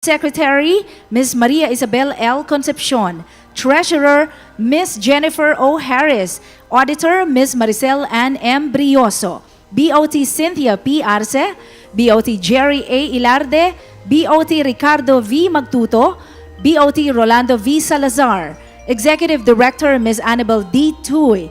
Secretary, Ms. Maria Isabel L. Concepcion. Treasurer, Ms. Jennifer O. Harris. Auditor, Ms. Maricel Ann M. Brioso. BOT Cynthia P. Arce. BOT Jerry A. Ilarde. BOT Ricardo V. Magtuto. BOT Rolando V. Salazar. Executive Director, Ms. Annabel D. Tuy.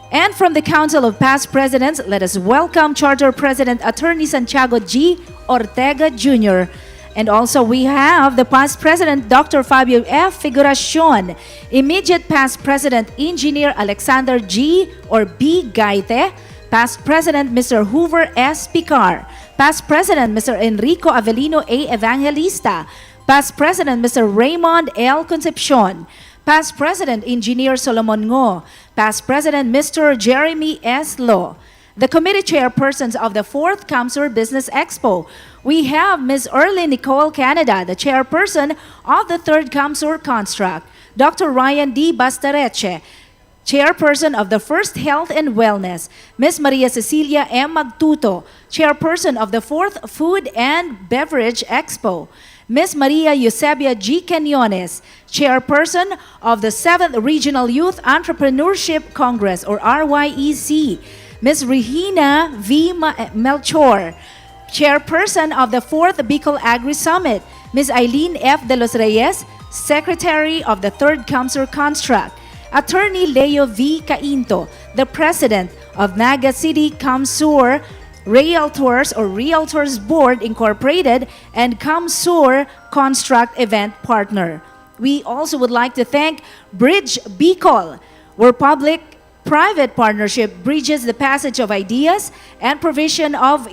And from the Council of Past Presidents, let us welcome Charter President Attorney Santiago G. Ortega Jr. And also we have the past president, Dr. Fabio F. Figuracion. Immediate past president, Engineer Alexander G. or B. Gaite. Past president, Mr. Hoover S. Picar. Past president, Mr. Enrico Avelino A. Evangelista. Past president, Mr. Raymond L. Concepcion. Past president, Engineer Solomon Ngo. Past president, Mr. Jeremy S. Lo. The committee chairpersons of the 4th CamSur Business Expo. We have Ms. Erlyn Nicole Canada, the chairperson of the 3rd CamSur Construct. Dr. Ryan D. Bastareche, chairperson of the 1st Health and Wellness. Ms. Maria Cecilia M. Magtuto, chairperson of the 4th Food and Beverage Expo. Ms. Maria Eusebia G. Cañones, chairperson of the 7th Regional Youth Entrepreneurship Congress or RYEC. Ms. Regina V. Melchor, chairperson of the 4th Bicol Agri Summit. Ms. Eileen F. De Los Reyes, secretary of the 3rd CamSur Construct. Attorney Leo V. Cainto, the president of Naga City CamSur Realtors or Realtors Board Incorporated and CamSur Construct event partner. We also would like to thank Bridge Bicol, where public-private partnership bridges the passage of ideas and provision of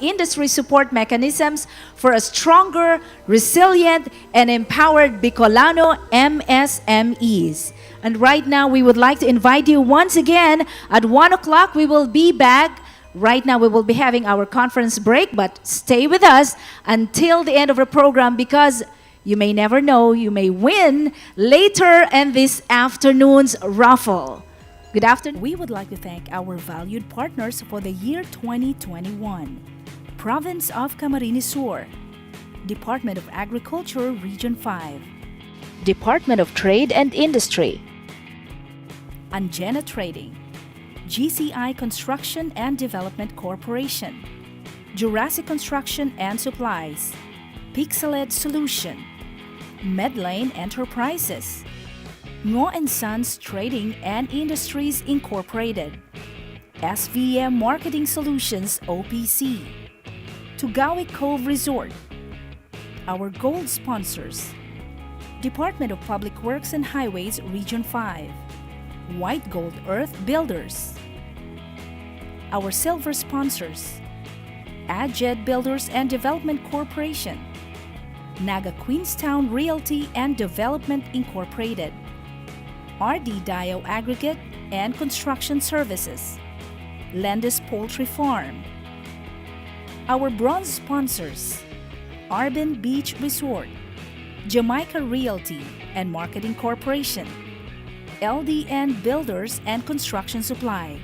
industry support mechanisms for a stronger, resilient, and empowered Bicolano MSMEs. And right now, we would like to invite you once again at 1 o'clock. We will be back. Right now, we will be having our conference break, but stay with us until the end of the program because you may never know, you may win later in this afternoon's raffle. Good afternoon. We would like to thank our valued partners for the year 2021. Province of Camarines Sur, Department of Agriculture, Region 5, Department of Trade and Industry, Angena Trading, GCI Construction and Development Corporation, Jurassic Construction and Supplies, Pixeled Solution, Medlane Enterprises, Ngo & Sons Trading and Industries Incorporated, SVM Marketing Solutions OPC, Tugawi Cove Resort. Our gold sponsors: Department of Public Works and Highways Region 5, White Gold Earth Builders. Our silver sponsors: Adjed Builders and Development Corporation, Naga Queenstown Realty and Development Incorporated, RD Dio Aggregate and Construction Services, Landis Poultry Farm. Our bronze sponsors: Arbin Beach Resort, Jamaica Realty and Marketing Corporation, LDN Builders and Construction Supply,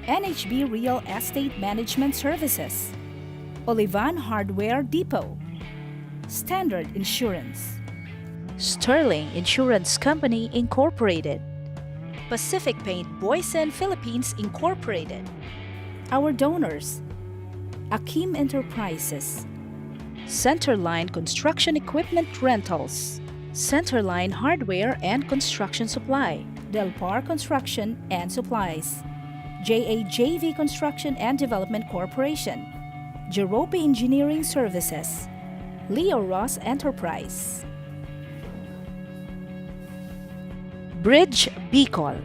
NHB Real Estate Management Services, Olivan Hardware Depot, Standard Insurance, Sterling Insurance Company Incorporated, Pacific Paint Boysen Philippines Incorporated. Our donors: Akim Enterprises, Centerline Construction Equipment Rentals, Centerline Hardware and Construction Supply, Del Par Construction and Supplies, JAJV Construction and Development Corporation, Jerope Engineering Services, Leo Ross Enterprise, Bridge Bicol.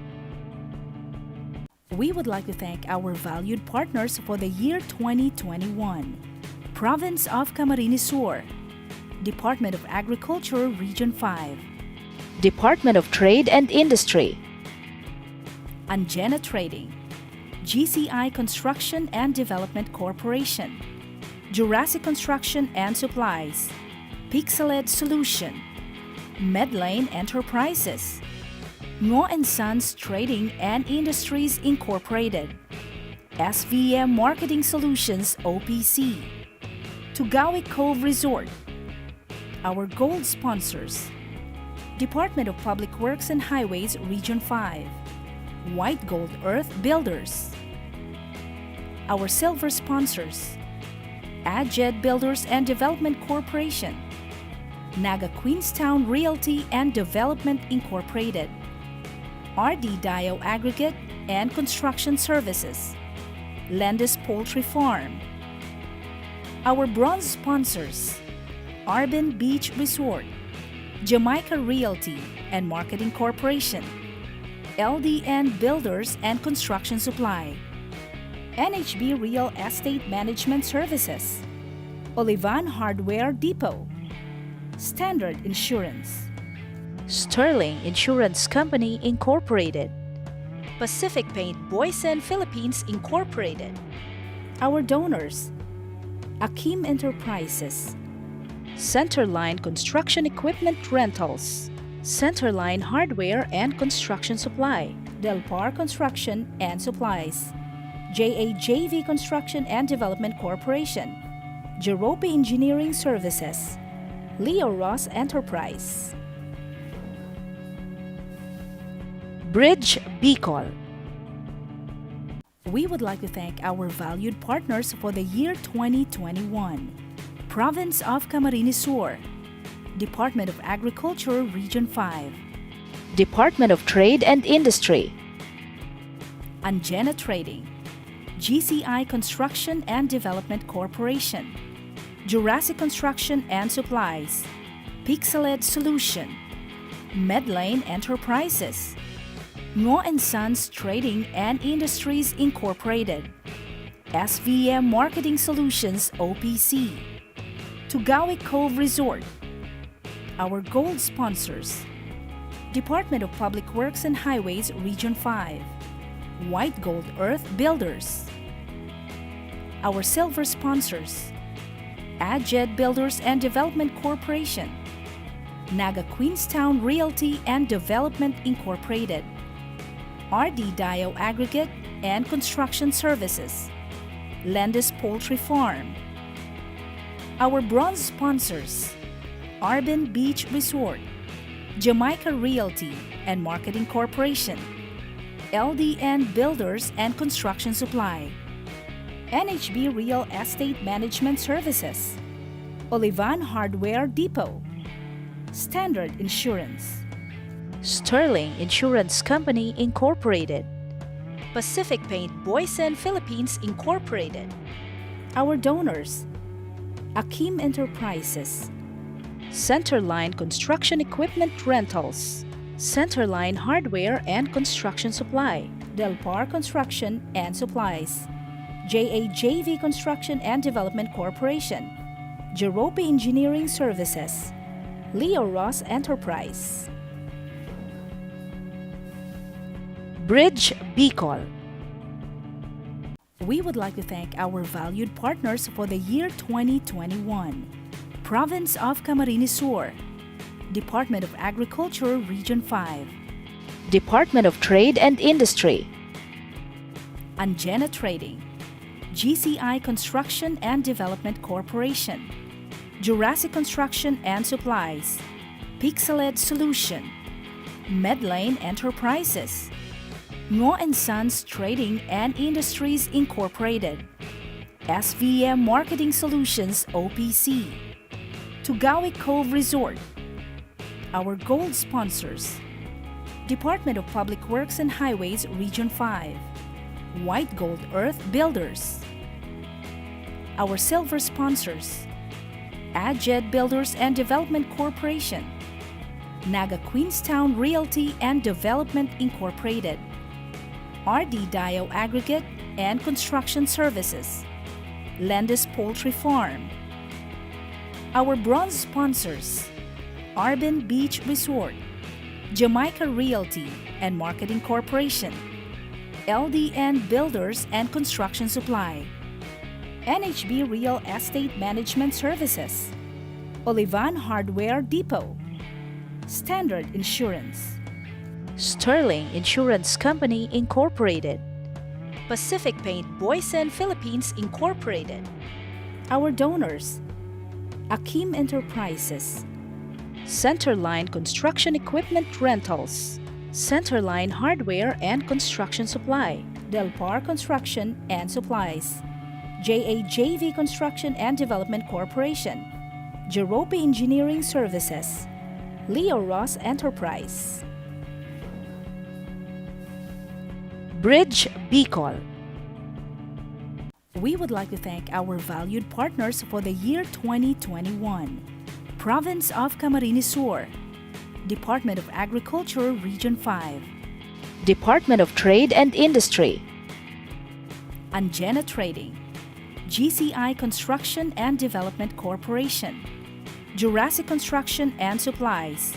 We would like to thank our valued partners for the year 2021. Province of Camarines Sur, Department of Agriculture, Region 5, Department of Trade and Industry, Angena Trading, GCI Construction and Development Corporation, Jurassic Construction and Supplies, Pixeled Solution, Medlane Enterprises, Ngo & Sons Trading and Industries Incorporated, SVM Marketing Solutions OPC, Tugawi Cove Resort, Our gold sponsors: Department of Public Works and Highways Region 5, White Gold Earth Builders. Our silver sponsors: AdJed Builders and Development Corporation, Naga Queenstown Realty and Development Incorporated, RD Dio Aggregate and Construction Services, Landis Poultry Farm. Our bronze sponsors: Arbin Beach Resort, Jamaica Realty and Marketing Corporation, LDN Builders and Construction Supply, NHB Real Estate Management Services, Olivan Hardware Depot, Standard Insurance, Sterling Insurance Company Incorporated, Pacific Paint Boysen Philippines Incorporated. Our donors: Akim Enterprises, Centerline Construction Equipment Rentals, Centerline Hardware and Construction Supply, Del Par Construction and Supplies, JAJV Construction and Development Corporation, Jerope Engineering Services, Leo Ross Enterprise. Bridge Bicol. We would like to thank our valued partners for the year 2021. Province of Camarines Sur, Department of Agriculture Region 5, Department of Trade and Industry, Angena Trading, GCI Construction and Development Corporation, Jurassic Construction and Supplies, Pixeled Solution, Medlane Enterprises, Ngo & Sons Trading and Industries Incorporated, SVM Marketing Solutions OPC, Tugawi Cove Resort. Our gold sponsors: Department of Public Works and Highways Region 5, White Gold Earth Builders. Our silver sponsors: AdJed Builders and Development Corporation, Naga Queenstown Realty and Development Incorporated, RD Dio Aggregate and Construction Services, Landis Poultry Farm. Our bronze sponsors: Arbin Beach Resort, Jamaica Realty and Marketing Corporation, LDN Builders and Construction Supply, NHB Real Estate Management Services, Olivan Hardware Depot, Standard Insurance, Sterling Insurance Company Incorporated, Pacific Paint Boysen Philippines Incorporated. Our donors: Akim Enterprises, Centerline Construction Equipment Rentals, Centerline Hardware and Construction Supply, Del Par Construction and Supplies, JAJV Construction and Development Corporation, Jerope Engineering Services, Leo Ross Enterprise. Bridge Bicol. We would like to thank our valued partners for the year 2021. Province of Camarines Sur, Department of Agriculture Region 5, Department of Trade and Industry, Angena Trading, GCI Construction and Development Corporation, Jurassic Construction and Supplies, Pixeled Solution, Medlane Enterprises, Ngo & Sons Trading and Industries Incorporated, SVM Marketing Solutions OPC, Tugawi Cove Resort. Our gold sponsors: Department of Public Works and Highways Region 5, White Gold Earth Builders. Our silver sponsors: AdJed Builders and Development Corporation, Naga Queenstown Realty and Development Incorporated, RD Dio Aggregate and Construction Services, Landis Poultry Farm. Our bronze sponsors: Arbin Beach Resort, Jamaica Realty and Marketing Corporation, LDN Builders and Construction Supply, NHB Real Estate Management Services, Olivan Hardware Depot, Standard Insurance, Sterling Insurance Company Incorporated, Pacific Paint Boysen Philippines Incorporated. Our donors: Akim Enterprises, Centerline Construction Equipment Rentals, Centerline Hardware and Construction Supply, Del Par Construction and Supplies, JAJV Construction and Development Corporation, Jerope Engineering Services, Leo Ross Enterprise, Bridge Bicol. We would like to thank our valued partners for the year 2021. Province of Camarines Sur, Department of Agriculture Region 5, Department of Trade and Industry, Angena Trading, GCI Construction and Development Corporation, Jurassic Construction and Supplies,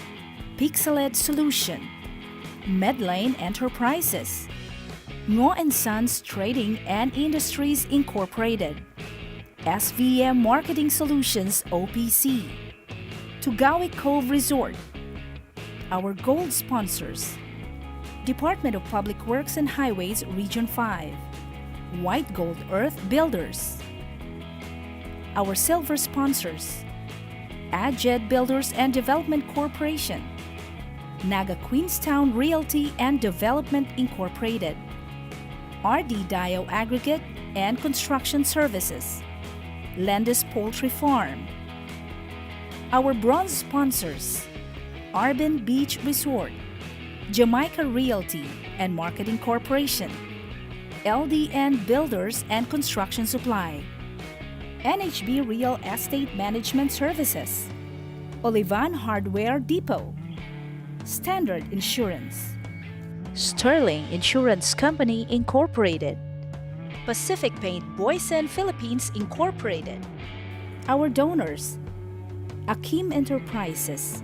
Pixeled Solution, Medlane Enterprises, Ngo & Sons Trading and Industries Incorporated, SVM Marketing Solutions OPC, Tugawi Cove Resort. Our gold sponsors: Department of Public Works and Highways Region 5, White Gold Earth Builders. Our silver sponsors: Adjed Builders and Development Corporation, Naga Queenstown Realty and Development Incorporated, RD Dio Aggregate and Construction Services, Landis Poultry Farm. Our bronze sponsors: Arbin Beach Resort, Jamaica Realty and Marketing Corporation, LDN Builders and Construction Supply, NHB Real Estate Management Services, Olivan Hardware Depot, Standard Insurance, Sterling Insurance Company Incorporated, Pacific Paint Boysen Philippines Incorporated. Our donors: Akim Enterprises,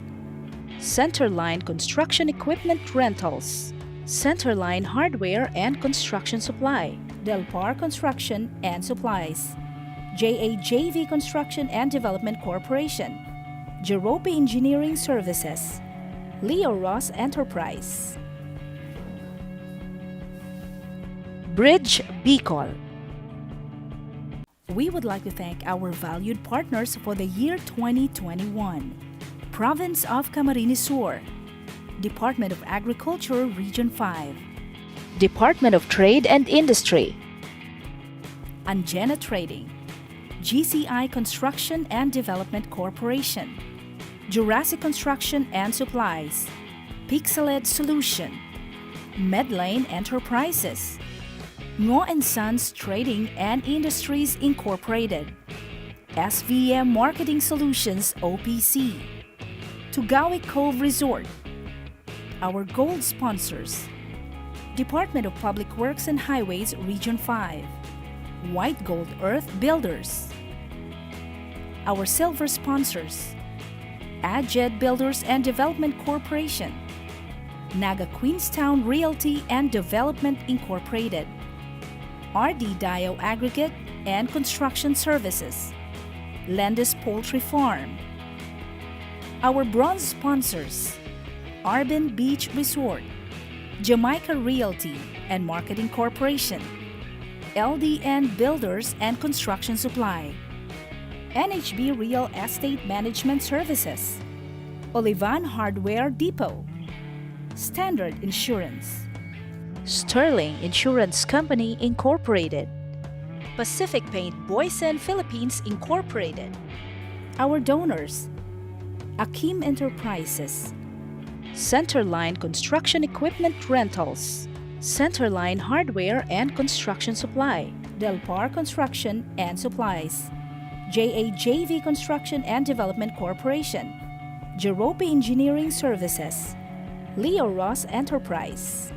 Centerline Construction Equipment Rentals, Centerline Hardware and Construction Supply, Del Par Construction and Supplies, JAJV Construction and Development Corporation, Jerope Engineering Services, Leo Ross Enterprise, Bridge Bicol. We would like to thank our valued partners for the year 2021. Province of Camarines Sur, Department of Agriculture Region 5, Department of Trade and Industry, Angena Trading, GCI Construction and Development Corporation, Jurassic Construction and Supplies, Pixeled Solution, Medlane Enterprises, Ngo & Sons Trading and Industries Incorporated, SVM Marketing Solutions OPC, Tugawi Cove Resort. Our gold sponsors: Department of Public Works and Highways Region 5, White Gold Earth Builders. Our silver sponsors: Adjed Builders and Development Corporation, Naga Queenstown Realty and Development Incorporated, RD Dio Aggregate and Construction Services, Landis Poultry Farm. Our bronze sponsors: Arbin Beach Resort, Jamaica Realty and Marketing Corporation, LDN Builders and Construction Supply, NHB Real Estate Management Services, Olivan Hardware Depot, Standard Insurance, Sterling Insurance Company Incorporated, Pacific Paint Boysen Philippines Incorporated. Our donors: Akim Enterprises, Centerline Construction Equipment Rentals, Centerline Hardware and Construction Supply, Del Par Construction and Supplies, JAJV Construction and Development Corporation, Jerope Engineering Services, Leo Ross Enterprise,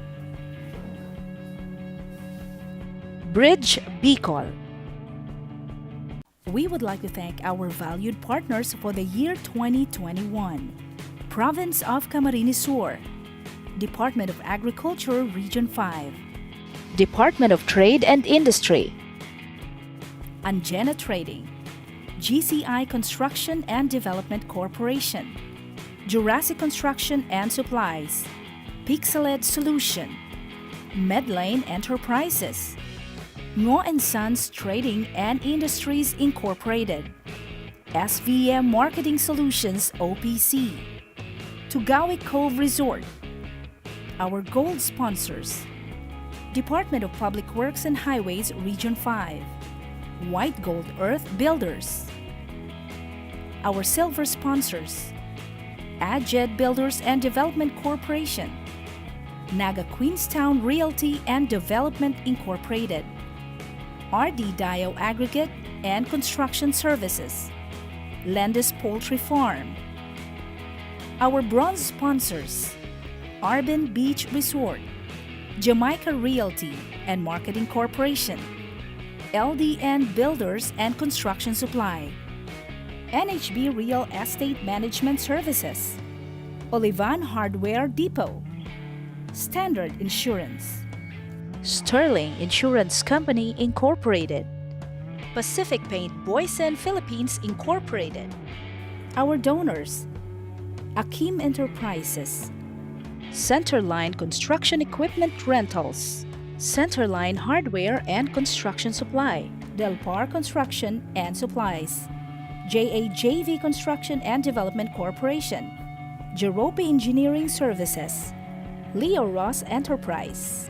Bridge Bicol. We would like to thank our valued partners for the year 2021. Province of Camarines Sur, Department of Agriculture Region 5, Department of Trade and Industry, Angena Trading, GCI Construction and Development Corporation, Jurassic Construction and Supplies, Pixeled Solution, Medlane Enterprises, Ngo & Sons Trading and Industries Incorporated, SVM Marketing Solutions OPC, Tugawi Cove Resort. Our gold sponsors: Department of Public Works and Highways Region 5, White Gold Earth Builders. Our silver sponsors: Adjed Builders and Development Corporation, Naga Queenstown Realty and Development Incorporated, RD Dio Aggregate and Construction Services, Landis Poultry Farm. Our bronze sponsors: Arbin Beach Resort, Jamaica Realty and Marketing Corporation, LDN Builders and Construction Supply, NHB Real Estate Management Services, Olivan Hardware Depot, Standard Insurance, Sterling Insurance Company Incorporated, Pacific Paint Boysen Philippines Incorporated. Our donors: Akim Enterprises, Centerline Construction Equipment Rentals, Centerline Hardware and Construction Supply, Del Par Construction and Supplies, JAJV Construction and Development Corporation, Jerope Engineering Services, Leo Ross Enterprise.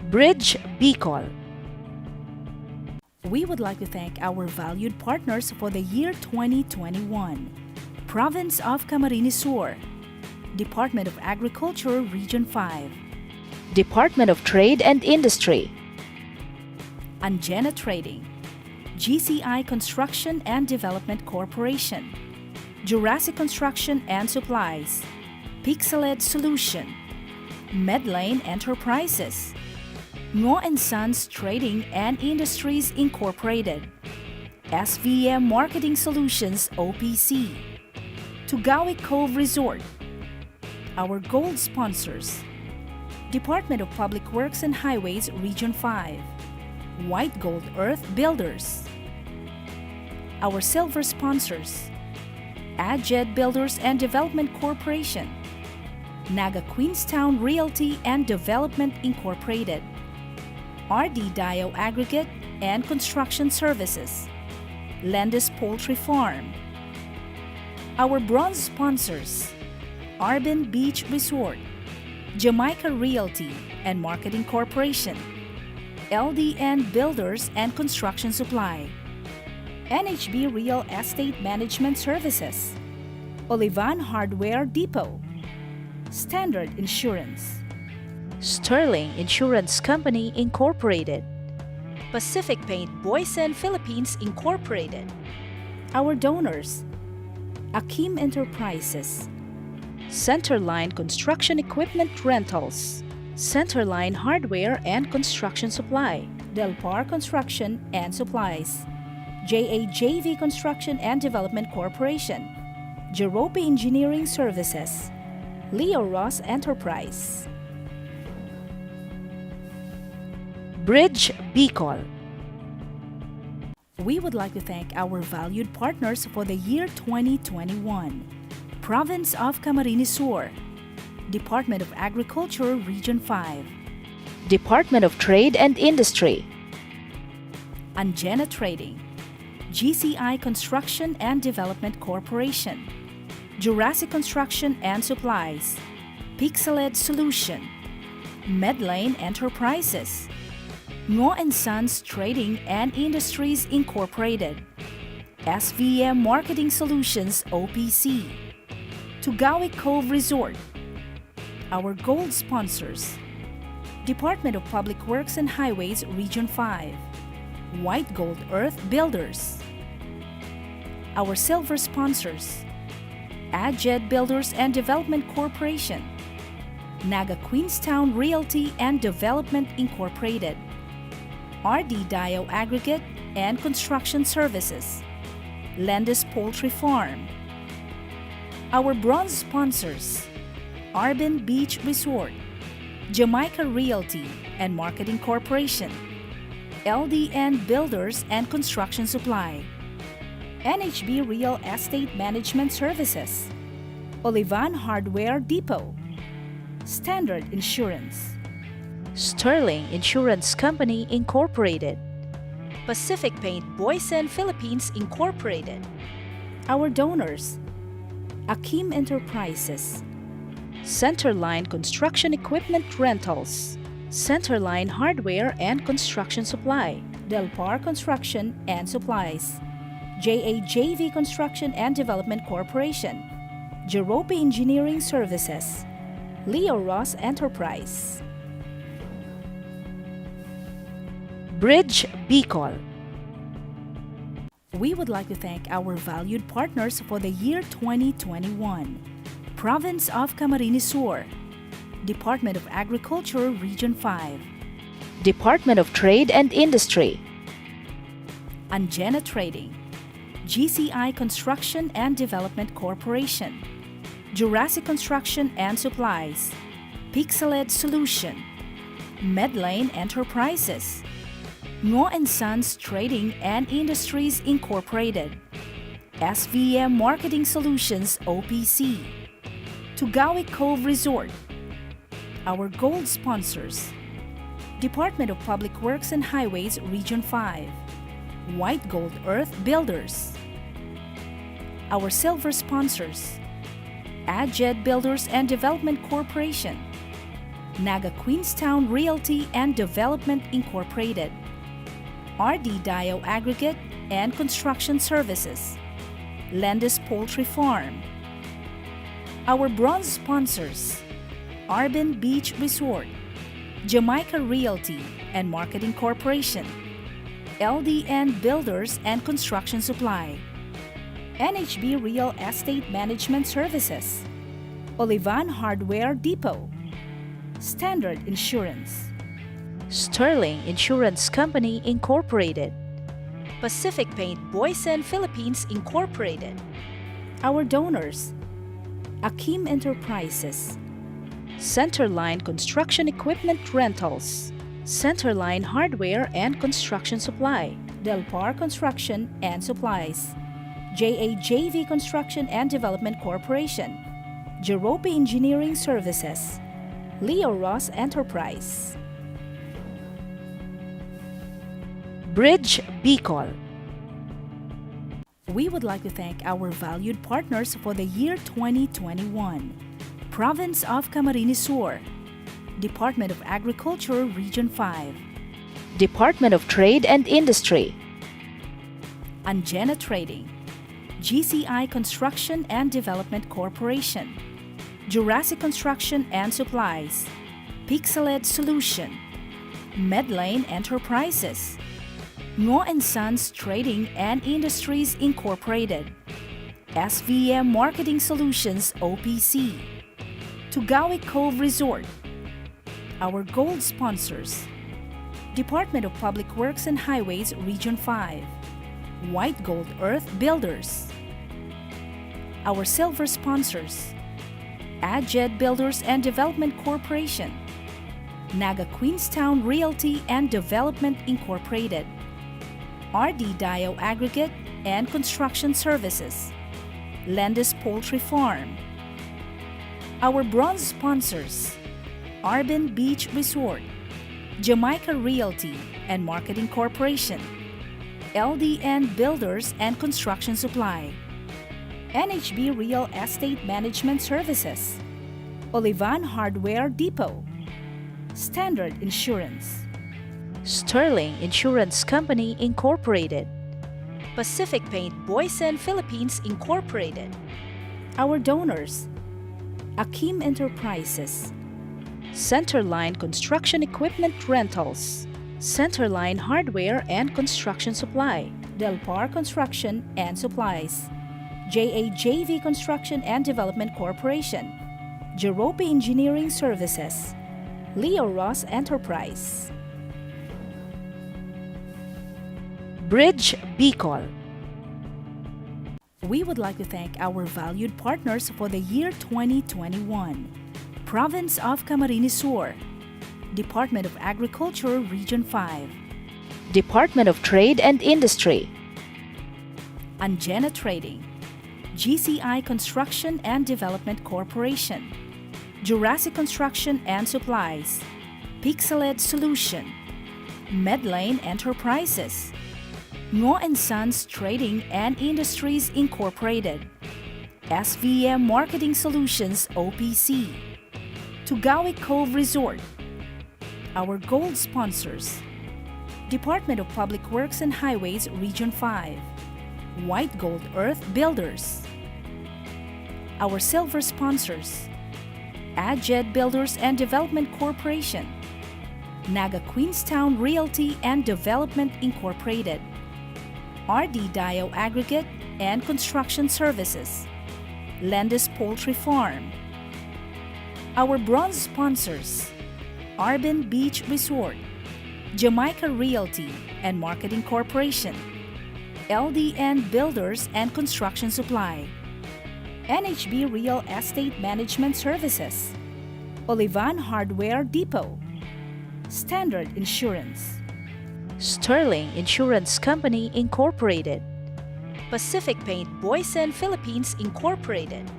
Bridge Bicol. We would like to thank our valued partners for the year 2021. Province of Camarines Sur, Department of Agriculture Region 5, Department of Trade and Industry, Anjena Trading, GCI Construction and Development Corporation, Jurassic Construction and Supplies, Pixeled Solution, Medlane Enterprises, Ngo & Sons Trading and Industries Incorporated, SVM Marketing Solutions OPC, Tugawi Cove Resort. Our gold sponsors: Department of Public Works and Highways Region 5, White Gold Earth Builders. Our silver sponsors: Adjed Builders and Development Corporation, Naga Queenstown Realty and Development Incorporated, RD Dio Aggregate and Construction Services, Landis Poultry Farm. Our bronze sponsors: Arbin Beach Resort, Jamaica Realty and Marketing Corporation, LDN Builders and Construction Supply, NHB Real Estate Management Services, Olivan Hardware Depot, Standard Insurance, Sterling Insurance Company Incorporated, Pacific Paint Boysen Philippines Incorporated. Our donors: Akim Enterprises, Centerline Construction Equipment Rentals, Centerline Hardware and Construction Supply, Del Par Construction and Supplies, JAJV Construction and Development Corporation, Jerope Engineering Services, Leo Ross Enterprise. Bridge Bicol. We would like to thank our valued partners for the year 2021. Province of Camarines Sur, Department of Agriculture Region 5, Department of Trade and Industry, Anjena Trading, GCI Construction and Development Corporation, Jurassic Construction and Supplies, Pixeled Solution, Medlane Enterprises, Ngo & Sons Trading and Industries Incorporated, SVM Marketing Solutions OPC, Tugawi Cove Resort. Our gold sponsors: Department of Public Works and Highways Region 5, White Gold Earth Builders. Our silver sponsors: Adjed Builders and Development Corporation, Naga Queenstown Realty and Development Incorporated, RD Dio Aggregate and Construction Services, Landis Poultry Farm. Our bronze sponsors: Arbin Beach Resort, Jamaica Realty and Marketing Corporation, LDN Builders and Construction Supply, NHB Real Estate Management Services, Olivan Hardware Depot, Standard Insurance, Sterling Insurance Company Incorporated, Pacific Paint Boysen Philippines Incorporated. Our donors: Akim Enterprises, Centerline Construction Equipment Rentals, Centerline Hardware and Construction Supply, Delpar Construction and Supplies, JAJV Construction and Development Corporation, Jerope Engineering Services, Leo Ross Enterprise, Bridge Bicol. We would like to thank our valued partners for the year 2021. Province of Camarines Sur, Department of Agriculture Region 5, Department of Trade and Industry, Angena Trading, GCI Construction and Development Corporation, Jurassic Construction and Supplies, Pixeled Solution, Medlane Enterprises, Ngo & Sons Trading and Industries Incorporated, SVM Marketing Solutions OPC, Tugawi Cove Resort. Our gold sponsors: Department of Public Works and Highways Region 5, White Gold Earth Builders. Our silver sponsors: Adjed Builders and Development Corporation, Naga Queenstown Realty and Development Incorporated, RD Dio Aggregate and Construction Services, Landis Poultry Farm. Our bronze sponsors: Arbin Beach Resort, Jamaica Realty and Marketing Corporation, LDN Builders and Construction Supply, NHB Real Estate Management Services, Olivan Hardware Depot, Standard Insurance, Sterling Insurance Company Incorporated, Pacific Paint Boysen Philippines Incorporated. Our donors: Akim Enterprises, Centerline Construction Equipment Rentals, Centerline Hardware and Construction Supply, Delpar Construction and Supplies, JAJV Construction and Development Corporation, Jerope Engineering Services, Leo Ross Enterprise, Bridge Bicol. We would like to thank our valued partners for the year 2021. Province of Camarines Sur, Department of Agriculture Region 5, Department of Trade and Industry, Angena Trading, GCI Construction and Development Corporation, Jurassic Construction and Supplies, Pixeled Solution, Medlane Enterprises, Ngo & Sons Trading and Industries Incorporated, SVM Marketing Solutions OPC, Tugawi Cove Resort. Our gold sponsors: Department of Public Works and Highways Region 5, White Gold Earth Builders. Our silver sponsors: Adjed Builders and Development Corporation, Naga Queenstown Realty and Development Incorporated, RD Dio Aggregate and Construction Services, Landis Poultry Farm. Our bronze sponsors: Arbin Beach Resort, Jamaica Realty and Marketing Corporation, LDN Builders and Construction Supply, NHB Real Estate Management Services, Olivan Hardware Depot, Standard Insurance, Sterling Insurance Company Incorporated, Pacific Paint Boysen Philippines Incorporated. Our donors: Akim Enterprises, Centerline Construction Equipment Rentals, Centerline Hardware and Construction Supply, Delpar Construction and Supplies, JAJV Construction and Development Corporation, Jerope Engineering Services, Leo Ross Enterprise, Bridge Bicol. We would like to thank our valued partners for the year 2021. Province of Camarines Sur, Department of Agriculture Region 5, Department of Trade and Industry, Angena Trading, GCI Construction and Development Corporation, Jurassic Construction and Supplies, Pixeled Solution, Medlane Enterprises, Ngo and Sons Trading and Industries Incorporated, SVM Marketing Solutions OPC, Tugawi Cove Resort. Our gold sponsors: Department of Public Works and Highways Region 5, White Gold Earth Builders. Our silver sponsors: AdJed Builders and Development Corporation, Naga Queenstown Realty and Development Incorporated, RD Dio Aggregate and Construction Services, Landis Poultry Farm. Our bronze sponsors: Arbin Beach Resort, Jamaica Realty and Marketing Corporation, LDN Builders and Construction Supply, NHB Real Estate Management Services, Olivan Hardware Depot, Standard Insurance, Sterling Insurance Company Incorporated, Pacific Paint Boysen Philippines Incorporated.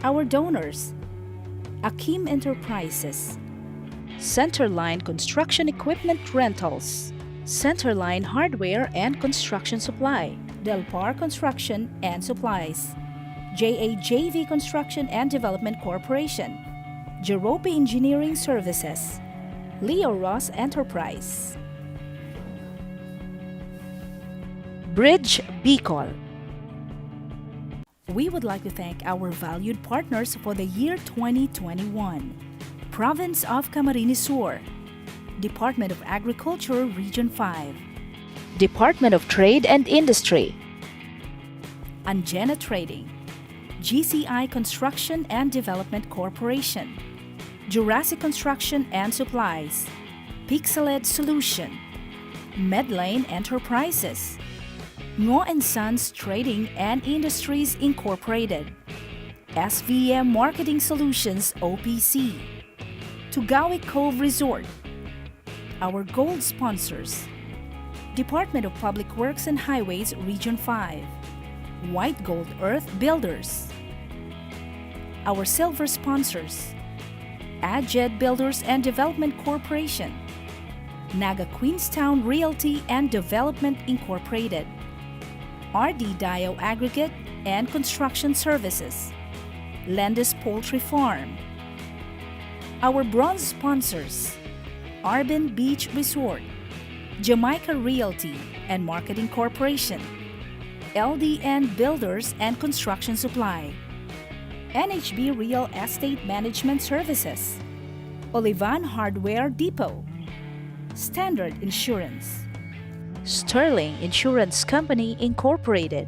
Our donors: Akim Enterprises, Centerline Construction Equipment Rentals, Centerline Hardware and Construction Supply, Delpar Construction and Supplies, JAJV Construction and Development Corporation, Jerope Engineering Services, Leo Ross Enterprise. Bridge Bicol. We would like to thank our valued partners for the year 2021. Province of Camarines Sur, Department of Agriculture Region 5, Department of Trade and Industry, Anjena Trading, GCI Construction and Development Corporation, Jurassic Construction and Supplies, Pixeled Solution, Medlane Enterprises, Ngo and Sons Trading and Industries Incorporated, SVM Marketing Solutions OPC, Tugawi Cove Resort. Our gold sponsors: Department of Public Works and Highways Region 5, White Gold Earth Builders. Our silver sponsors: AdJed Builders and Development Corporation, Naga Queenstown Realty and Development Incorporated, RD Dio Aggregate and Construction Services, Landis Poultry Farm. Our bronze sponsors: Arbin Beach Resort, Jamaica Realty and Marketing Corporation, LDN Builders and Construction Supply, NHB Real Estate Management Services, Olivan Hardware Depot, Standard Insurance, Sterling Insurance Company Incorporated,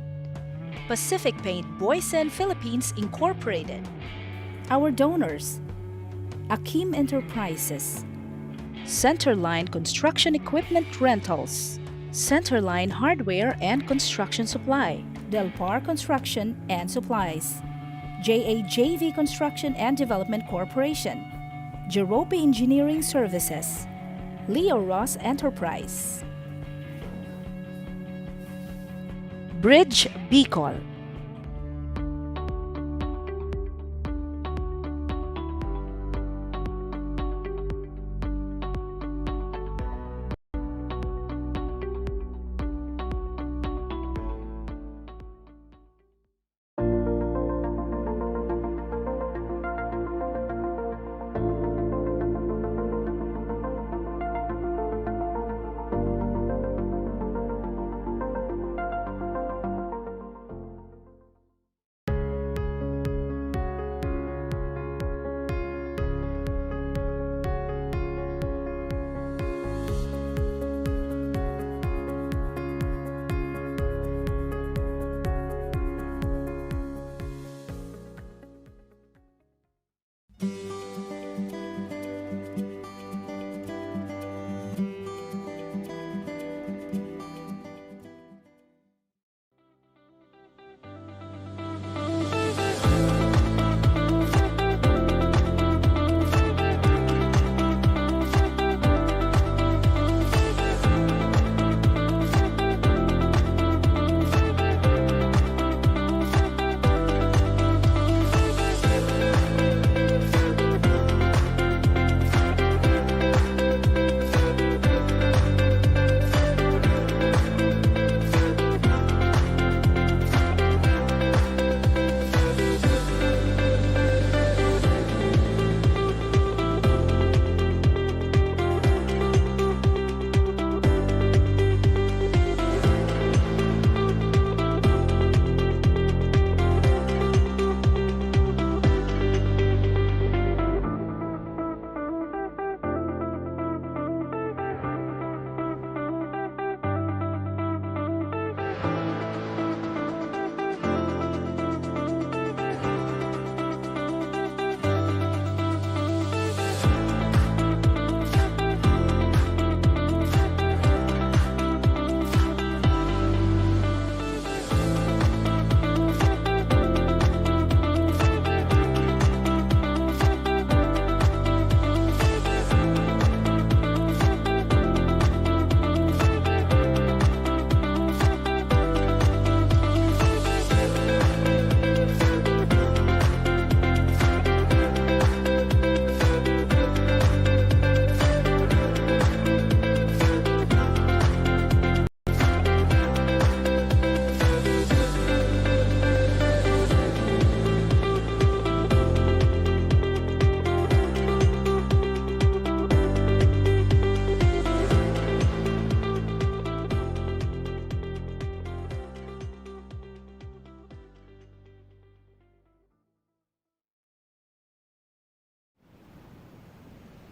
Pacific Paint Boysen Philippines Incorporated. Our donors: Akim Enterprises, Centerline Construction Equipment Rentals, Centerline Hardware and Construction Supply, Delpar Construction and Supplies, JAJV Construction and Development Corporation, Jerope Engineering Services, Leo Ross Enterprise. Bridge Bicol.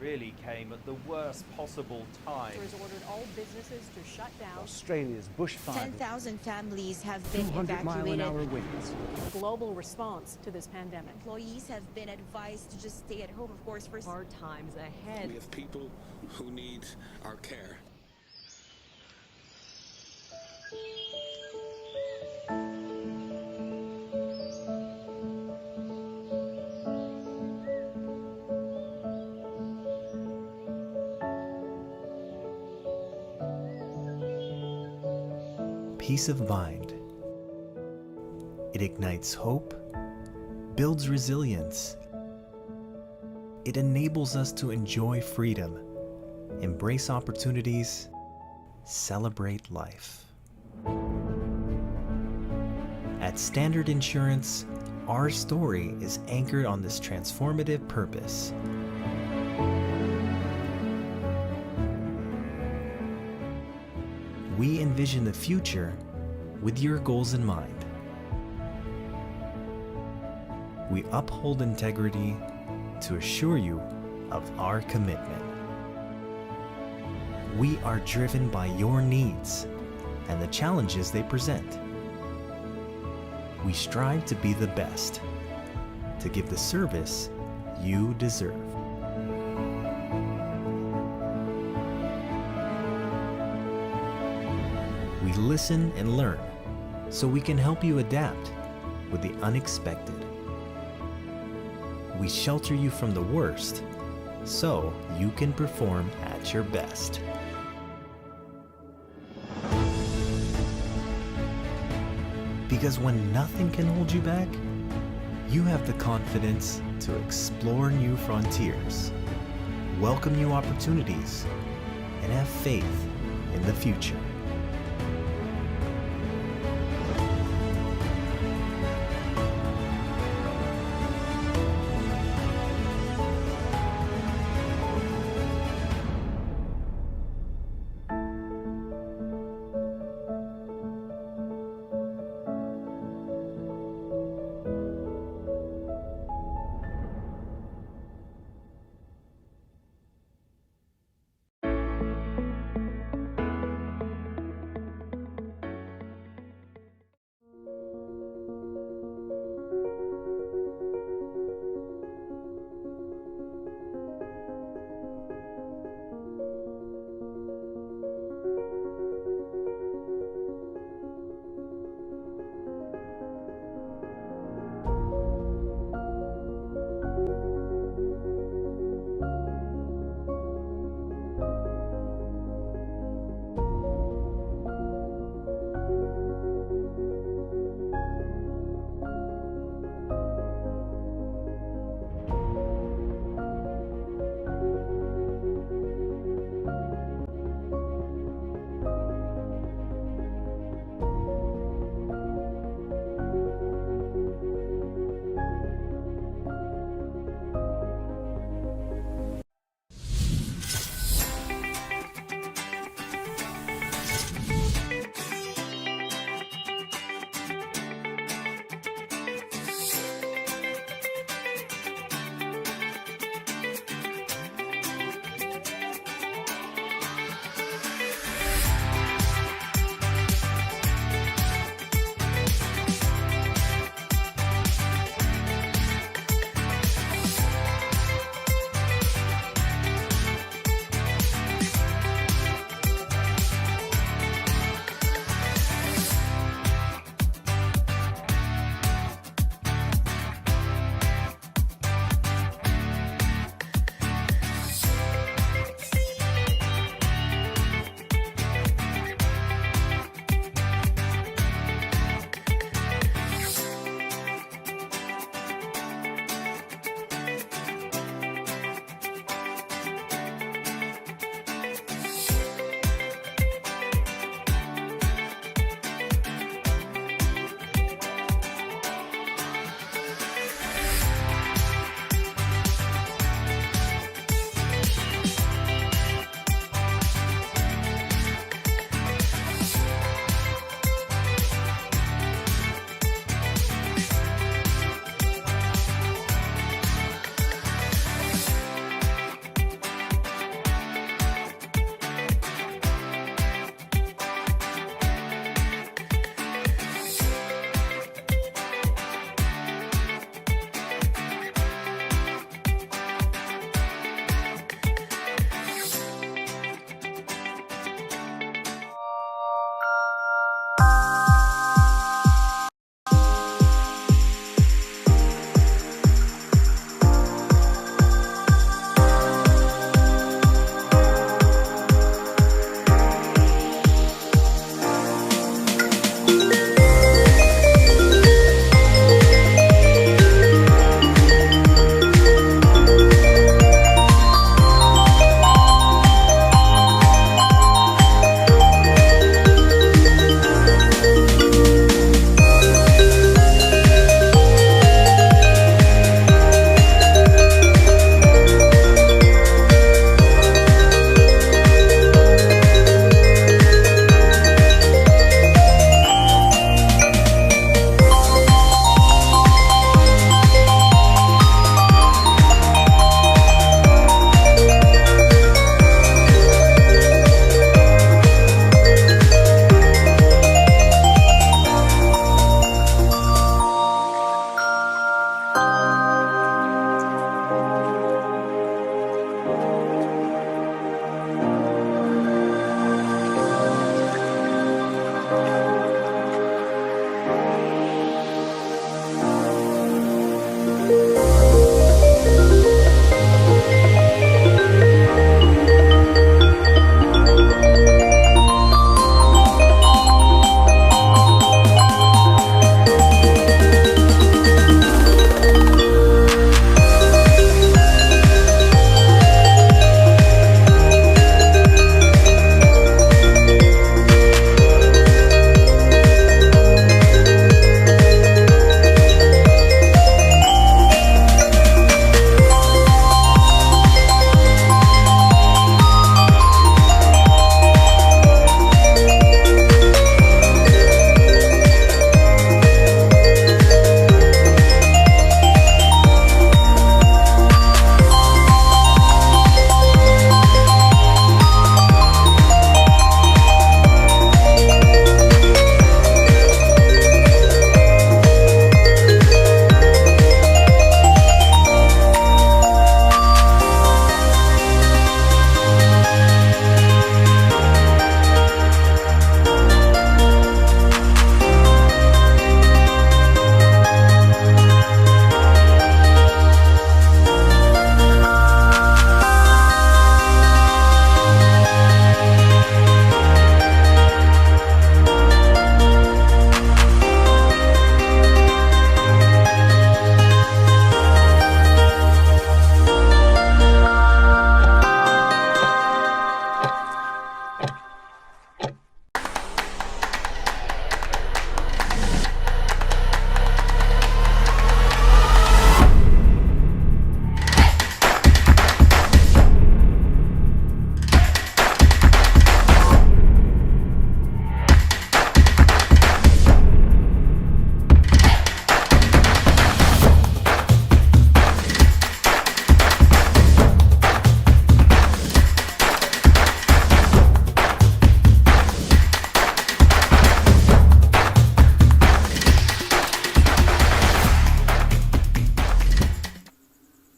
really came at the worst possible time. Has ordered all businesses to shut down. Australia's bushfire. 10,000 families have been 200-mile-an-hour winds. Global response to this pandemic. Employees have been advised to just stay at home, of course, for Hard times ahead. We have people who need our care. Peace of mind. It ignites hope, builds resilience. It enables us to enjoy freedom, embrace opportunities, celebrate life. At Standard Insurance, our story is anchored on this transformative purpose. We envision the future with your goals in mind. We uphold integrity to assure you of our commitment. We are driven by your needs and the challenges they present. We strive to be the best, to give the service you deserve. We listen and learn so we can help you adapt with the unexpected. We shelter you from the worst so you can perform at your best. Because when nothing can hold you back, you have the confidence to explore new frontiers, welcome new opportunities, and have faith in the future.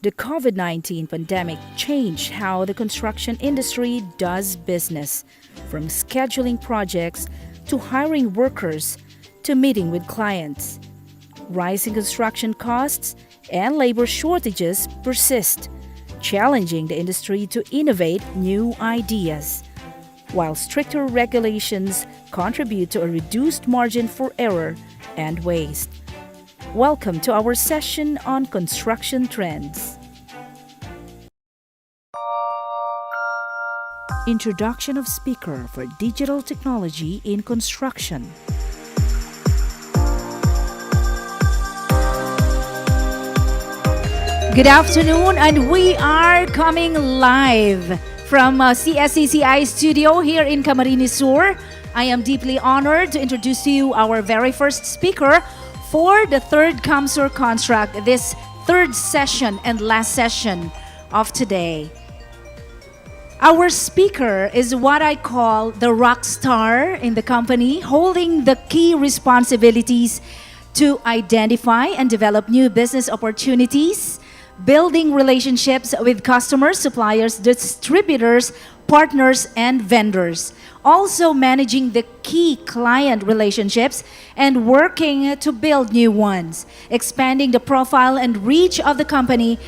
The COVID 19 pandemic changed how the construction industry does business, from scheduling projects to hiring workers to meeting with clients. Rising construction costs and labor shortages persist, challenging the industry to innovate new ideas, while stricter regulations contribute to a reduced margin for error and waste. Welcome to our session on construction trends. Introduction of speaker for digital technology in construction. Good afternoon, and we are coming live from CSCCI studio here in Camarines Sur. I am deeply honored to introduce to you our very first speaker for the third CamSur Construct, this third session and last session of today. Our speaker is what I call the rock star in the company, holding the key responsibilities to identify and develop new business opportunities, building relationships with customers, suppliers, distributors, partners, and vendors. Also managing the key client relationships and working to build new ones, expanding the profile and reach of the company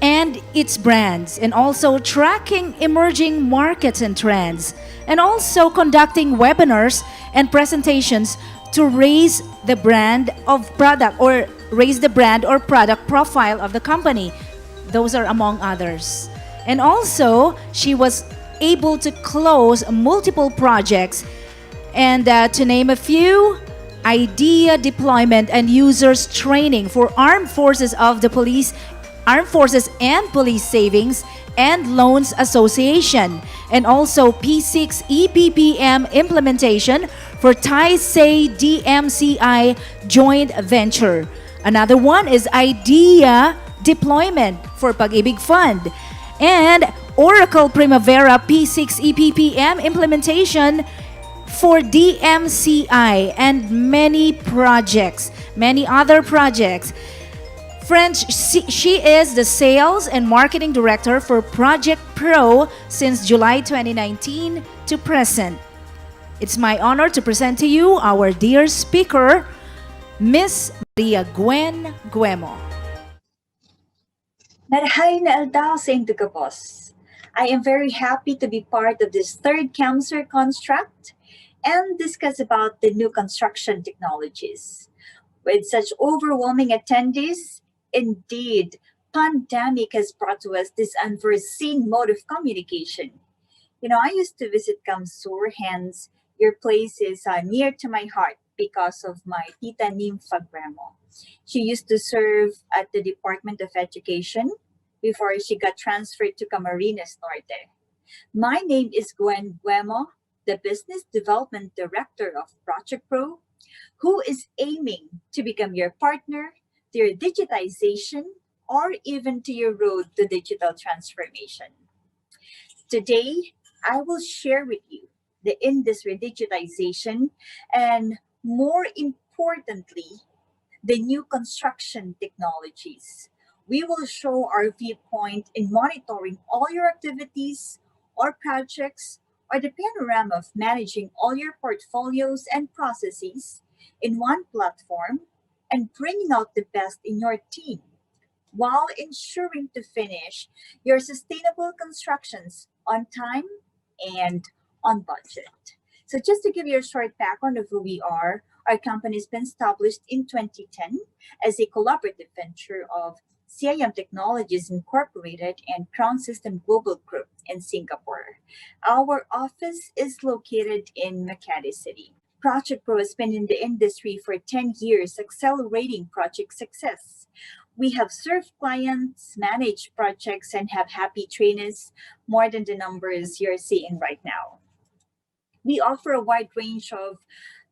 and its brands, and also tracking emerging markets and trends, and also conducting webinars and presentations to raise the brand of product or raise the brand or product profile of the company. Those are among others. And also, she was able to close multiple projects, and to name a few: idea deployment and users training for Armed Forces and Police Savings and Loans Association, and also P6 EPPM implementation for Taisei DMCI joint venture. Another one is idea deployment for Pag-ibig Fund, and Oracle Primavera P6 EPPM implementation for DMCI, and many other projects. She is the Sales and Marketing Director for Project Pro since July 2019 to present. It's my honor to present to you our dear speaker, Miss Maria Gwen Guemo. Marhay na aldaw sa inyo ka, boss. I am very happy to be part of this third CamSur Construct and discuss about the new construction technologies. With such overwhelming attendees, indeed, pandemic has brought to us this unforeseen mode of communication. You know, I used to visit CamSur, hence your place is near to my heart because of my Tita Nympha Guemo. She used to serve at the Department of Education before she got transferred to Camarines Norte. My name is Gwen Guemo, the Business Development Director of Project Pro, who is aiming to become your partner to your digitization or even to your road to digital transformation. Today, I will share with you the industry digitization and, more importantly, the new construction technologies. We will show our viewpoint in monitoring all your activities or projects, or the panorama of managing all your portfolios and processes in one platform and bringing out the best in your team while ensuring to finish your sustainable constructions on time and on budget. So just to give you a short background of who we are, our company has been established in 2010 as a collaborative venture of CIM Technologies Incorporated and Crown System Global Group in Singapore. Our office is located in Makati City. Project Pro has been in the industry for 10 years, accelerating project success. We have served clients, managed projects, and have happy trainers, more than the numbers you're seeing right now. We offer a wide range of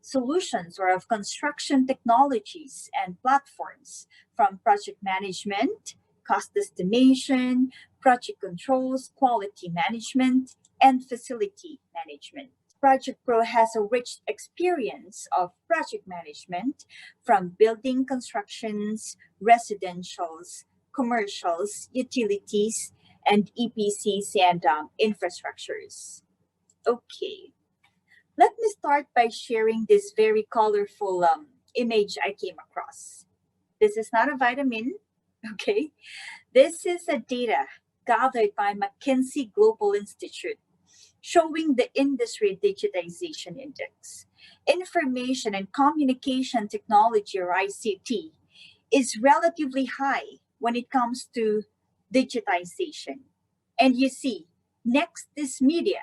solutions or of construction technologies and platforms, from project management, cost estimation, project controls, quality management, and facility management. Project Pro has a rich experience of project management, from building constructions, residentials, commercials, utilities, and EPCs and infrastructures. Okay, let me start by sharing this very colorful image I came across. This is not a vitamin, okay? This is a data gathered by McKinsey Global Institute showing the industry digitization index. Information and communication technology, or ICT, is relatively high when it comes to digitization. And you see, next is media.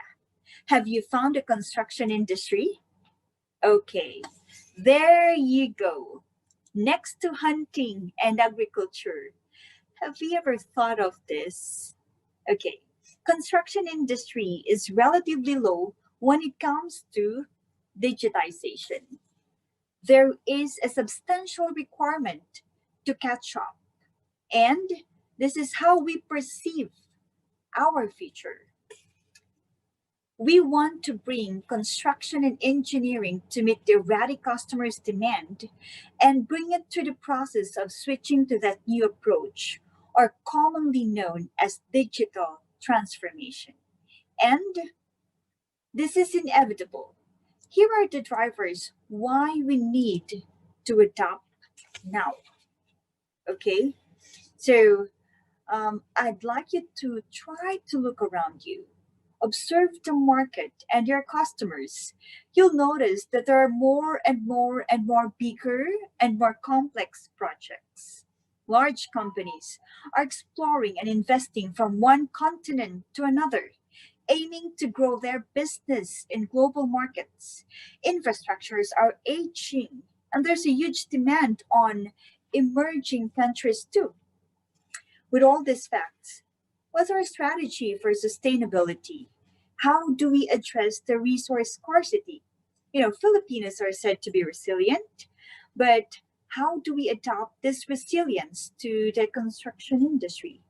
Have you found a construction industry? Okay, there you go. Next to hunting and agriculture. Have you ever thought of this? Okay, construction industry is relatively low when it comes to digitization. There is a substantial requirement to catch up. And this is how we perceive our future. We want to bring construction and engineering to meet the erratic customers' demand and bring it to the process of switching to that new approach, or commonly known as digital transformation. And this is inevitable. Here are the drivers why we need to adopt now. Okay, so I'd like you to try to look around you. Observe the market and your customers. You'll notice that there are more and more and more bigger and more complex projects. Large companies are exploring and investing from one continent to another, aiming to grow their business in global markets. Infrastructures are aging, and there's a huge demand on emerging countries too. With all these facts, what's our strategy for sustainability? How do we address the resource scarcity? Filipinos are said to be resilient, but how do we adopt this resilience to the construction industry,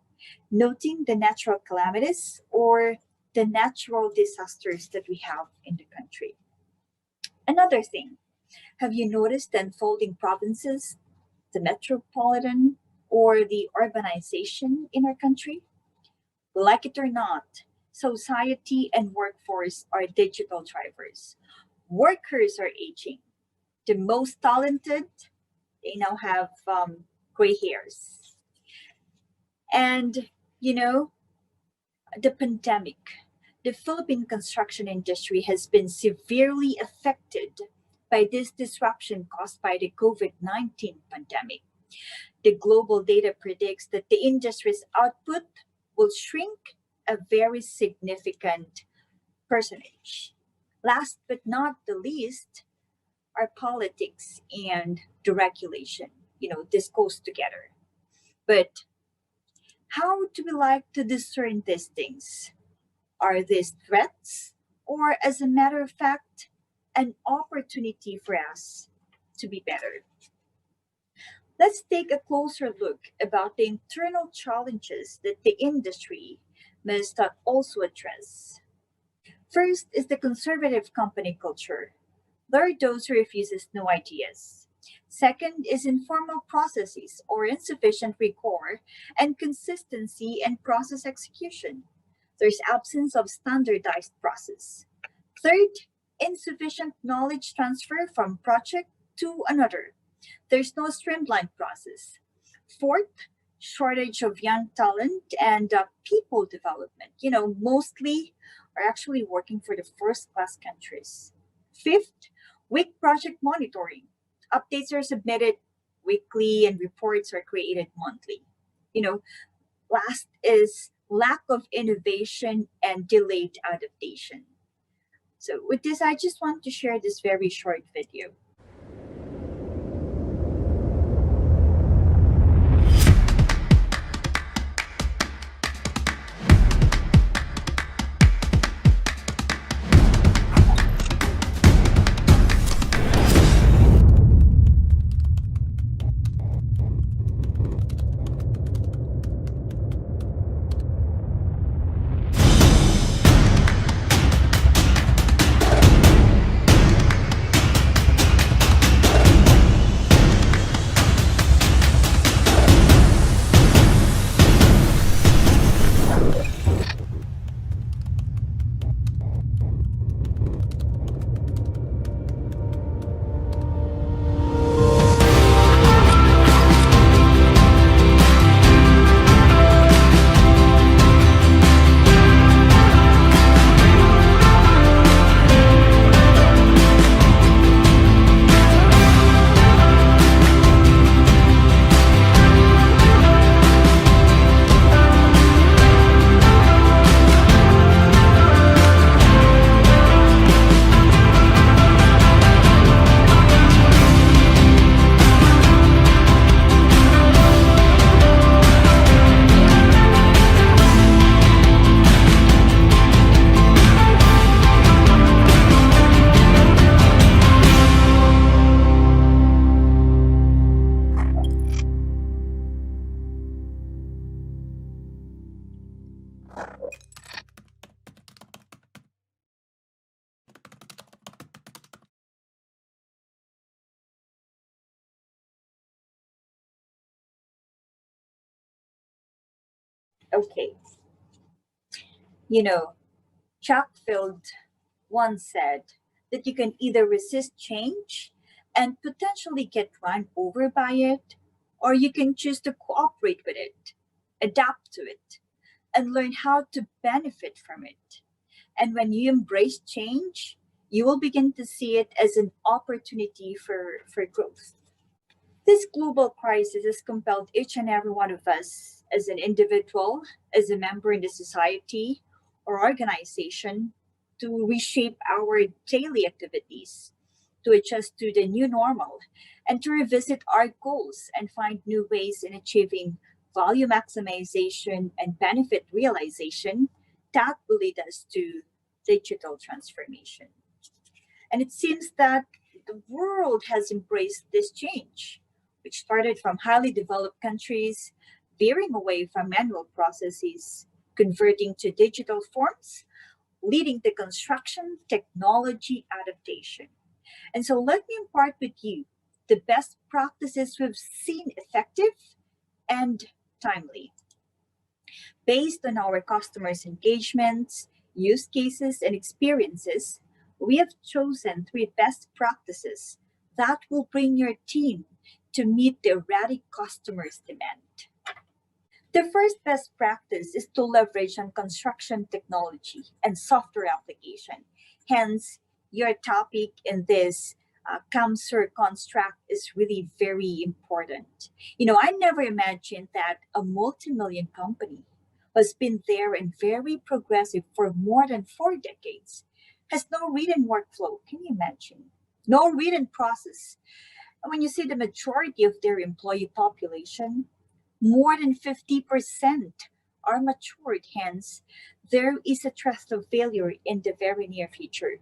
noting the natural calamities or the natural disasters that we have in the country? Another thing, have you noticed the unfolding provinces, the metropolitan, or the urbanization in our country? Like it or not, society and workforce are digital drivers. Workers are aging. The most talented, they now have gray hairs. And, the pandemic, the Philippine construction industry has been severely affected by this disruption caused by the COVID-19 pandemic. The global data predicts that the industry's output will shrink a very significant percentage. Last but not the least are politics and the regulation. This goes together. But how do we like to discern these things? Are these threats, or as a matter of fact, an opportunity for us to be better? Let's take a closer look about the internal challenges that the industry must also address. First is the conservative company culture. There are those who refuses new ideas. Second is informal processes or insufficient rigor and consistency in process execution. There's absence of standardized process. Third, insufficient knowledge transfer from project to another. There's no streamlined process. Fourth, shortage of young talent and people development. Mostly are actually working for the first-class countries. Fifth, weak project monitoring. Updates are submitted weekly and reports are created monthly. Last is lack of innovation and delayed adaptation. So with this, I just want to share this very short video. Okay, you know, Chalkfield once said that you can either resist change and potentially get run over by it, or you can choose to cooperate with it, adapt to it, and learn how to benefit from it. And when you embrace change, you will begin to see it as an opportunity for growth. This global crisis has compelled each and every one of us, as an individual, as a member in the society or organization, to reshape our daily activities, to adjust to the new normal, and to revisit our goals and find new ways in achieving value maximization and benefit realization that will lead us to digital transformation. And it seems that the world has embraced this change, which started from highly developed countries veering away from manual processes, converting to digital forms, leading to construction technology adaptation. And so let me impart with you the best practices we've seen effective and timely. Based on our customers' engagements, use cases, and experiences, we have chosen three best practices that will bring your team to meet the erratic customers' demand. The first best practice is to leverage on construction technology and software application. Hence, your topic in this CamSur Construct is really very important. I never imagined that a multi-million company has been there and very progressive for more than 4 decades has no written workflow. Can you imagine? No written process. And when you see the majority of their employee population, more than 50% are matured. Hence, there is a threat of failure in the very near future.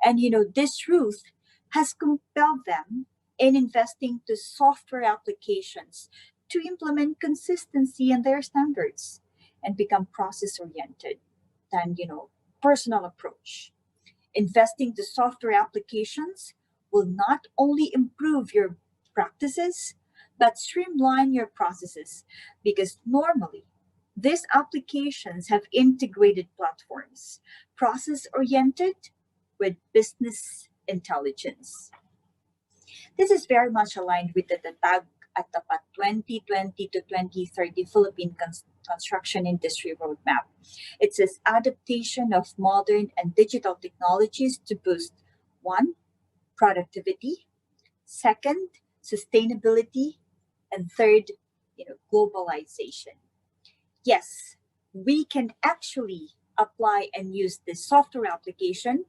And this truth has compelled them in investing to software applications to implement consistency in their standards and become process oriented than personal approach. Investing to software applications will not only improve your practices but streamline your processes, because normally these applications have integrated platforms, process oriented with business intelligence. This is very much aligned with the tag at the 2020 to 2030 Philippine construction industry roadmap. It says adaptation of modern and digital technologies to boost one, productivity, second, sustainability, and third, globalization. Yes, we can actually apply and use this software application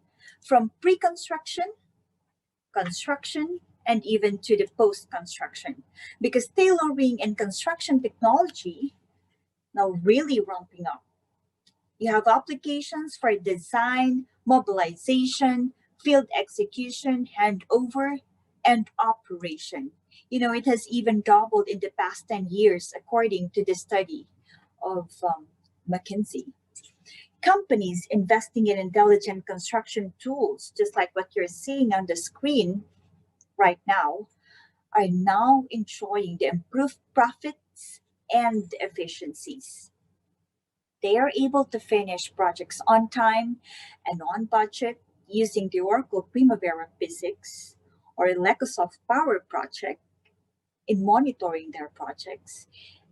from pre-construction, construction, and even to the post-construction, because tailoring and construction technology now really ramping up. You have applications for design, mobilization, field execution, handover, and operation. It has even doubled in the past 10 years, according to the study of McKinsey. Companies investing in intelligent construction tools, just like what you're seeing on the screen right now, are now enjoying the improved profits and efficiencies. They are able to finish projects on time and on budget using the Oracle Primavera Physics or Lecosoft Power Project in monitoring their projects,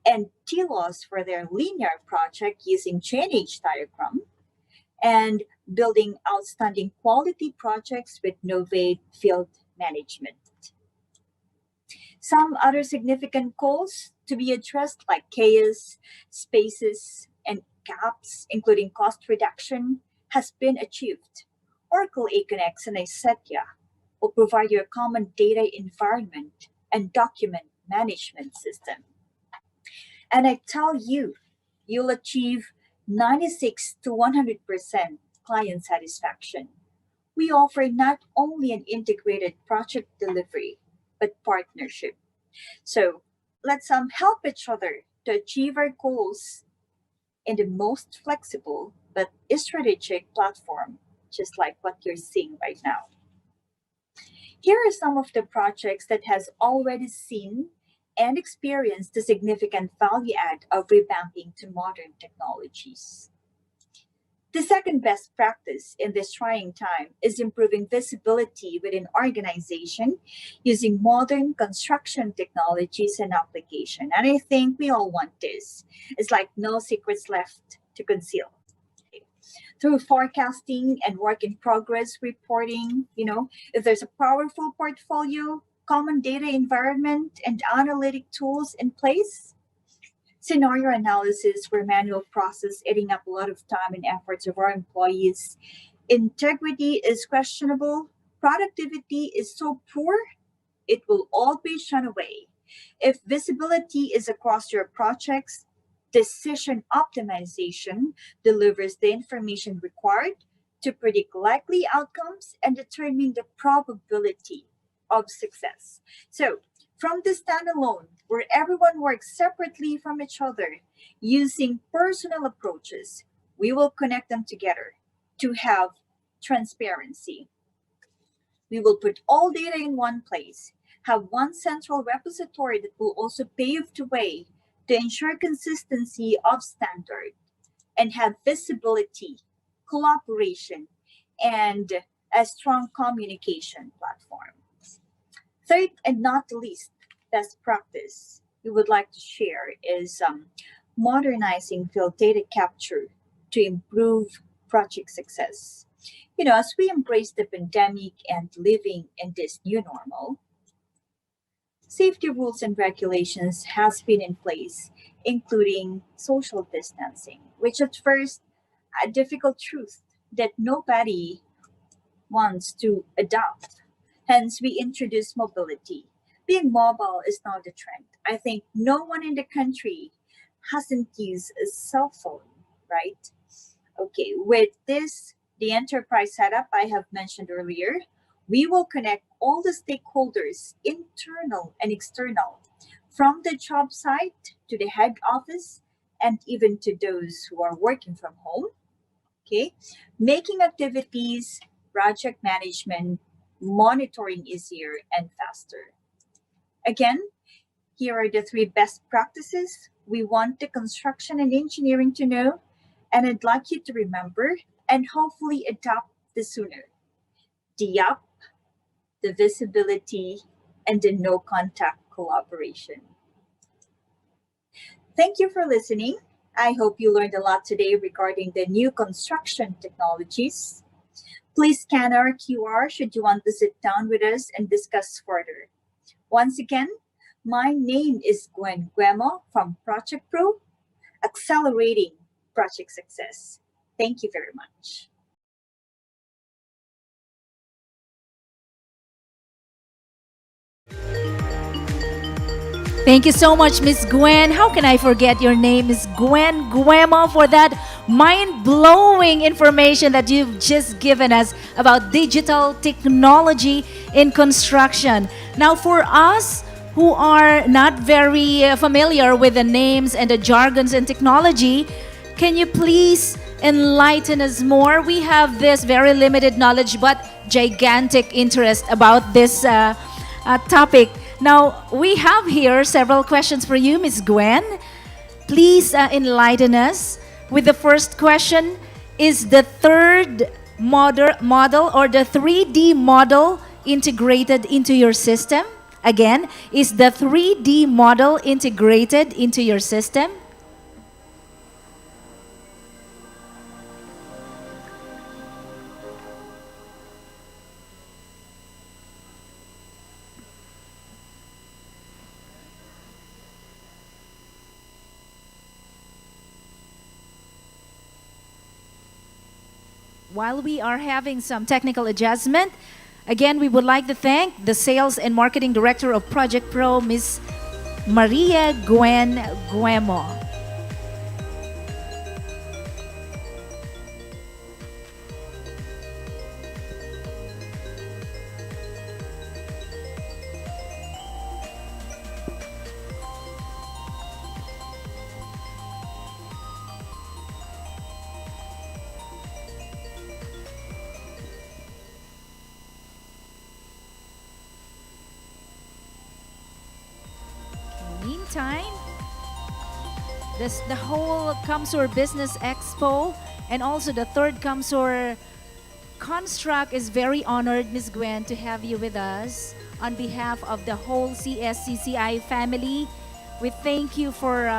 and TLOS for their linear project using Change diagram, and building outstanding quality projects with Novate Field Management. Some other significant goals to be addressed, like chaos, spaces, and gaps, including cost reduction, has been achieved. Oracle Aconex and Isetia will provide you a common data environment and document management system. And I tell you, you'll achieve 96 to 100% client satisfaction. We offer not only an integrated project delivery, but partnership. So let's help each other to achieve our goals in the most flexible but strategic platform, just like what you're seeing right now. Here are some of the projects that has already seen and experience the significant value add of revamping to modern technologies. The second best practice in this trying time is improving visibility within organization using modern construction technologies and application. And I think we all want this. It's like no secrets left to conceal. Through forecasting and work in progress reporting, if there's a powerful portfolio, common data environment, and analytic tools in place, scenario analysis where manual process eating up a lot of time and efforts of our employees. Integrity is questionable. Productivity is so poor, it will all be shunned away. If visibility is across your projects, decision optimization delivers the information required to predict likely outcomes and determine the probability of success. So, from the standalone, where everyone works separately from each other using personal approaches, we will connect them together to have transparency. We will put all data in one place, have one central repository that will also pave the way to ensure consistency of standard, and have visibility, collaboration, and a strong communication platform. Third, and not the least, best practice we would like to share is modernizing field data capture to improve project success. As we embrace the pandemic and living in this new normal, safety rules and regulations has been in place, including social distancing, which at first a difficult truth that nobody wants to adopt. Hence, we introduce mobility. Being mobile is now the trend. I think no one in the country hasn't used a cell phone, right? Okay, with this, the enterprise setup I have mentioned earlier, we will connect all the stakeholders, internal and external, from the job site to the head office and even to those who are working from home. Okay, making activities, project management, monitoring easier and faster. Again, here are the three best practices we want the construction and engineering to know, and I'd like you to remember and hopefully adopt the sooner. The up, the visibility, and the no contact collaboration. Thank you for listening. I hope you learned a lot today regarding the new construction technologies. Please scan our QR should you want to sit down with us and discuss further. Once again, my name is Gwen Guemo from Project Pro, accelerating project success. Thank you very much. Thank you so much, Miss Gwen. How can I forget your name, Miss Gwen Guemo, for that mind-blowing information that you've just given us about digital technology in construction. Now, for us who are not very familiar with the names and the jargons in technology, can you please enlighten us more? We have this very limited knowledge but gigantic interest about this topic. Now, we have here several questions for you, Ms. Gwen. Please enlighten us with the first question. Is the third model or the 3D model integrated into your system? Again, is the 3D model integrated into your system? While we are having some technical adjustment, again, we would like to thank the Sales and Marketing Director of Project Pro, Ms. Maria Gwen Guemo. time. The whole CamSur Business Expo and also the third CamSur Construct is very honored, Ms. Gwen, to have you with us. On behalf of the whole CSCCI family, we thank you for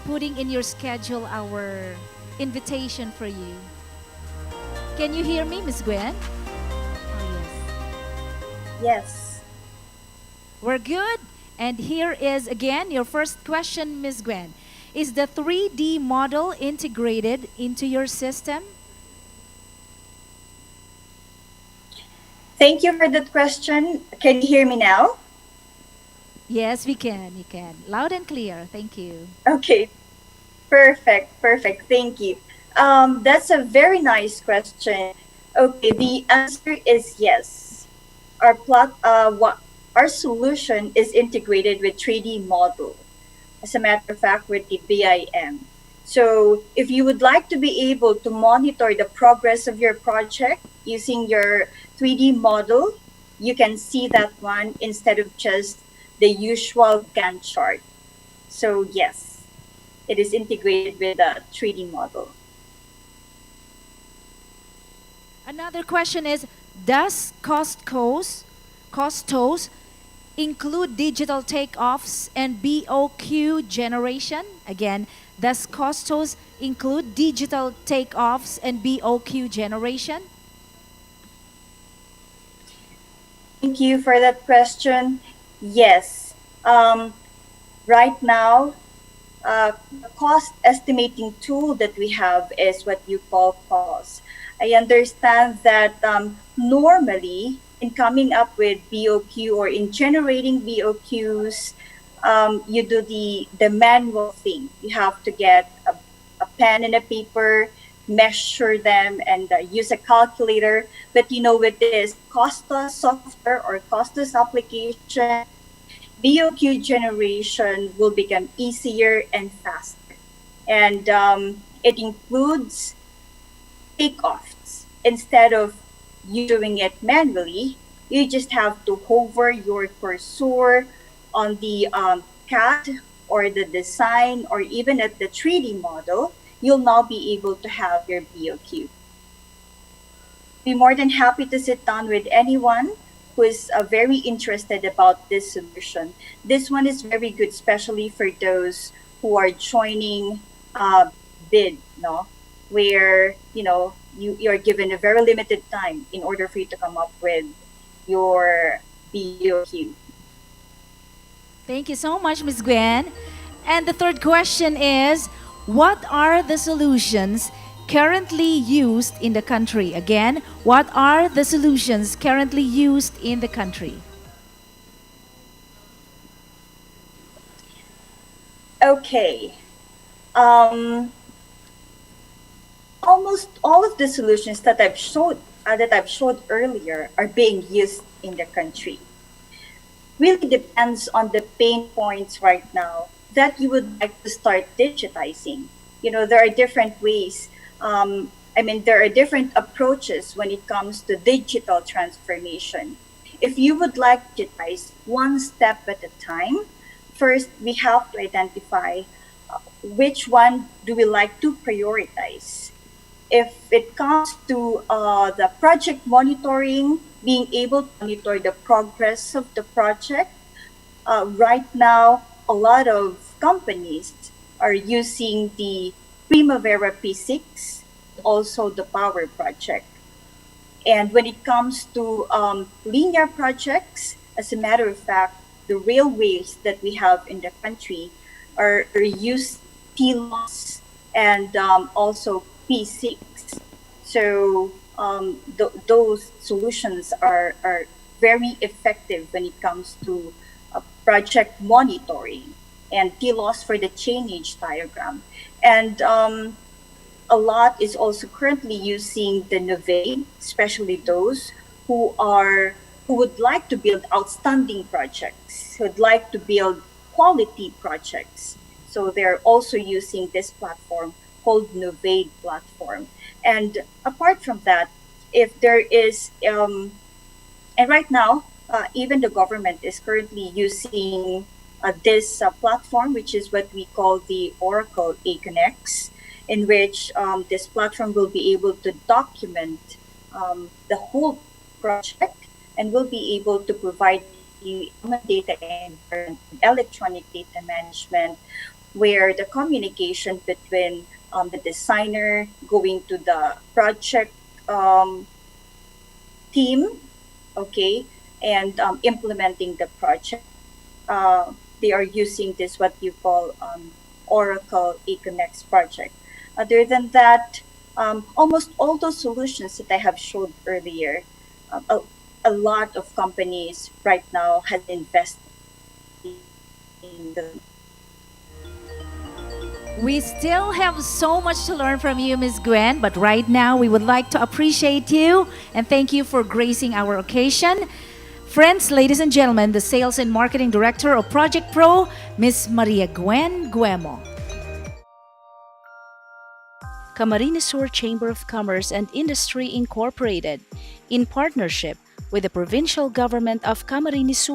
putting in your schedule our invitation for you. Can you hear me, Ms. Gwen? Oh, yes. Yes. We're good. And here is again your first question, Ms. Gwen. Is the 3D model integrated into your system? Thank you for that question. Can you hear me now? Yes, we can. You can. Loud and clear. Thank you. Okay, perfect. Thank you. That's a very nice question. Okay, the answer is yes. Our solution is integrated with 3D model. As a matter of fact, with the BIM. So if you would like to be able to monitor the progress of your project using your 3D model, you can see that one instead of just the usual Gantt chart. So yes, it is integrated with a 3D model. Another question is, does costos include digital takeoffs and BOQ generation? Again, does costos include digital takeoffs and BOQ generation? Thank you for that question. Yes. Right now, the cost estimating tool that we have is what you call COS. I understand that normally in coming up with BOQ or in generating BOQs, you do the manual thing. You have to get a pen and a paper, measure them, and use a calculator. But with this Costas software or Costas application, BOQ generation will become easier and faster. And it includes takeoffs. Instead of you doing it manually, you just have to hover your cursor on the CAD or the design or even at the 3D model. You'll now be able to have your BOQ. Be more than happy to sit down with anyone who is very interested about this solution. This one is very good, especially for those who are joining bid, no? Where you're given a very limited time in order for you to come up with your BOQ. Thank you so much, Ms. Gwen. And the third question is, what are the solutions currently used in the country? Again, what are the solutions currently used in the country? Okay. Almost all of the solutions that I've showed earlier are being used in the country. Really depends on the pain points right now that you would like to start digitizing. There are different ways. There are different approaches when it comes to digital transformation. If you would like to digitize one step at a time, first we have to identify which one do we like to prioritize. If it comes to the project monitoring, being able to monitor the progress of the project, right now, a lot of companies are using the Primavera P6, also the Power Project. And when it comes to linear projects, as a matter of fact, the railways that we have in the country are use TLOS and also P6. So those solutions are very effective when it comes to project monitoring and TLOS for the chainage diagram. And a lot is also currently using the Nuvei, especially those who would like to build outstanding projects, who would like to build quality projects. So they're also using this platform called Nuvei platform. And apart from that, if there is, and right now, even the government is currently using this platform, which is what we call the Oracle AConnect, in which this platform will be able to document the whole project and will be able to provide you data environment, electronic data management, where the communication between the designer going to the project um, team, okay, and implementing the project. They are using this what you call Oracle eConnects project. Other than that, almost all those solutions that I have showed earlier, a lot of companies right now has invested in the. We still have so much to learn from you, Ms. Gwen, but right now we would like to appreciate you and thank you for gracing our occasion. Friends, ladies and gentlemen, the Sales and Marketing Director of Project Pro, Ms. Maria Gwen Guemo. Camarines Chamber of Commerce and Industry Incorporated, in partnership with the Provincial Government of Camarines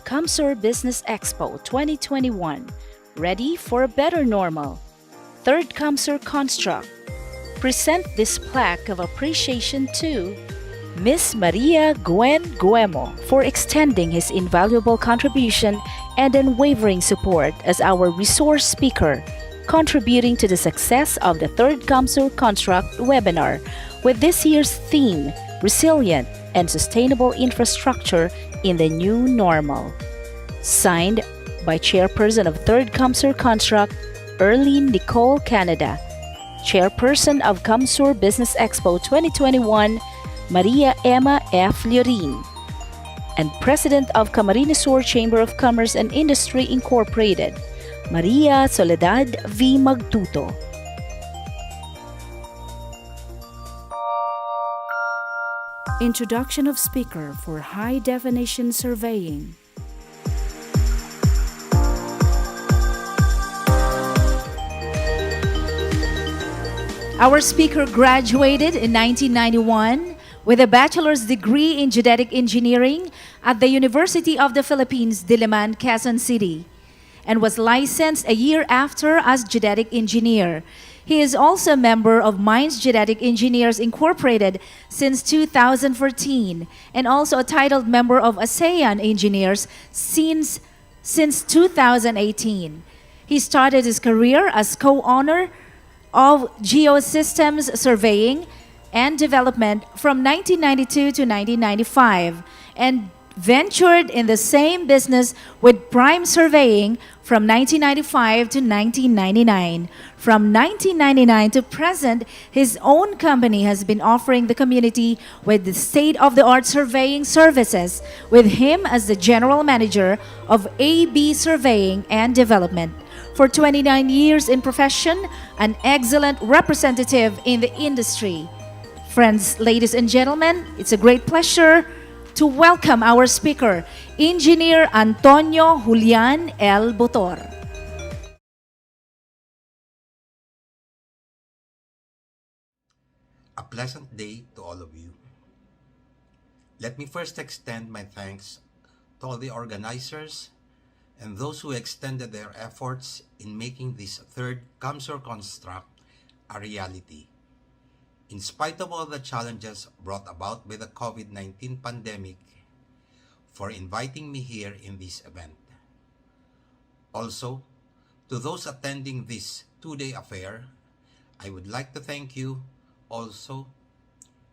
CamSur Business Expo 2021, ready for a better normal. Third CamSur Construct, present this plaque of appreciation to Miss Maria Gwen Guemo for extending his invaluable contribution and unwavering support as our resource speaker, contributing to the success of the third CamSur Construct webinar with this year's theme, Resilient and Sustainable Infrastructure in the New Normal. Signed by Chairperson of Third CamSur Construct, Erlene Nicole Canada, Chairperson of CamSur Business Expo 2021, Maria Emma F. Llorin, and President of Camarines Chamber of Commerce and Industry Incorporated, Maria Soledad V. Magtuto. Introduction of speaker for high definition surveying. Our speaker graduated in 1991 with a bachelor's degree in geodetic engineering at the University of the Philippines, Diliman, Quezon City, and was licensed a year after as geodetic engineer. He is also a member of Mines Geodetic Engineers Incorporated since 2014 and also a titled member of ASEAN Engineers since 2018. He started his career as co-owner of Geosystems Surveying and Development from 1992 to 1995 and ventured in the same business with Prime Surveying from 1995 to 1999. From 1999 to present, his own company has been offering the community with the state-of-the-art surveying services, with him as the general manager of AB Surveying and Development. For 29 years in profession, an excellent representative in the industry. Friends, ladies and gentlemen, it's a great pleasure to welcome our speaker, Engineer Antonio Julian L. Botor. A pleasant day to all of you. Let me first extend my thanks to all the organizers and those who extended their efforts in making this third CamSur Construct a reality. In spite of all the challenges brought about by the COVID-19 pandemic, for inviting me here in this event. Also, to those attending this two-day affair, I would like to thank you also,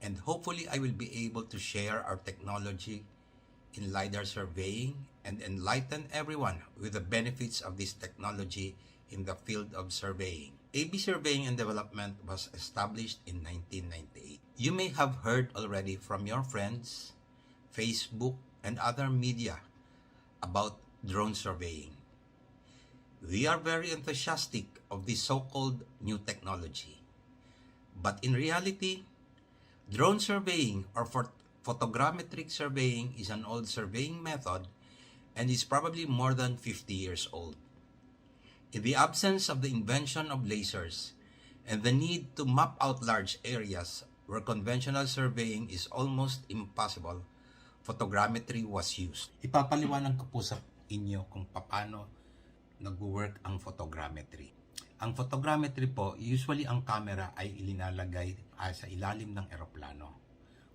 and hopefully I will be able to share our technology in LiDAR surveying and enlighten everyone with the benefits of this technology in the field of surveying. AB Surveying and Development was established in 1998. You may have heard already from your friends, Facebook, and other media about drone surveying. We are very enthusiastic of this so-called new technology. But in reality, drone surveying or photogrammetric surveying is an old surveying method and is probably more than 50 years old. In the absence of the invention of lasers and the need to map out large areas where conventional surveying is almost impossible, photogrammetry was used. Ipapaliwanag ko po sa inyo kung paano nag-work ang photogrammetry. Ang photogrammetry po, usually ang camera ay ilinalagay sa ilalim ng eroplano.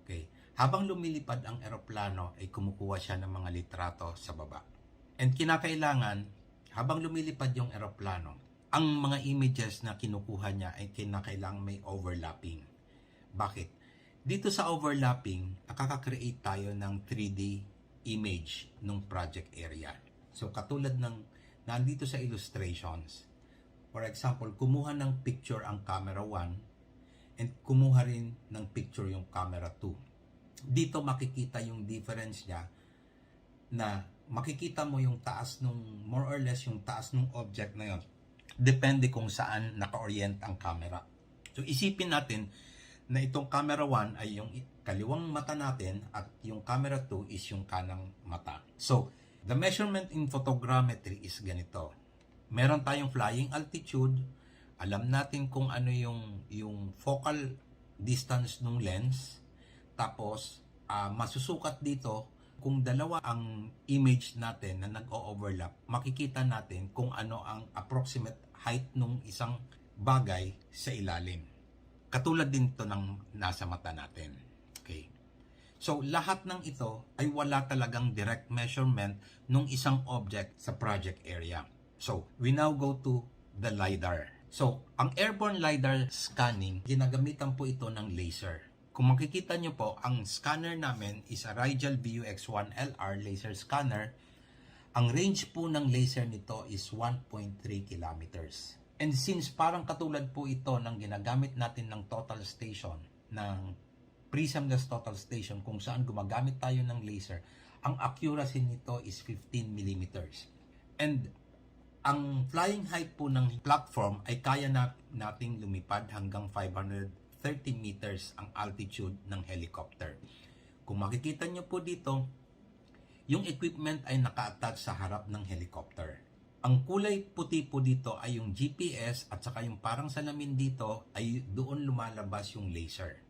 Okay. Habang lumilipad ang eroplano, ay kumukuha siya ng mga litrato sa baba. And kinakailangan, habang lumilipad yung eroplano, ang mga images na kinukuha niya ay kinakailangan may overlapping. Bakit? Dito sa overlapping, nakaka-create tayo ng 3D image ng project area. So katulad ng nandito sa illustrations, for example, kumuha ng picture ang camera 1 and kumuha rin ng picture yung camera 2. Dito makikita yung difference niya na makikita mo yung taas nung, more or less yung taas nung object na yon. Depende kung saan naka-orient ang camera. So isipin natin na itong camera 1 ay yung kaliwang mata natin at yung camera 2 is yung kanang mata. So the measurement in photogrammetry is ganito. Meron tayong flying altitude, alam natin kung ano yung focal distance ng lens, tapos masusukat dito kung dalawa ang image natin na nag-o-overlap, makikita natin kung ano ang approximate height ng isang bagay sa ilalim. Katulad din to ng nasa mata natin. Okay. So, lahat ng ito ay wala talagang direct measurement ng isang object sa project area. So, we now go to the LiDAR. So, ang airborne LiDAR scanning, ginagamitan po ito ng laser. Kung makikita nyo po, ang scanner namin is a Rigel VUX1LR laser scanner. Ang range po ng laser nito is 1.3 kilometers. And since parang katulad po ito ng ginagamit natin ng total station, ng prism-less total station, kung saan gumagamit tayo ng laser, ang accuracy nito is 15 millimeters. And ang flying height po ng platform ay kaya nating lumipad hanggang 530 meters ang altitude ng helicopter. Kung makikita nyo po dito, yung equipment ay naka-attach sa harap ng helicopter. Ang kulay puti po dito ay yung GPS at saka yung parang salamin dito ay doon lumalabas yung laser.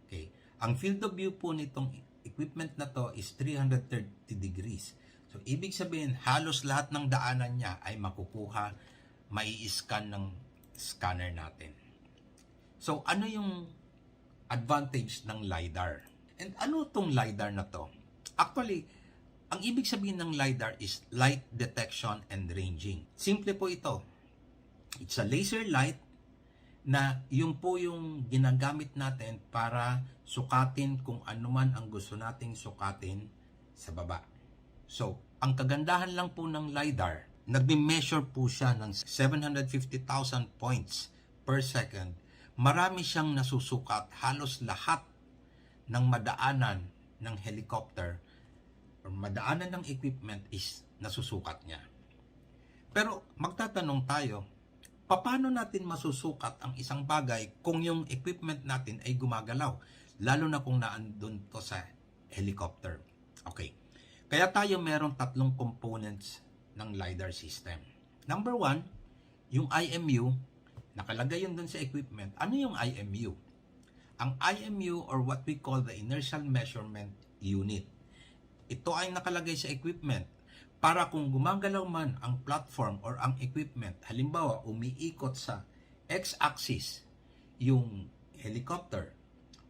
Okay. Ang field of view po nitong equipment na to is 330 degrees. So, ibig sabihin, halos lahat ng daanan niya ay makukuha, mai-scan ng scanner natin. So, ano yung advantage ng LiDAR? And ano tong LiDAR na to? Actually, ang ibig sabihin ng LiDAR is light detection and ranging. Simple po ito. It's a laser light na yun po yung ginagamit natin para sukatin kung ano man ang gusto nating sukatin sa baba. So, ang kagandahan lang po ng LiDAR, nagme-measure po siya ng 750,000 points per second. Marami siyang nasusukat, halos lahat ng madaanan ng helicopter or madaanan ng equipment is nasusukat niya. Pero magtatanong tayo, paano natin masusukat ang isang bagay kung yung equipment natin ay gumagalaw, lalo na kung naandun to sa helicopter? Okay. Kaya tayo merong tatlong components ng LiDAR system. Number 1, yung IMU, nakalagay yun dun sa equipment. Ano yung IMU? Ang IMU or what we call the Inertial Measurement Unit. Ito ay nakalagay sa equipment para kung gumagalaw man ang platform or ang equipment, halimbawa umiikot sa X-axis yung helicopter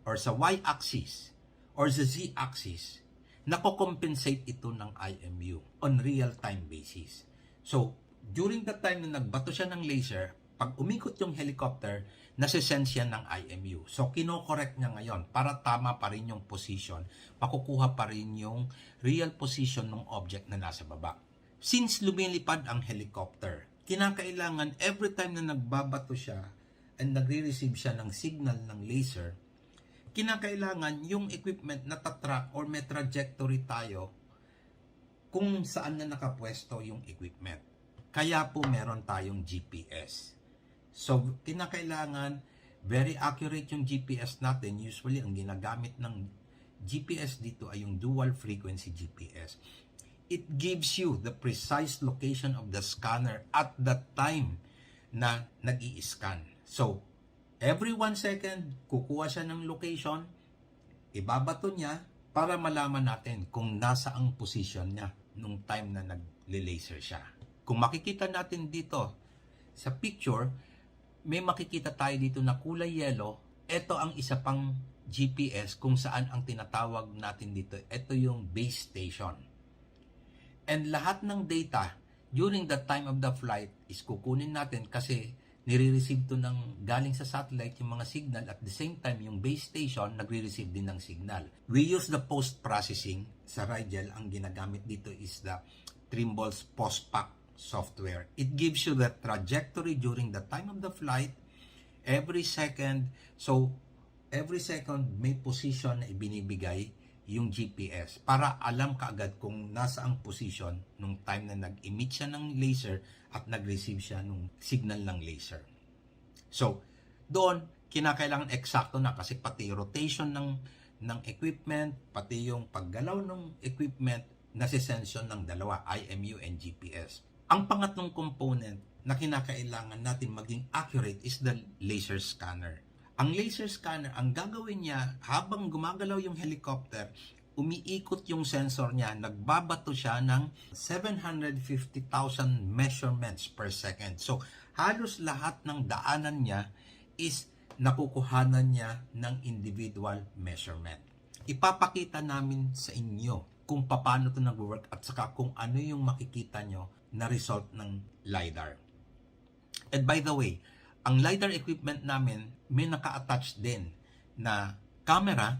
or sa Y-axis or sa Z-axis, nako-compensate ito ng IMU on real-time basis. So, during the time na nagbato siya ng laser, pag umikot yung helicopter, nasisense yan ng IMU. So, kino-correct niya ngayon para tama pa rin yung position, makukuha pa rin yung real position ng object na nasa baba. Since lumilipad ang helicopter, kinakailangan every time na nagbabato siya and nagre-receive siya ng signal ng laser, kinakailangan yung equipment na tatrack or may trajectory tayo kung saan na nakapwesto yung equipment. Kaya po meron tayong GPS. So, kinakailangan very accurate yung GPS natin. Usually, ang ginagamit ng GPS dito ay yung dual frequency GPS. It gives you the precise location of the scanner at the time na nag-i-scan. So, every 1 second, kukuha siya ng location, ibabato niya para malaman natin kung nasa ang position niya nung time na nagli-laser siya. Kung makikita natin dito sa picture, may makikita tayo dito na kulay yellow. Ito ang isa pang GPS kung saan ang tinatawag natin dito. Ito yung base station. And lahat ng data during the time of the flight is kukunin natin kasi nire-receive to ng galing sa satellite yung mga signal, at the same time yung base station nagre-receive din ng signal. We use the post-processing sa Rigel. Ang ginagamit dito is the Trimble's post-pack software. It gives you the trajectory during the time of the flight, every second. So every second may position na ibinibigay yung GPS para alam kaagad kung nasa ang position nung time na nag-emit siya ng laser at nag-receive siya nung signal ng laser. So, doon, kinakailangan eksakto na kasi pati rotation ng equipment, pati yung paggalaw ng equipment, nasisensyon ng dalawa, IMU and GPS. Ang pangatlong component na kinakailangan natin maging accurate is the laser scanner. Ang laser scanner, ang gagawin niya, habang gumagalaw yung helicopter, umiikot yung sensor niya, nagbabato siya ng 750,000 measurements per second. So, halos lahat ng daanan niya is nakukuhanan niya ng individual measurement. Ipapakita namin sa inyo kung paano ito nag-work at saka kung ano yung makikita nyo na result ng LiDAR. And by the way, ang LiDAR equipment namin may naka-attach din na camera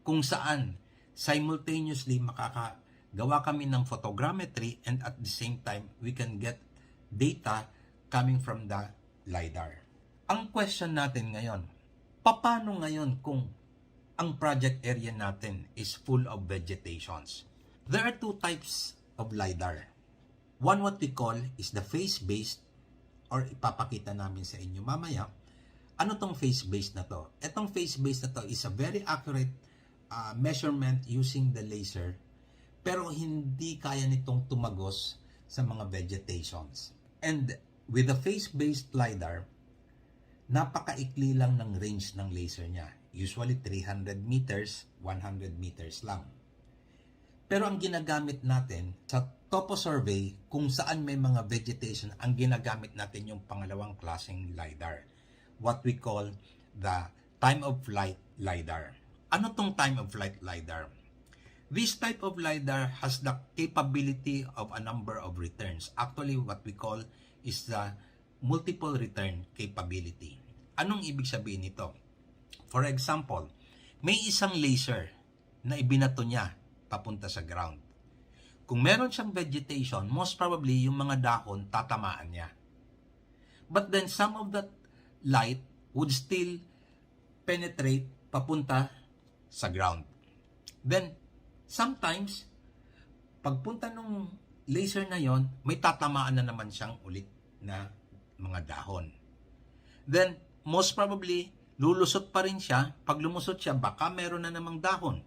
kung saan simultaneously makakagawa kami ng photogrammetry, and at the same time we can get data coming from the LiDAR. Ang question natin ngayon, paano ngayon kung ang project area natin is full of vegetations? There are two types of LiDAR. One, what we call is the phase-based, or ipapakita namin sa inyo mamaya. Ano tong phase-based na to? Etong phase-based na to is a very accurate measurement using the laser, pero hindi kaya nitong tumagos sa mga vegetations. And with the phase-based LiDAR, napakaikli lang ng range ng laser niya. Usually 300 meters, 100 meters lang. Pero ang ginagamit natin sa topo survey, kung saan may mga vegetation, ang ginagamit natin yung pangalawang klaseng LiDAR. What we call the time of flight LiDAR. Ano tong time of flight LiDAR? This type of LiDAR has the capability of a number of returns. Actually, what we call is the multiple return capability. Anong ibig sabihin nito? For example, may isang laser na ibinato niya papunta sa ground. Kung meron siyang vegetation, most probably yung mga dahon tatamaan niya. But then some of that light would still penetrate papunta sa ground. Then sometimes pagpunta ng laser na yon, may tatamaan na naman siyang ulit na mga dahon. Then most probably lulusot pa rin siya. Pag lumusot siya, baka meron na namang dahon.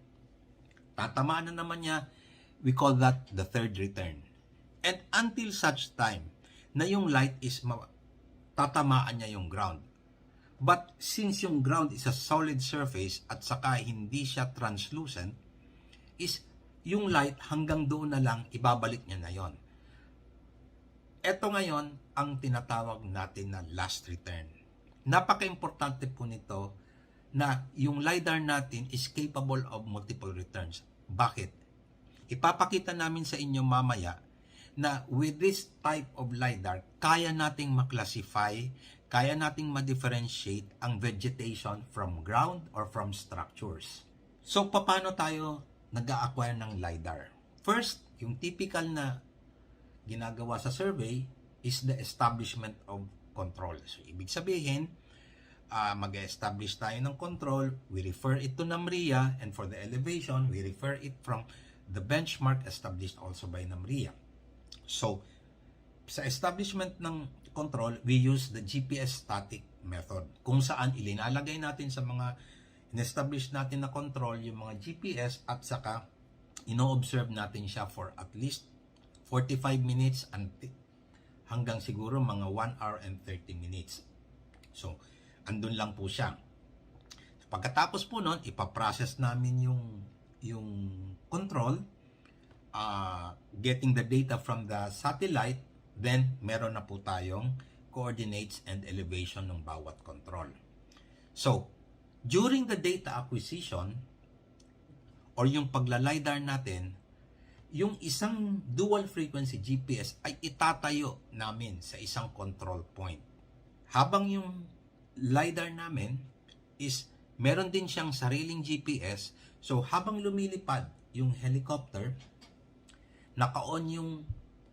Tatamaan na naman niya. We call that the third return. And until such time na yung light is tatamaan niya yung ground. But since yung ground is a solid surface at saka hindi siya translucent, is yung light hanggang doon na lang, ibabalik niya na yon. Ito ngayon ang tinatawag natin na last return. Napaka-importante po nito na yung LiDAR natin is capable of multiple returns. Bakit? Ipapakita namin sa inyo mamaya na with this type of LiDAR, kaya nating maklasify, kaya nating ma-differentiate ang vegetation from ground or from structures. So, paano tayo nag-a-acquire ng LiDAR? First, yung typical na ginagawa sa survey is the establishment of control. So, ibig sabihin, mag-establish tayo ng control, we refer it to NAMRIA, and for the elevation, we refer it from the benchmark established also by NAMRIA. So, sa establishment ng control, we use the GPS static method, kung saan ilinalagay natin sa mga in-establish natin na control yung mga GPS at saka ino-observe natin siya for at least 45 minutes hanggang siguro mga 1 hour and 30 minutes. So, andun lang po siya. Pagkatapos po nun, ipaprocess namin yung control. getting the data from the satellite, then meron na po tayong coordinates and elevation ng bawat control. So, during the data acquisition or yung pagla-LiDAR natin, yung isang dual frequency GPS ay itatayo namin sa isang control point. Habang yung LiDAR namin is meron din siyang sariling GPS, so habang lumilipad yung helicopter, naka-on yung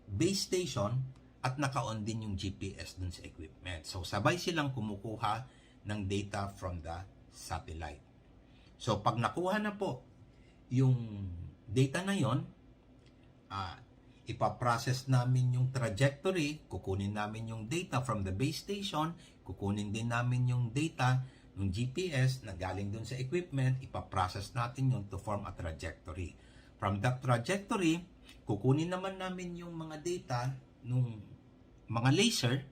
base station at naka-on din yung GPS dun sa equipment. So sabay silang kumukuha ng data from the satellite. So pag nakuha na po yung data na yon, ipaprocess namin yung trajectory, kukunin namin yung data from the base station, kukunin din namin yung data ng GPS na galing dun sa equipment, ipaprocess natin yun to form a trajectory. From that trajectory, kukunin naman namin yung mga data nung mga laser,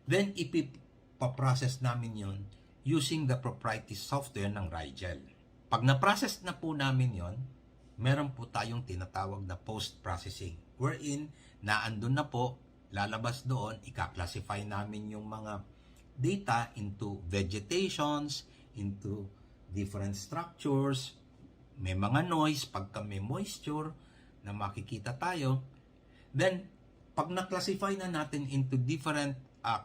then ipaprocess namin yun using the proprietary software ng Rigel. Pag na-process na po namin yon, meron po tayong tinatawag na post-processing, wherein naandun na po, lalabas doon, ika-classify namin yung mga data into vegetations, into different structures, may mga noise, pagka may moisture na makikita tayo. Then, pag na-classify na natin into different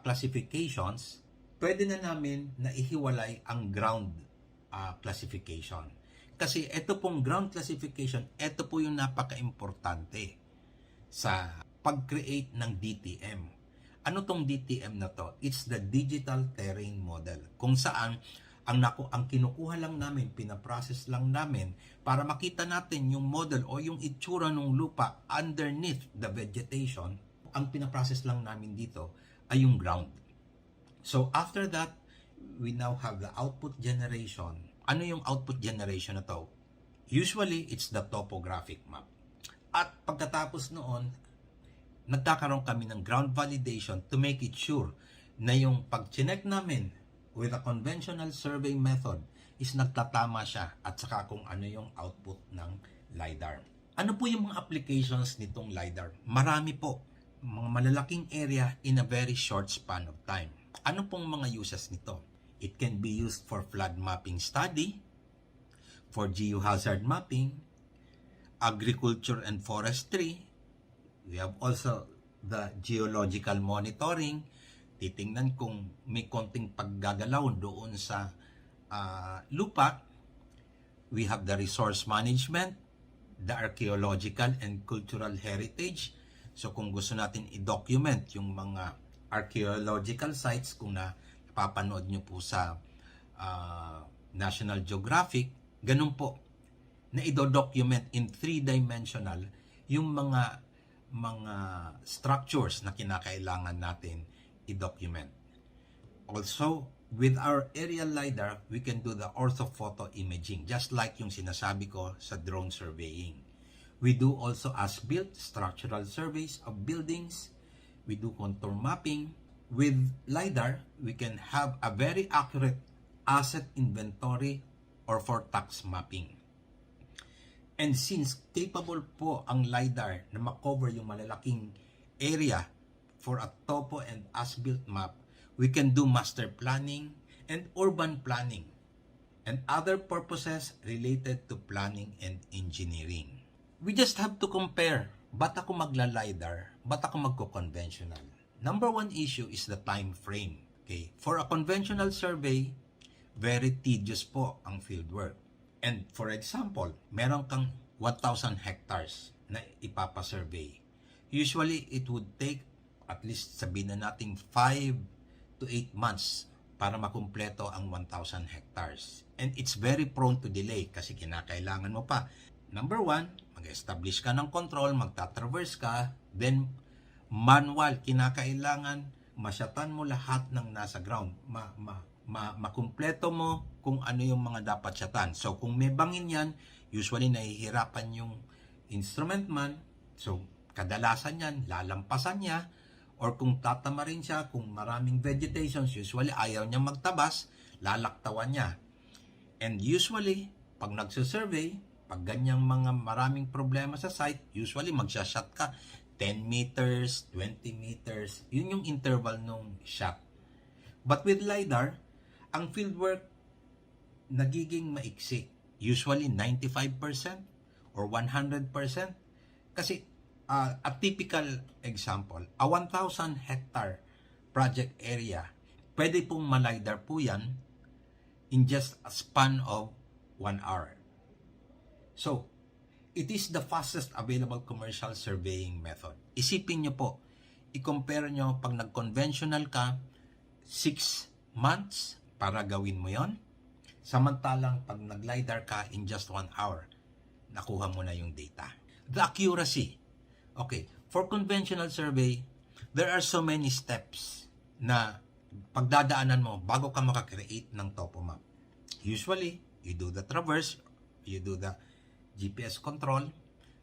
classifications, pwede na namin na ihiwalay ang ground classification. Kasi ito pong ground classification, ito po yung napaka-importante sa pag-create ng DTM. Ano tong DTM na to? It's the Digital Terrain Model. Kung saan, ang kinukuha lang namin, pinaprocess lang namin para makita natin yung model o yung itsura ng lupa underneath the vegetation. Ang pinaprocess lang namin dito ay yung ground. So after that, we now have the output generation. Ano yung output generation na to? Usually, it's the topographic map. At pagkatapos noon, nagkakaroon kami ng ground validation to make it sure na yung pag-check namin with a conventional survey method is nagtatama siya at saka kung ano yung output ng LiDAR. Ano po yung mga applications nitong LiDAR? Marami po. Mga malalaking area in a very short span of time. Ano pong mga uses nito? It can be used for flood mapping study, for geohazard mapping, agriculture and forestry. We have also the geological monitoring. Titingnan kung may konting paggagalaw doon sa lupa. We have the resource management, the archaeological and cultural heritage. So kung gusto natin i-document yung mga archaeological sites, kung napapanood nyo po sa National Geographic, ganun po, na i-document in 3-dimensional yung mga structures na kinakailangan natin i-document. Also, with our aerial LiDAR, we can do the orthophoto imaging, just like yung sinasabi ko sa drone surveying. We do also as-built structural surveys of buildings. We do contour mapping. With LiDAR, we can have a very accurate asset inventory or for tax mapping. And since capable po ang LiDAR na makover yung malalaking area for a topo and as-built map, we can do master planning and urban planning and other purposes related to planning and engineering. We just have to compare, ba't ako magla-LiDAR, ba't ako magko-conventional? Number one issue is the time frame. Okay? For a conventional survey, very tedious po ang fieldwork. And for example, meron kang 1,000 hectares na ipapasurvey. Usually, it would take at least sabihin na natin 5 to 8 months para makumpleto ang 1,000 hectares. And it's very prone to delay kasi kinakailangan mo pa. Number one, mag-establish ka ng control, magta-traverse ka, then manual, kinakailangan masyatan mo lahat ng nasa ground. Makumpleto mo kung ano yung mga dapat syatan. So kung may bangin yan, usually nahihirapan yung instrument man. So kadalasan yan, lalampasan niya. Or kung tatama rin siya, kung maraming vegetations, usually ayaw niya magtabas, lalaktawan niya. And usually, pag nagsusurvey, pag ganyang mga maraming problema sa site, usually magsha-shot ka 10 meters, 20 meters. Yun yung interval nung shot. But with LiDAR, ang fieldwork nagiging maiksi. Usually 95% or 100%. Kasi a typical example, a 1,000 hectare project area, pwede pong ma-LiDAR po yan in just a span of 1 hour. So, it is the fastest available commercial surveying method. Isipin nyo po, i-compare nyo pag nag-conventional ka, 6 months para gawin mo yon. Samantalang pag nag-LiDAR ka in just 1 hour, nakuha mo na yung data. The accuracy. Okay, for conventional survey, there are so many steps na pagdadaanan mo bago ka makakreate ng topo map. Usually, you do the traverse, you do the GPS control,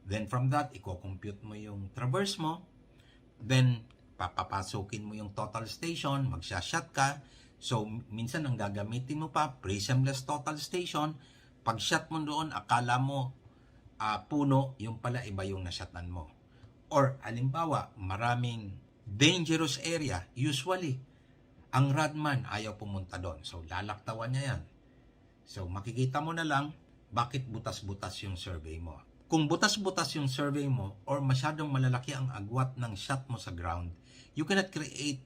then from that, i-compute mo yung traverse mo, then papapasukin mo yung total station, magsha-shot ka, so minsan ang gagamitin mo pa, prismless total station, pag shot mo doon, akala mo puno, yung pala iba yung nashotan mo. Or, halimbawa, maraming dangerous area, usually, ang radman ayaw pumunta doon, so lalaktawan niya yan. So, makikita mo na lang, bakit butas-butas yung survey mo. Kung butas-butas yung survey mo or masyadong malalaki ang agwat ng shot mo sa ground, you cannot create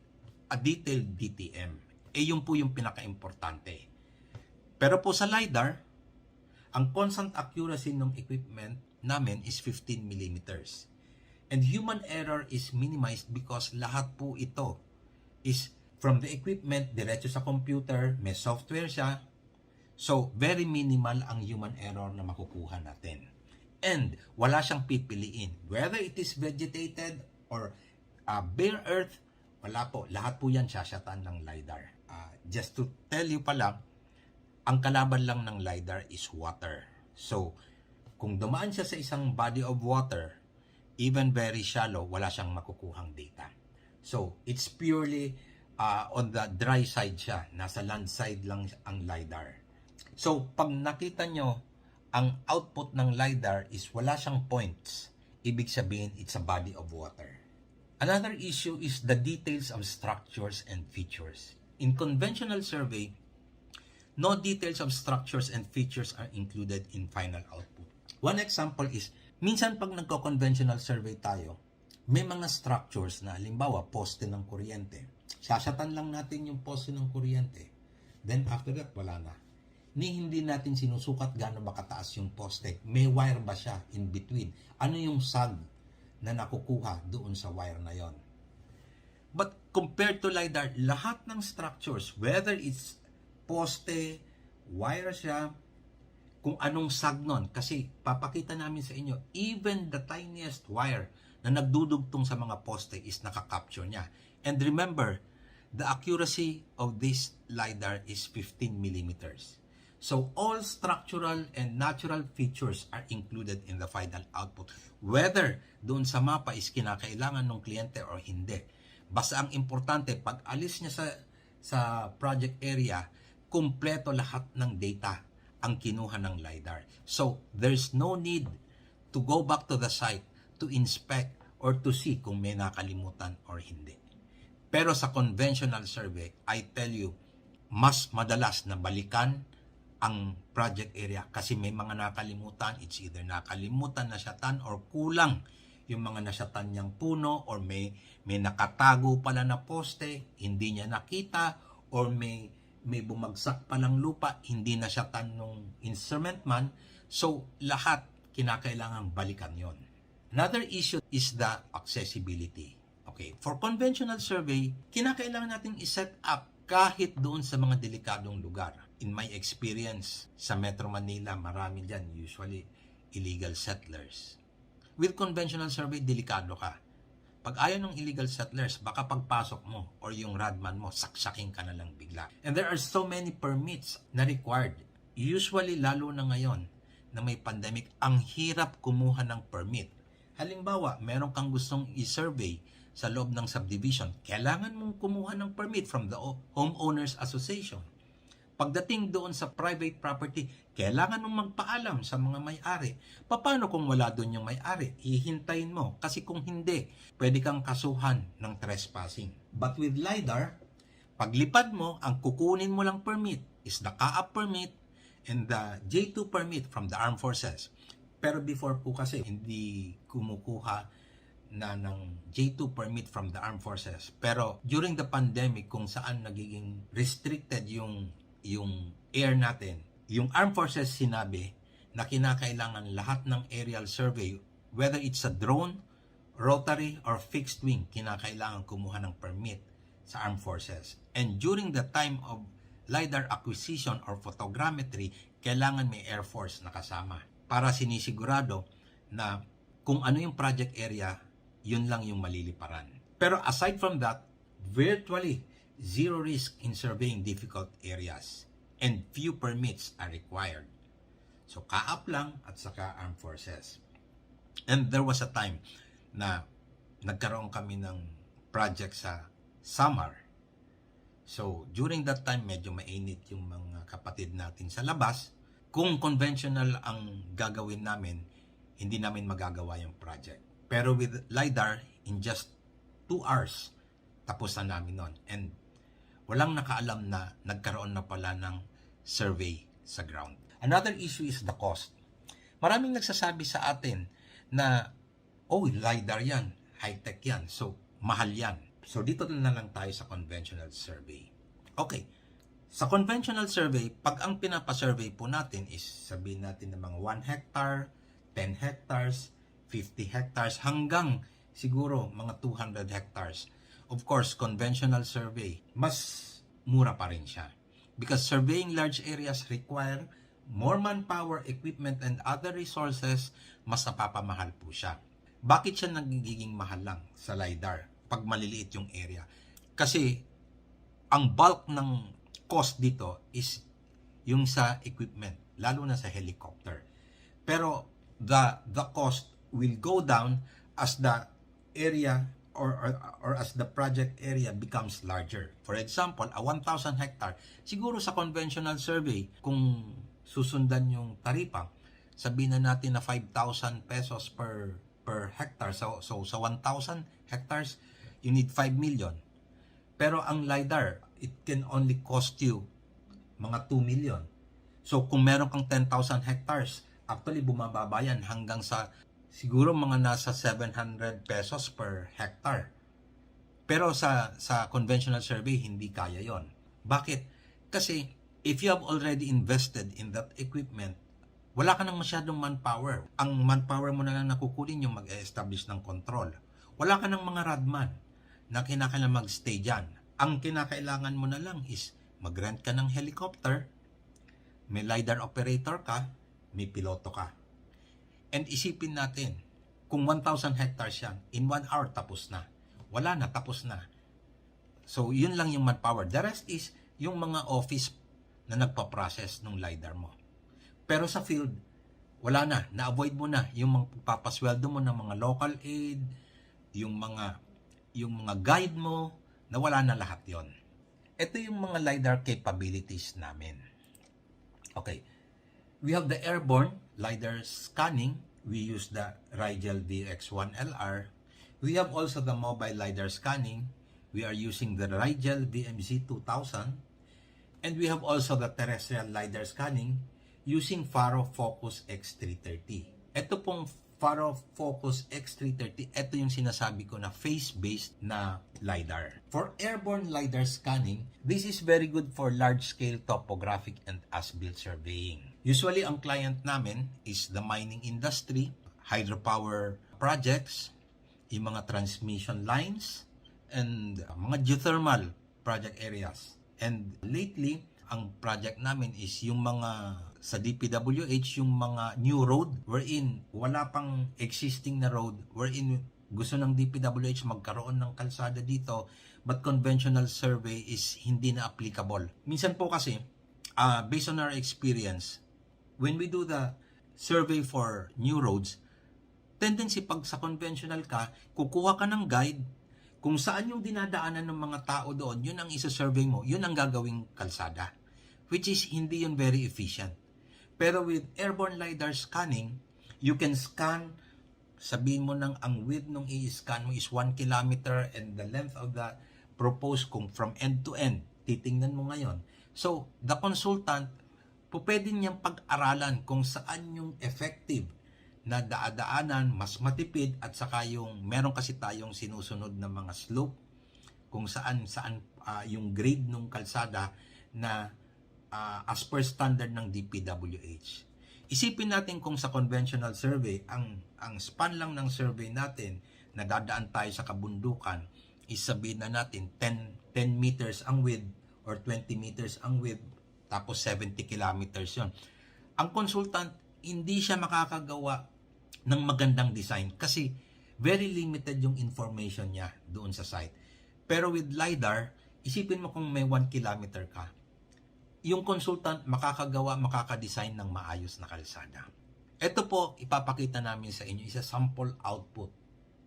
a detailed DTM. Yun po yung pinaka-importante. Pero po sa LiDAR, ang constant accuracy ng equipment namin is 15 millimeters. And human error is minimized because lahat po ito is from the equipment, diretso sa computer, may software siya. So, very minimal ang human error na makukuha natin. And, wala siyang pipiliin. Whether it is vegetated or bare earth, wala po. Lahat po yan sasyatan ng LiDAR. Just to tell you pala, ang kalaban lang ng LiDAR is water. So, kung dumaan siya sa isang body of water, even very shallow, wala siyang makukuhang data. So, it's purely on the dry side siya. Nasa land side lang ang LiDAR. So, pag nakita nyo, ang output ng LiDAR is wala siyang points. Ibig sabihin, it's a body of water. Another issue is the details of structures and features. In conventional survey, no details of structures and features are included in final output. One example is, minsan pag nagko-conventional survey tayo, may mga structures na halimbawa poste ng kuryente. Sasatan lang natin yung poste ng kuryente. Then after that, wala na. Hindi natin sinusukat gaano ba kataas yung poste. May wire ba siya in between? Ano yung sag na nakukuha doon sa wire na yon? But compared to LiDAR, lahat ng structures, whether it's poste, wire siya, kung anong sag nun. Kasi papakita namin sa inyo, even the tiniest wire na nagdudugtong sa mga poste is nakakapture niya. And remember, the accuracy of this LiDAR is 15 millimeters. So, all structural and natural features are included in the final output. Whether doon sa mapa is kinakailangan ng kliyente or hindi. Basta ang importante, pag alis niya sa project area, kumpleto lahat ng data ang kinuha ng LiDAR. So, there's no need to go back to the site to inspect or to see kung may nakalimutan or hindi. Pero sa conventional survey, I tell you, mas madalas na balikan ang project area kasi may mga nakalimutan. It's either nakalimutan na siyatan or kulang yung mga nasyatan niyang puno or may nakatago pala na poste, hindi niya nakita, or may bumagsak palang lupa, hindi nasyatan nung instrument man. So, lahat kinakailangan balikan yon. Another issue is the accessibility. Okay, for conventional survey, kinakailangan natin i-set up kahit doon sa mga delikadong lugar. In my experience, sa Metro Manila, marami dyan, usually illegal settlers. With conventional survey, delikado ka. Pag ayaw ng illegal settlers, baka pagpasok mo or yung radman mo, saksaking ka na lang bigla. And there are so many permits na required. Usually, lalo na ngayon na may pandemic, ang hirap kumuha ng permit. Halimbawa, meron kang gustong i-survey sa loob ng subdivision, kailangan mong kumuha ng permit from the Homeowners Association. Pagdating doon sa private property, kailangan mong magpaalam sa mga may-ari. Paano kung wala doon yung may-ari? Hihintayin mo. Kasi kung hindi, pwede kang kasuhan ng trespassing. But with LiDAR, paglipad mo, ang kukunin mo lang permit is the CAAP permit and the J2 permit from the Armed Forces. Pero before po kasi, hindi kumukuha na ng J2 permit from the Armed Forces. Pero during the pandemic, kung saan nagiging restricted yung air natin, yung Armed Forces sinabi na kinakailangan lahat ng aerial survey, whether it's a drone, rotary, or fixed wing, kinakailangan kumuha ng permit sa Armed Forces. And during the time of LiDAR acquisition or photogrammetry, kailangan may Air Force na kasama para sinisigurado na kung ano yung project area, yun lang yung maliliparan. Pero aside from that, virtually zero risk in surveying difficult areas and few permits are required. So CAAP lang at saka Armed Forces. And there was a time na nagkaroon kami ng project sa Samar. So during that time, medyo mainit yung mga kapatid natin sa labas. Kung conventional ang gagawin namin, hindi namin magagawa yung project. Pero with LiDAR, in just 2 hours, tapos na namin nun. And walang nakaalam na nagkaroon na pala ng survey sa ground. Another issue is the cost. Maraming nagsasabi sa atin na, oh, LiDAR yan, high-tech yan, so mahal yan. So dito na lang tayo sa conventional survey. Okay, sa conventional survey, pag ang pinapasurvey po natin is sabihin natin ng mga 1 hectare, 10 hectares, 50 hectares, hanggang siguro mga 200 hectares. Of course, conventional survey, mas mura pa rin siya. Because surveying large areas require more manpower, equipment, and other resources, mas napapamahal po siya. Bakit siya nagiging mahal lang sa LiDAR pag maliliit yung area? Kasi ang bulk ng cost dito is yung sa equipment, lalo na sa helicopter. Pero the cost will go down as the area or as the project area becomes larger. For example, a 1,000 hectare, siguro sa conventional survey, kung susundan yung taripa, sabihin na natin na 5,000 pesos per hectare. So sa 1,000 hectares, you need 5 million. Pero ang LiDAR, it can only cost you mga 2 million. So kung meron kang 10,000 hectares, actually bumababa yan hanggang sa siguro mga nasa 700 pesos per hectare. Pero sa conventional survey, hindi kaya yon. Bakit? Kasi if you have already invested in that equipment, wala ka nang masyadong manpower. Ang manpower mo na lang nakukunin yung mag-establish ng control. Wala ka nang mga radman na kinakailangan mag-stay dyan. Ang kinakailangan mo na lang is mag-rent ka ng helicopter, may LiDAR operator ka, may piloto ka. And isipin natin, kung 1,000 hectares yan, in 1 hour tapos na. Wala na, tapos na. So, yun lang yung manpower. The rest is yung mga office na nagpa-process ng LiDAR mo. Pero sa field, wala na. Na-avoid mo na yung papasweldo mo ng mga local aid, yung mga guide mo, nawala na lahat yon. Ito yung mga LiDAR capabilities namin. Okay. We have the airborne LiDAR scanning. We use the Rigel VX1LR. We have also the mobile LiDAR scanning. We are using the Rigel VMZ2000. And we have also the terrestrial LiDAR scanning using Faro Focus X330. Ito pong Faro Focus X330, ito yung sinasabi ko na face-based na LiDAR. For airborne LiDAR scanning, this is very good for large-scale topographic and as-built surveying. Usually, ang client namin is the mining industry, hydropower projects, yung mga transmission lines, and mga geothermal project areas. And lately, ang project namin is yung mga sa DPWH, yung mga new road wherein wala pang existing na road, wherein gusto ng DPWH magkaroon ng kalsada dito, but conventional survey is hindi na applicable. Minsan po kasi, based on our experience, when we do the survey for new roads, tendency pag sa conventional ka, kukuha ka ng guide, kung saan yung dinadaanan ng mga tao doon, yun ang isa-survey mo, yun ang gagawing kalsada. which is hindi yun very efficient. Pero with airborne LiDAR scanning, you can scan, sabihin mo nang ang width nung i-scan mo is 1 kilometer and the length of the proposed kung from end to end, titingnan mo ngayon. So, the consultant, pwede niyang pag-aralan kung saan yung effective na daadaanan, mas matipid, at saka yung, meron kasi tayong sinusunod na mga slope, kung saan yung grade ng kalsada na as per standard ng DPWH. Isipin natin kung sa conventional survey, ang span lang ng survey natin na dadaan tayo sa kabundukan, is sabihin na natin 10 meters ang width or 20 meters ang width, tapos 70 kilometers yon. Ang consultant, hindi siya makakagawa ng magandang design kasi very limited yung information niya doon sa site. Pero with LiDAR, isipin mo kung may 1 kilometer ka, yung consultant makakadesign ng maayos na kalsada. Ito po, ipapakita namin sa inyo, isa sample output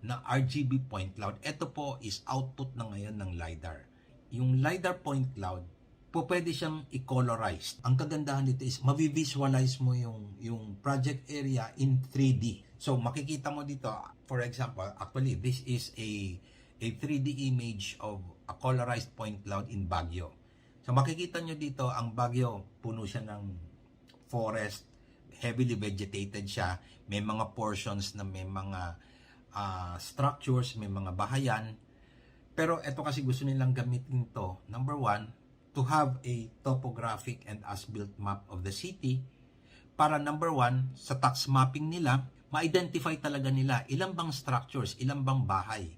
na RGB point cloud. Ito po is output na ngayon ng LiDAR. Yung LiDAR point cloud, pwede siyang i-colorize. Ang kagandahan dito is mavivisualize mo yung project area in 3D. So makikita mo dito, for example, actually this is a 3D image of a colorized point cloud in Baguio. So makikita nyo dito, ang Baguio, puno siya ng forest, heavily vegetated siya, may mga portions na may mga structures, may mga bahayan. Pero ito kasi gusto nilang gamitin to, number one, to have a topographic and as-built map of the city, para number one, sa tax mapping nila, ma-identify talaga nila ilang bang structures, ilang bang bahay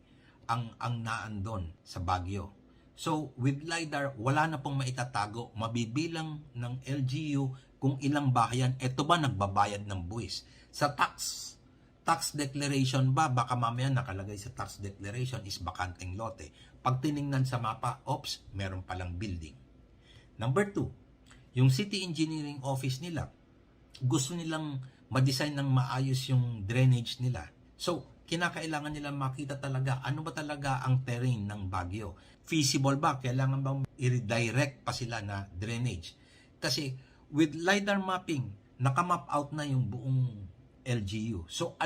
ang naandon sa Baguio. So, with LiDAR, wala na pong maitatago, mabibilang ng LGU kung ilang bahayan. Ito ba nagbabayad ng buwis? Sa tax declaration ba, baka mamaya nakalagay sa tax declaration is bakanteng lote. Pag tiningnan sa mapa, ops, meron palang building. Number 2, yung city engineering office nila, gusto nilang ma-design ng maayos yung drainage nila. So, kinakailangan nilang makita talaga ano ba talaga ang terrain ng Baguio. Feasible ba? Kailangan bang i-redirect pa sila na drainage? Kasi with LiDAR mapping, nakamap out na yung buong LGU. So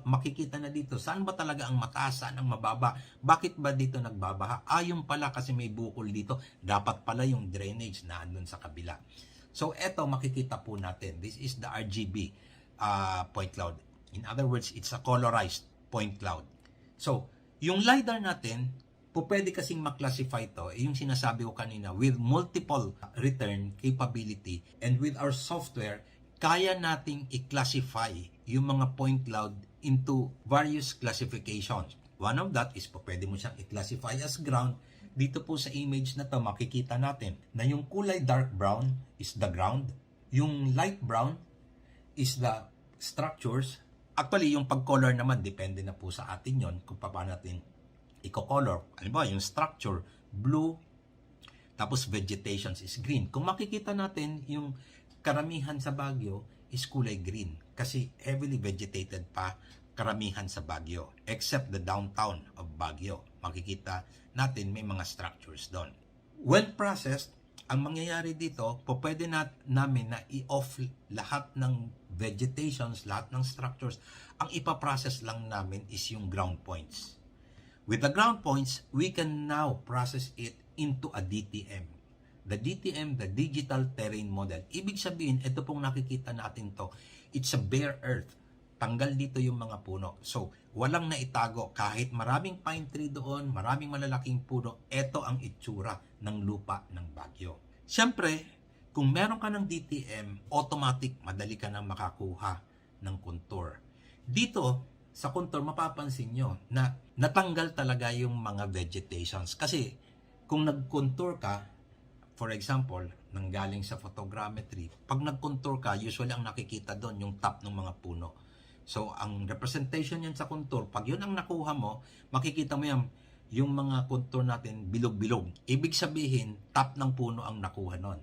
makikita na dito, saan ba talaga ang mataas, saan ang mababa? Bakit ba dito nagbabaha? Yung pala kasi may bukol dito. Dapat pala yung drainage na andun sa kabila. So eto makikita po natin. This is the RGB point cloud. In other words, it's a colorized point cloud. So, yung LiDAR natin, pwede kasing maklasify to, yung sinasabi ko kanina, with multiple return capability, and with our software, kaya nating i-classify yung mga point cloud into various classifications. One of that is pwede mo siyang i-classify as ground. Dito po sa image na to, makikita natin na yung kulay dark brown is the ground, yung light brown is the structures. Actually, yung pag-color naman, depende na po sa atin yon kung paano natin i-color. Halimbawa, yung structure, blue, tapos vegetation is green. Kung makikita natin, yung karamihan sa Baguio is kulay green kasi heavily vegetated pa karamihan sa Baguio, except the downtown of Baguio. Makikita natin may mga structures doon. When processed, ang mangyayari dito, pwede namin na i-off lahat ng vegetations, lahat ng structures. Ang ipaprocess lang namin is yung ground points. With the ground points, we can now process it into a DTM. The DTM, the Digital Terrain Model. Ibig sabihin, ito pong nakikita natin to, it's a bare earth. Tanggal dito yung mga puno. So, walang naitago. Kahit maraming pine tree doon, maraming malalaking puno, ito ang itsura ng lupa ng Baguio. Siyempre, kung meron ka ng DTM, automatic, madali ka nang makakuha ng contour. Dito, sa contour, mapapansin nyo na natanggal talaga yung mga vegetations. Kasi, kung nag-contour ka, for example, nanggaling sa photogrammetry, pag nag-contour ka, usually ang nakikita doon yung top ng mga puno. So, ang representation yan sa contour, pag yun ang nakuha mo, makikita mo yan, yung mga contour natin, bilog-bilog. Ibig sabihin, top ng puno ang nakuha nun.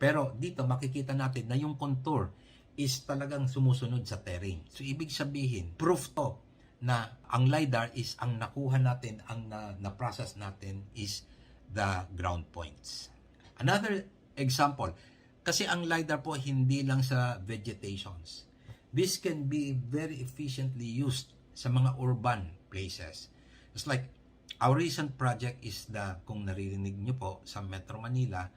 Pero dito, makikita natin na yung contour is talagang sumusunod sa terrain. So, ibig sabihin, proof to na ang LiDAR is ang nakuha natin, ang na-process natin is the ground points. Another Example, kasi ang LiDAR po hindi lang sa vegetations. This can be very efficiently used sa mga urban places. It's like, our recent project is kung naririnig nyo po, sa Metro Manila,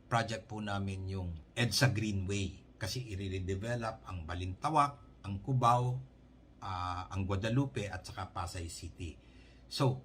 project po namin yung EDSA Greenway. Kasi i-redevelop ang Balintawak, ang Cubao, ang Guadalupe, at saka Pasay City. So,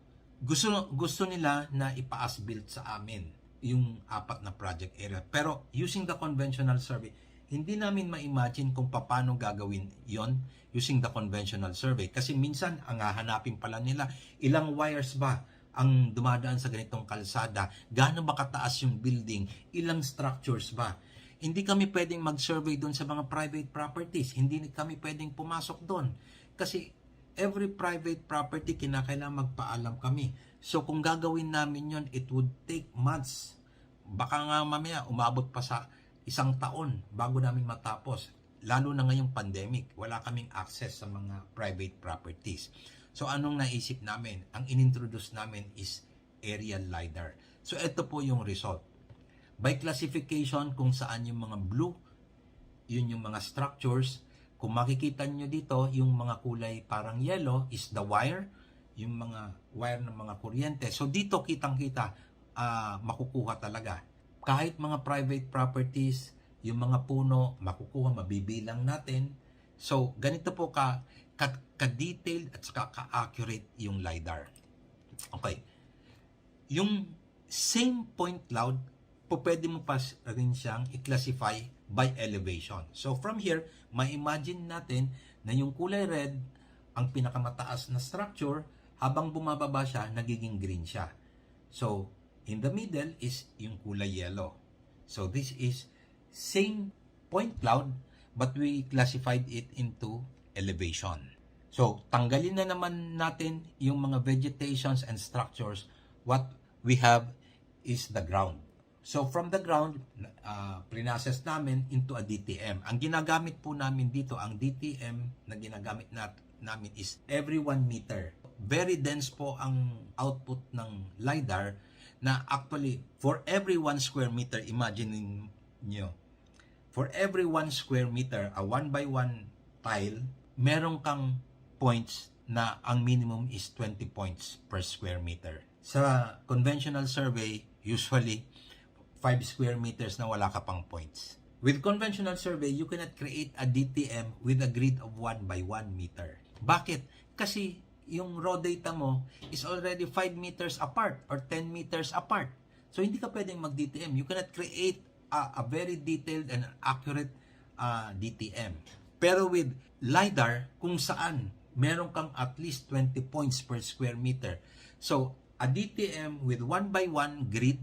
gusto nila na ipa-as-built sa amin yung 4 na project area. Pero using the conventional survey, hindi namin ma-imagine kung paano gagawin yon using the conventional survey. Kasi minsan, ang hahanapin pala nila, ilang wires ba ang dumadaan sa ganitong kalsada? Gaano ba kataas yung building? Ilang structures ba? Hindi kami pwedeng mag-survey doon sa mga private properties. Hindi kami pwedeng pumasok doon. Kasi every private property, kinakailangan magpaalam kami. So kung gagawin namin yon, it would take months. Baka nga mamaya umabot pa sa 1 taon bago namin matapos. Lalo na ngayong pandemic, wala kaming access sa mga private properties. So anong naisip namin? Ang inintroduce namin is aerial LiDAR. So ito po yung result. By classification, kung saan yung mga blue, yun yung mga structures. Kung makikita nyo dito, yung mga kulay parang yellow is the wire, yung mga wire ng mga kuryente. So dito kitang-kita, makukuha talaga. Kahit mga private properties, yung mga puno, makukuha, mabibilang natin. So ganito po ka-detailed at saka ka-accurate yung LiDAR. Okay. Yung same point cloud, po pwede mo pa rin siyang i-classify by elevation. So from here, ma-imagine natin na yung kulay red, ang pinakamataas na structure, habang bumababa siya, nagiging green siya. So, in the middle is yung kulay yellow. So this is same point cloud, but we classified it into elevation. So, tanggalin na naman natin yung mga vegetations and structures. What we have is the ground. So, from the ground, prinocess namin into a DTM. Ang ginagamit po namin dito, ang DTM na ginagamit namin is every 1 meter. Very dense po ang output ng LiDAR na actually, for every 1 square meter, imagine nyo, for every 1 square meter, a 1 by 1 tile, meron kang points na ang minimum is 20 points per square meter. Sa conventional survey, usually 5 square meters na wala ka pang points. With conventional survey, you cannot create a DTM with a grid of 1 by 1 meter. Bakit? Kasi yung raw data mo is already 5 meters apart or 10 meters apart. So, hindi ka pwedeng mag-DTM. You cannot create a very detailed and accurate DTM. Pero with LiDAR, kung saan meron kang at least 20 points per square meter. So, a DTM with 1 by 1 grid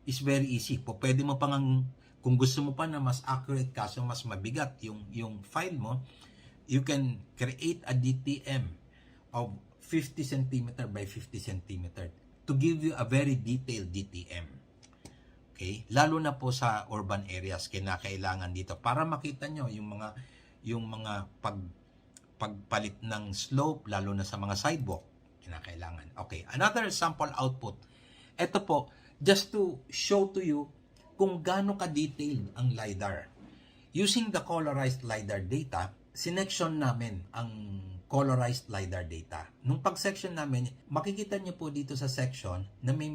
is very easy. Pwede mo pang, kung gusto mo pa na mas accurate kaso mas mabigat yung file mo, you can create a DTM of 50 cm by 50 cm to give you a very detailed DTM. Okay? Lalo na po sa urban areas, kinakailangan dito para makita nyo yung mga pagpalit ng slope, lalo na sa mga sidewalk, kinakailangan. Okay, another sample output. Ito po, just to show to you kung gaano ka-detailed ang LiDAR. Using the colorized LiDAR data, sinection namin ang colorized LiDAR data. Nung pag-section namin, makikita nyo po dito sa section na may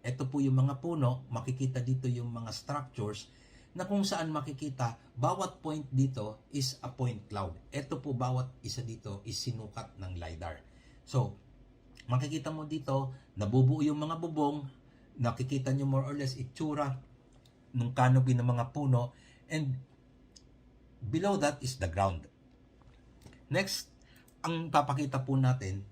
ito po yung mga puno, makikita dito yung mga structures na kung saan makikita, bawat point dito is a point cloud. Ito po, bawat isa dito is sinukat ng LiDAR. So, makikita mo dito, nabubuo yung mga bubong, nakikita nyo more or less itsura ng canopy ng mga puno, and below that is the ground. Next, ang papakita po natin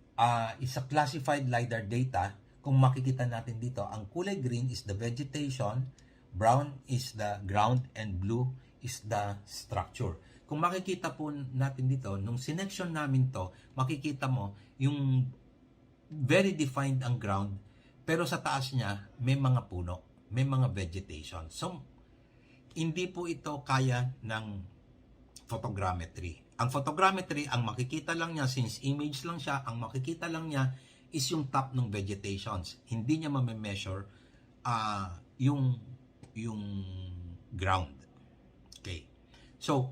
is a classified LiDAR data. Kung makikita natin dito, ang kulay green is the vegetation, brown is the ground, and blue is the structure. Kung makikita po natin dito, nung sinection namin to, makikita mo yung very defined ang ground, pero sa taas niya, may mga puno, may mga vegetation. So, hindi po ito kaya ng photogrammetry. Ang photogrammetry, ang makikita lang niya, since image lang siya, ang makikita lang niya is yung top ng vegetations. Hindi niya ma-measure yung yung ground. Okay. So,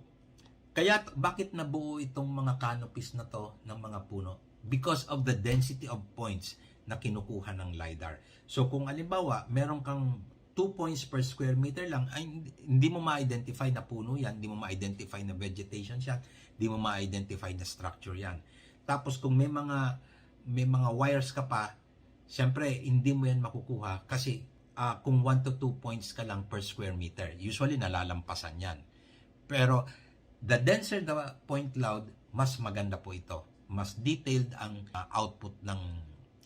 kaya bakit nabuo itong mga canopies na to ng mga puno? Because of the density of points na kinukuha ng LiDAR. So, kung alimbawa, meron kang 2 points per square meter lang, ay hindi mo ma-identify na puno yan, hindi mo ma-identify na vegetation siya, hindi mo ma-identify na structure yan. Tapos kung may mga wires ka pa, syempre hindi mo yan makukuha kasi kung 1 to 2 points ka lang per square meter, usually nalalampasan yan. Pero the denser the point cloud, mas maganda po ito. Mas detailed ang output ng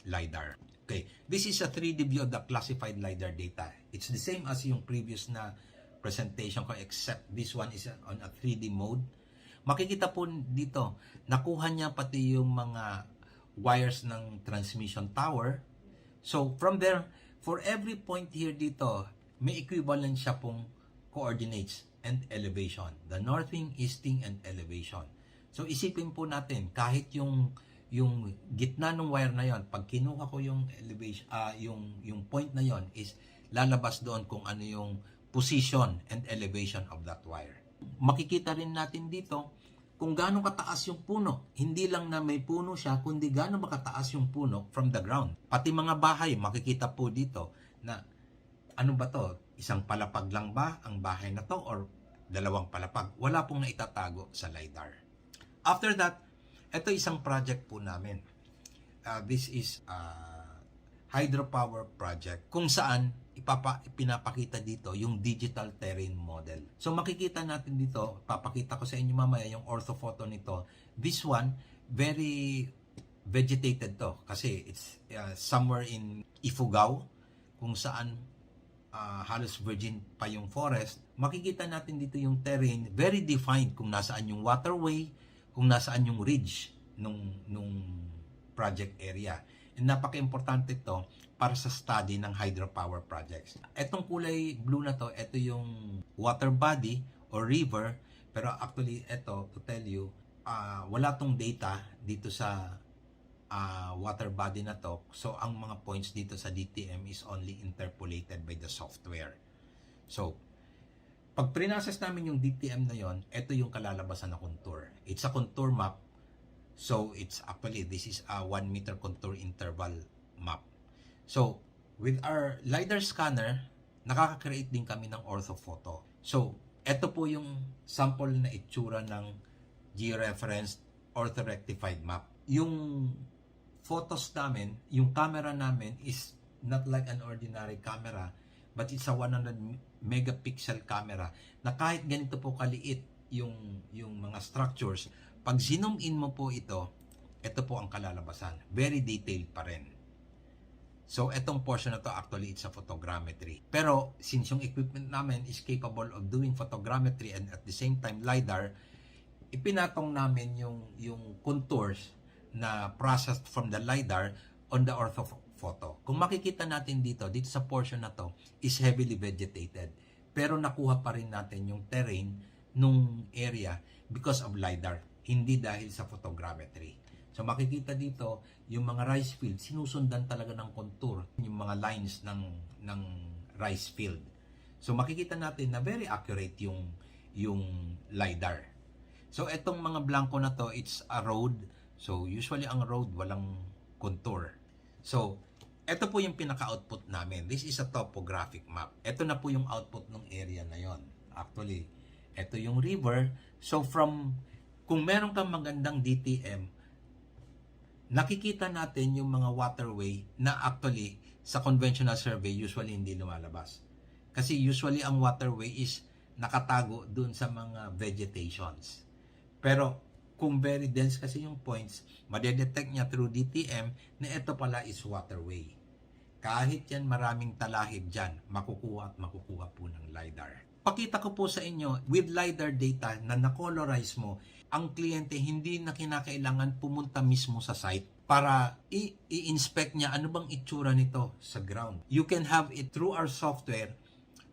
LiDAR. Okay, this is a 3D view of the classified LiDAR data. It's the same as yung previous na presentation ko, except this one is on a 3D mode. Makikita po dito, nakuha niya pati yung mga wires ng transmission tower. So from there, for every point here dito, may equivalent siya pong coordinates and elevation. The northing, easting, and elevation. So isipin po natin, kahit yung gitna ng wire na yon, pag kinuha ko yung elevation, yung point na yon is lalabas doon kung ano yung position and elevation of that wire. Makikita rin natin dito kung gaano kataas yung puno. Hindi lang na may puno siya, kundi gaano makataas yung puno from the ground. Pati mga bahay, makikita po dito na ano ba to? Isang palapag lang ba ang bahay na to or dalawang palapag? Wala pong naitatago sa LiDAR. After that, ito isang project po namin. This is a hydropower project kung saan pinapakita dito yung digital terrain model. So makikita natin dito, papakita ko sa inyo mamaya yung orthophoto nito. This one, very vegetated to kasi it's somewhere in Ifugao kung saan halos virgin pa yung forest. Makikita natin dito yung terrain, very defined kung nasaan yung waterway, kung nasaan yung ridge nung project area. And napaka-importante ito para sa study ng hydropower projects. Etong kulay blue na to, ito yung water body or river, pero actually ito, to tell you, wala tong data dito sa water body na to. So ang mga points dito sa DTM is only interpolated by the software. So pag prinoses namin yung DTM na yon, ito yung kalalabasan na contour. It's a contour map. So it's actually, this is a 1 meter contour interval map. So with our LiDAR scanner, nakaka-create din kami ng orthophoto. So ito po yung sample na itsura ng georeferenced orthorectified map. Yung photos namin, yung camera namin is not like an ordinary camera, but it's a 100 megapixel camera na kahit ganito po kaliit yung mga structures, pag zoom in mo po ito po ang kalalabasan. Very detailed pa rin. So, etong portion na to, actually, it's a photogrammetry. Pero, since yung equipment namin is capable of doing photogrammetry and at the same time LiDAR, ipinatong namin yung contours na processed from the LiDAR on the orthophoto. Kung makikita natin dito sa portion na to is heavily vegetated. Pero nakuha pa rin natin yung terrain nung area because of LiDAR, hindi dahil sa photogrammetry. So makikita dito yung mga rice field, sinusundan talaga ng contour, yung mga lines ng rice field. So makikita natin na very accurate yung LiDAR. So etong mga blanco na to, it's a road. So usually ang road walang contour. So ito po yung pinaka-output namin. This is a topographic map. Ito na po yung output ng area na yon. Actually, ito yung river. So kung meron kang magandang DTM, nakikita natin yung mga waterway na actually sa conventional survey usually hindi lumalabas. Kasi usually ang waterway is nakatago dun sa mga vegetations. Pero kung very dense kasi yung points, madedetect niya through DTM na ito pala is waterway. Kahit yan maraming talahib dyan, makukuha po ng LiDAR. Pakita ko po sa inyo, with LiDAR data na na-colorize mo, ang kliyente hindi na kinakailangan pumunta mismo sa site para i-inspect niya ano bang itsura nito sa ground. You can have it through our software,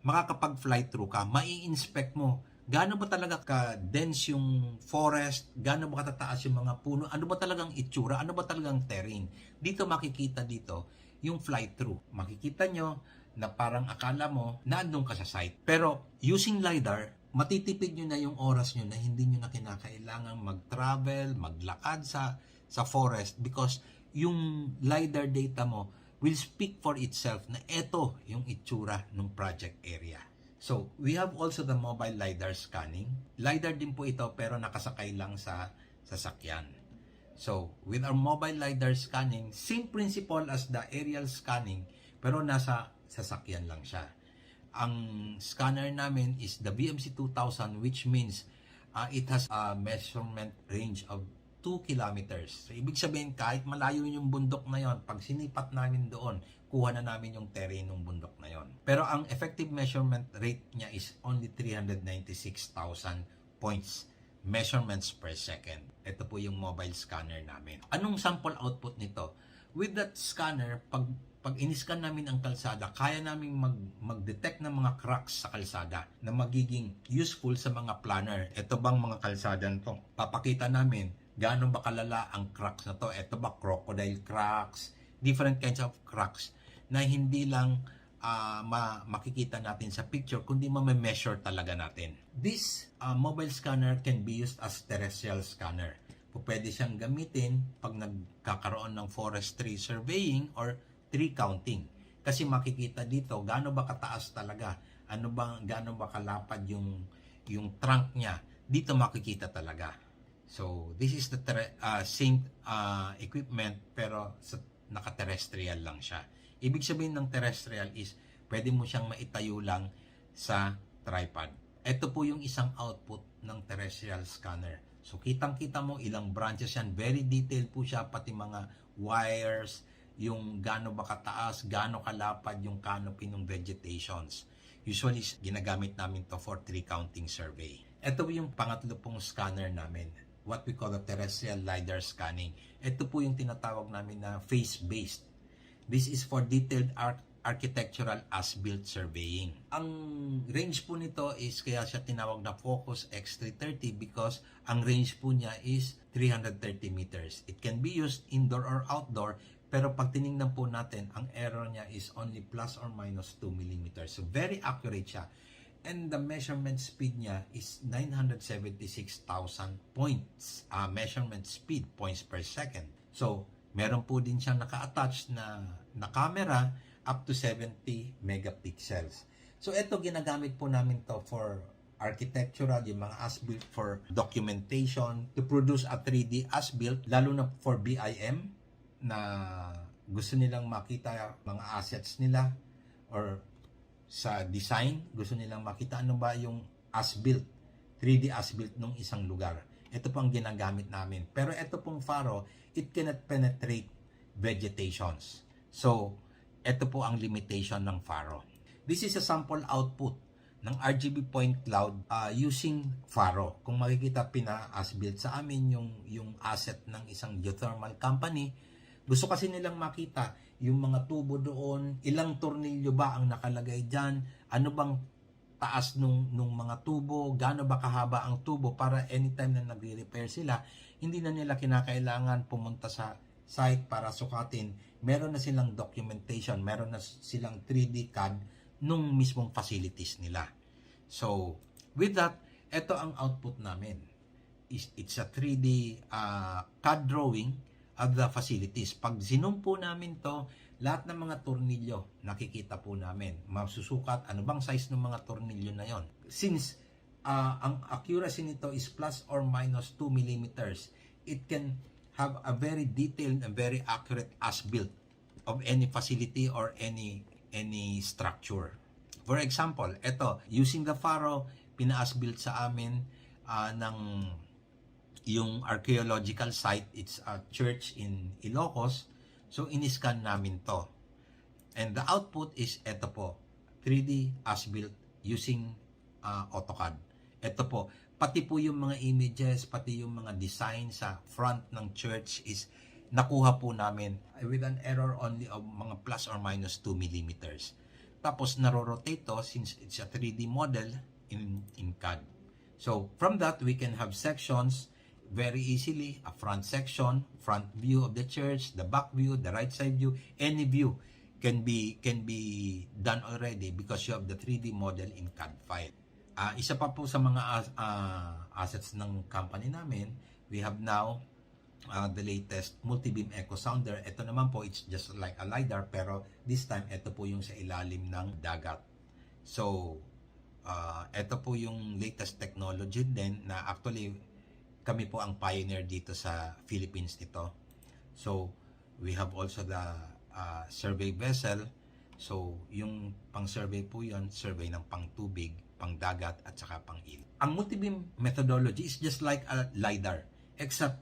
makakapag-fly through ka, mai-inspect mo gaano ba talaga ka-dense yung forest, gaano ba katataas yung mga puno, ano ba talagang itsura, ano ba talagang terrain. Dito makikita dito yung fly-through. Makikita nyo na parang akala mo naandun ka sa site. Pero using LiDAR, matitipid nyo na yung oras nyo na hindi nyo na kinakailangan mag-travel, maglakad sa forest because yung LiDAR data mo will speak for itself na ito yung itsura ng project area. So, we have also the mobile LiDAR scanning. LiDAR din po ito pero nakasakay lang sa sasakyan. So, with our mobile LiDAR scanning, same principle as the aerial scanning pero nasa sasakyan lang siya. Ang scanner namin is the BMC 2000 which means it has a measurement range of 2 kilometers. So, ibig sabihin kahit malayo yung bundok na yon, pag sinipat namin doon, kuha na namin yung terrain ng bundok na yon. Pero ang effective measurement rate niya is only 396,000 points measurements per second. Ito po yung mobile scanner namin. Anong sample output nito? With that scanner, pag in-scan namin ang kalsada, kaya namin mag-detect ng mga cracks sa kalsada na magiging useful sa mga planner. Ito bang mga kalsada nito? Papakita namin gaano ba kalala ang cracks na to. Ito ba crocodile cracks? Different kinds of cracks na hindi lang makikita natin sa picture kundi ma-measure talaga natin. This mobile scanner can be used as terrestrial scanner. Pwede siyang gamitin pag nagkakaroon ng forestry surveying or tree counting. Kasi makikita dito gaano ba kataas talaga, gaano ba kalapad yung trunk niya. Dito makikita talaga. So, this is the same equipment pero naka-terrestrial lang siya. Ibig sabihin ng terrestrial is pwede mo siyang maitayo lang sa tripod. Ito po yung isang output ng terrestrial scanner. So kitang-kita mo ilang branches yan. Very detailed po siya, pati mga wires, yung gaano ba kataas, gaano kalapad yung canopy ng vegetations. Usually ginagamit namin to for tree counting survey. Ito po yung pangatlo pong scanner namin. What we call the terrestrial LiDAR scanning. Ito po yung tinatawag namin na phase-based. This is for detailed architectural as-built surveying. Ang range po nito is kaya siya tinawag na Focus X330 because ang range po niya is 330 meters. It can be used indoor or outdoor pero pag tinignan po natin, ang error niya is only plus or minus 2 millimeters. So very accurate siya. And the measurement speed niya is 976,000 points. Measurement speed, points per second. So, meron po din siyang naka-attach na camera up to 70 megapixels. So, ito ginagamit po namin to for architectural, yung mga as-built for documentation, to produce a 3D as-built, lalo na for BIM, na gusto nilang makita mga assets nila or sa design, gusto nilang makita ano ba yung as-built, 3D as-built ng isang lugar. Ito po ang ginagamit namin. Pero ito pong faro, it cannot penetrate vegetations. So, ito po ang limitation ng faro. This is a sample output ng RGB point cloud using faro. Kung makikita, pina-as-built sa amin yung asset ng isang geothermal company. Gusto kasi nilang makita yung mga tubo doon, ilang tornilyo ba ang nakalagay dyan, ano bang taas nung mga tubo, gaano ba kahaba ang tubo para anytime na nagre-repair sila, hindi na nila kinakailangan pumunta sa site para sukatin. Meron na silang documentation, meron na silang 3D CAD nung mismong facilities nila. So, with that, ito ang output namin. It's a 3D CAD drawing of the facilities. Pag zoom po namin to, lahat ng mga tornilyo nakikita po namin. Masusukat ano bang size ng mga tornilyo na yon. Since ang accuracy nito is plus or minus 2 millimeters, it can have a very detailed and very accurate as-built of any facility or any structure. For example, ito, using the faro, pina-as-built sa amin ng yung archaeological site. It's a church in Ilocos. So, in-scan namin to. And the output is ito po, 3D as-built using AutoCAD. Ito po, pati po yung mga images, pati yung mga design sa front ng church is nakuha po namin with an error only of mga plus or minus 2 millimeters. Tapos, narorotate to since it's a 3D model in CAD. So, from that, we can have sections very easily, a front section, front view of the church, the back view, the right side view, any view. can be done already because you have the 3D model in CAD file. Isa pa po sa mga assets ng company namin, we have now the latest multi-beam echo sounder. Ito naman po, it's just like a LiDAR, pero this time, ito po yung sa ilalim ng dagat. So, ito po yung latest technology din na actually kami po ang pioneer dito sa Philippines nito. So, we have also the survey vessel. So, yung pang-survey po yun, survey ng pang-tubig, pang-dagat, at saka pang-il. Ang multi-beam methodology is just like a LiDAR, except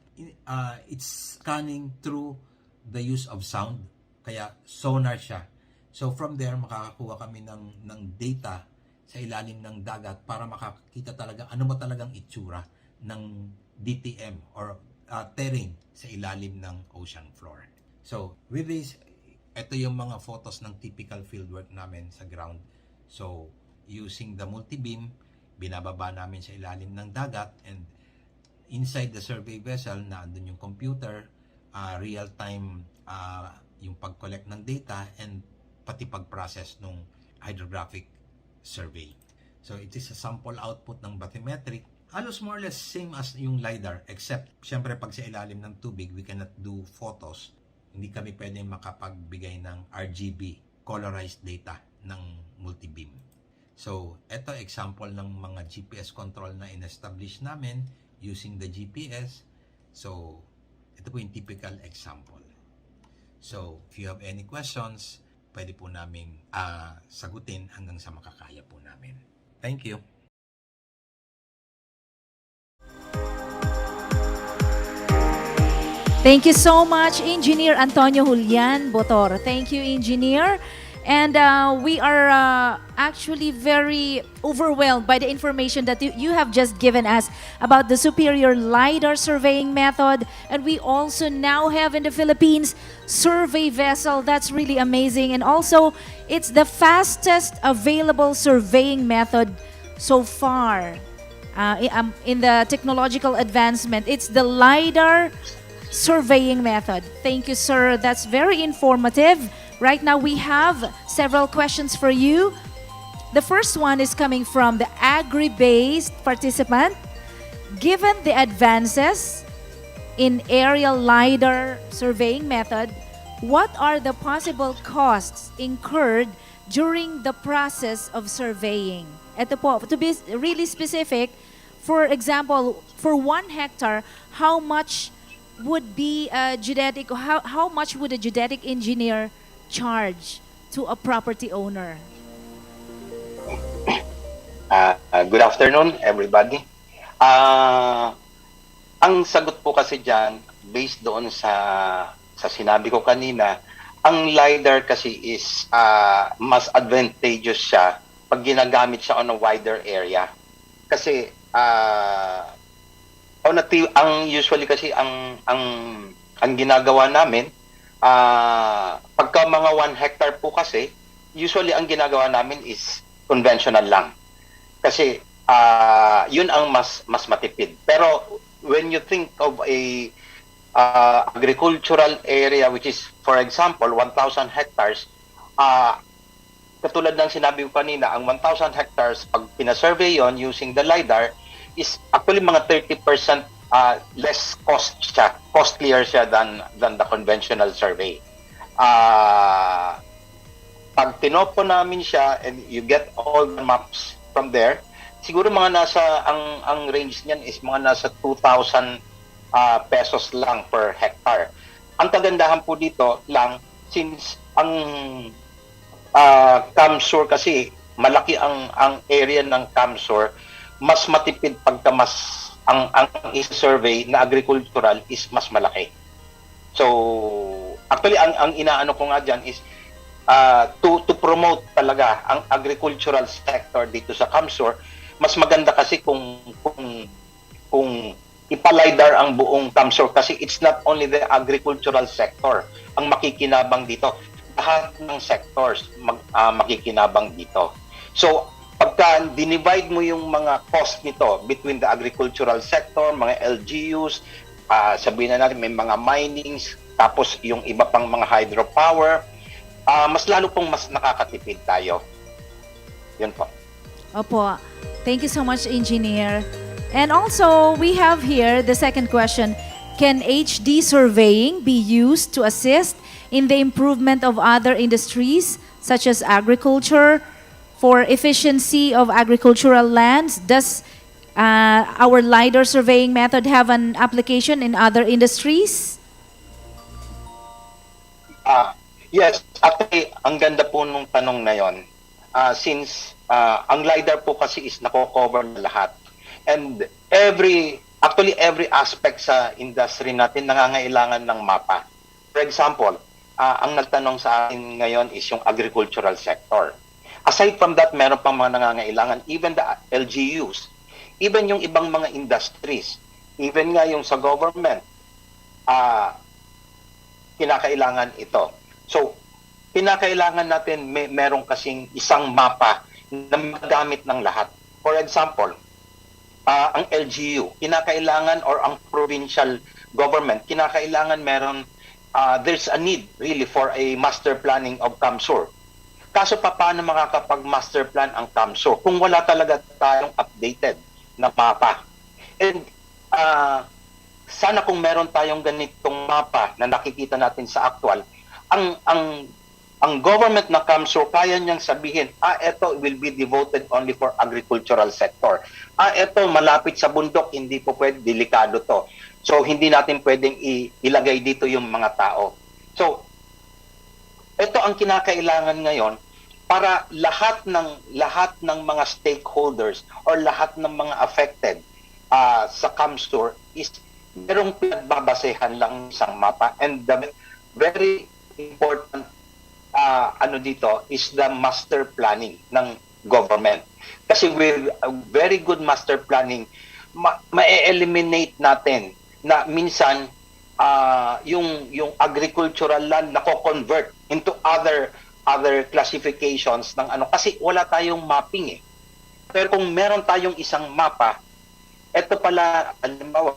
it's scanning through the use of sound. Kaya sonar siya. So, from there, makakakuha kami ng data sa ilalim ng dagat para makakita talaga ano ba talagang itsura ng DTM or terrain sa ilalim ng ocean floor. So, with this, ito yung mga photos ng typical fieldwork namin sa ground. So, using the multi-beam, binababa namin sa ilalim ng dagat, and inside the survey vessel, na andun yung computer, real-time yung pag-collect ng data, and pati pag-process ng hydrographic survey. So, it is a sample output ng bathymetric. Halos more or less same as yung LiDAR, except, syempre, pag sa ilalim ng tubig, we cannot do photos. Hindi kami pwedeng makapagbigay ng RGB, colorized data ng multi-beam. So, ito example ng mga GPS control na in-establish namin using the GPS. So, ito po yung typical example. So, if you have any questions, pwede po namin sagutin hanggang sa makakaya po namin. Thank you. Thank you so much, Engineer Antonio Julian Botor. Thank you, Engineer. And we are actually very overwhelmed by the information that you have just given us about the superior LiDAR surveying method. And we also now have in the Philippines survey vessel. That's really amazing. And also, it's the fastest available surveying method so far in the technological advancement. It's the LiDAR surveying method. Thank you, sir. That's very informative. Right now, we have several questions for you. The first one is coming from the agri-based participant. Given the advances in aerial LiDAR surveying method, what are the possible costs incurred during the process of surveying? Ito po, to be really specific, for example, for 1 hectare, how much would be a geodetic, how much would a geodetic engineer charge to a property owner? Good afternoon, everybody. Ang sagot po kasi dyan, based doon sa sinabi ko kanina, ang LiDAR kasi is mas advantageous siya pag ginagamit siya on a wider area. Kasi ang usually kasi ang ginagawa namin, pagka mga 1 hectare po kasi, usually ang ginagawa namin is conventional lang. Kasi yun ang mas matipid. Pero when you think of a agricultural area which is, for example, 1,000 hectares, katulad ng sinabi ko kanina, ang 1,000 hectares, pag pinasurvey yon using the LiDAR, is actually mga 30% less costlier siya than the conventional survey. Pag tinopo namin siya and you get all the maps from there, siguro mga nasa, ang range niyan is mga nasa 2,000 pesos lang per hectare. Ang kagandahan po dito lang, since ang CamSur kasi, malaki ang area ng CamSur, mas matipid pagka ang survey na agricultural is mas malaki. So, actually, ang inaano ko nga dyan is to promote talaga ang agricultural sector dito sa CamSur. Mas maganda kasi kung ipalidar ang buong CamSur kasi it's not only the agricultural sector ang makikinabang dito. Lahat ng sectors makikinabang dito. So, pagka dinivide mo yung mga cost nito between the agricultural sector, mga LGUs, sabihin na natin may mga minings, tapos yung iba pang mga hydropower, mas lalo pong mas nakakatipid tayo. Yun po. Opo. Thank you so much, Engineer. And also, we have here the second question. Can HD surveying be used to assist in the improvement of other industries such as agriculture for efficiency of agricultural lands? Does our LiDAR surveying method have an application in other industries? Yes, actually, ang ganda po nung tanong na yon. Since ang LiDAR po kasi is nako-cover na lahat. And every aspect sa industry natin nangangailangan ng mapa. For example, ang nagtanong sa akin ngayon is yung agricultural sector. Aside from that, meron pang mga nangangailangan, even the LGUs, even yung ibang mga industries, even nga yung sa government, kinakailangan ito. So, kinakailangan natin meron kasing isang mapa na magamit ng lahat. For example, ang LGU, kinakailangan, or ang provincial government, kinakailangan meron, there's a need really for a master planning of CamSur. Kaso paano makakapag-master plan ang CamSur kung wala talaga tayong updated na mapa? And sana kung meron tayong ganitong mapa na nakikita natin sa actual, ang government na CamSur, kaya niyang sabihin, ito will be devoted only for agricultural sector. Ito malapit sa bundok, hindi po pwede, delikado to. So, hindi natin pwedeng ilagay dito yung mga tao. So, ito ang kinakailangan ngayon para lahat ng mga stakeholders or lahat ng mga affected sa CamSur is merong pinagbabasehan lang isang mapa. And the very important dito is the master planning ng government. Kasi with a very good master planning, ma-eliminate natin na minsan yung agricultural land nako-convert into other classifications ng kasi wala tayong mapping eh. Pero kung meron tayong isang mapa, ito pala, halimbawa,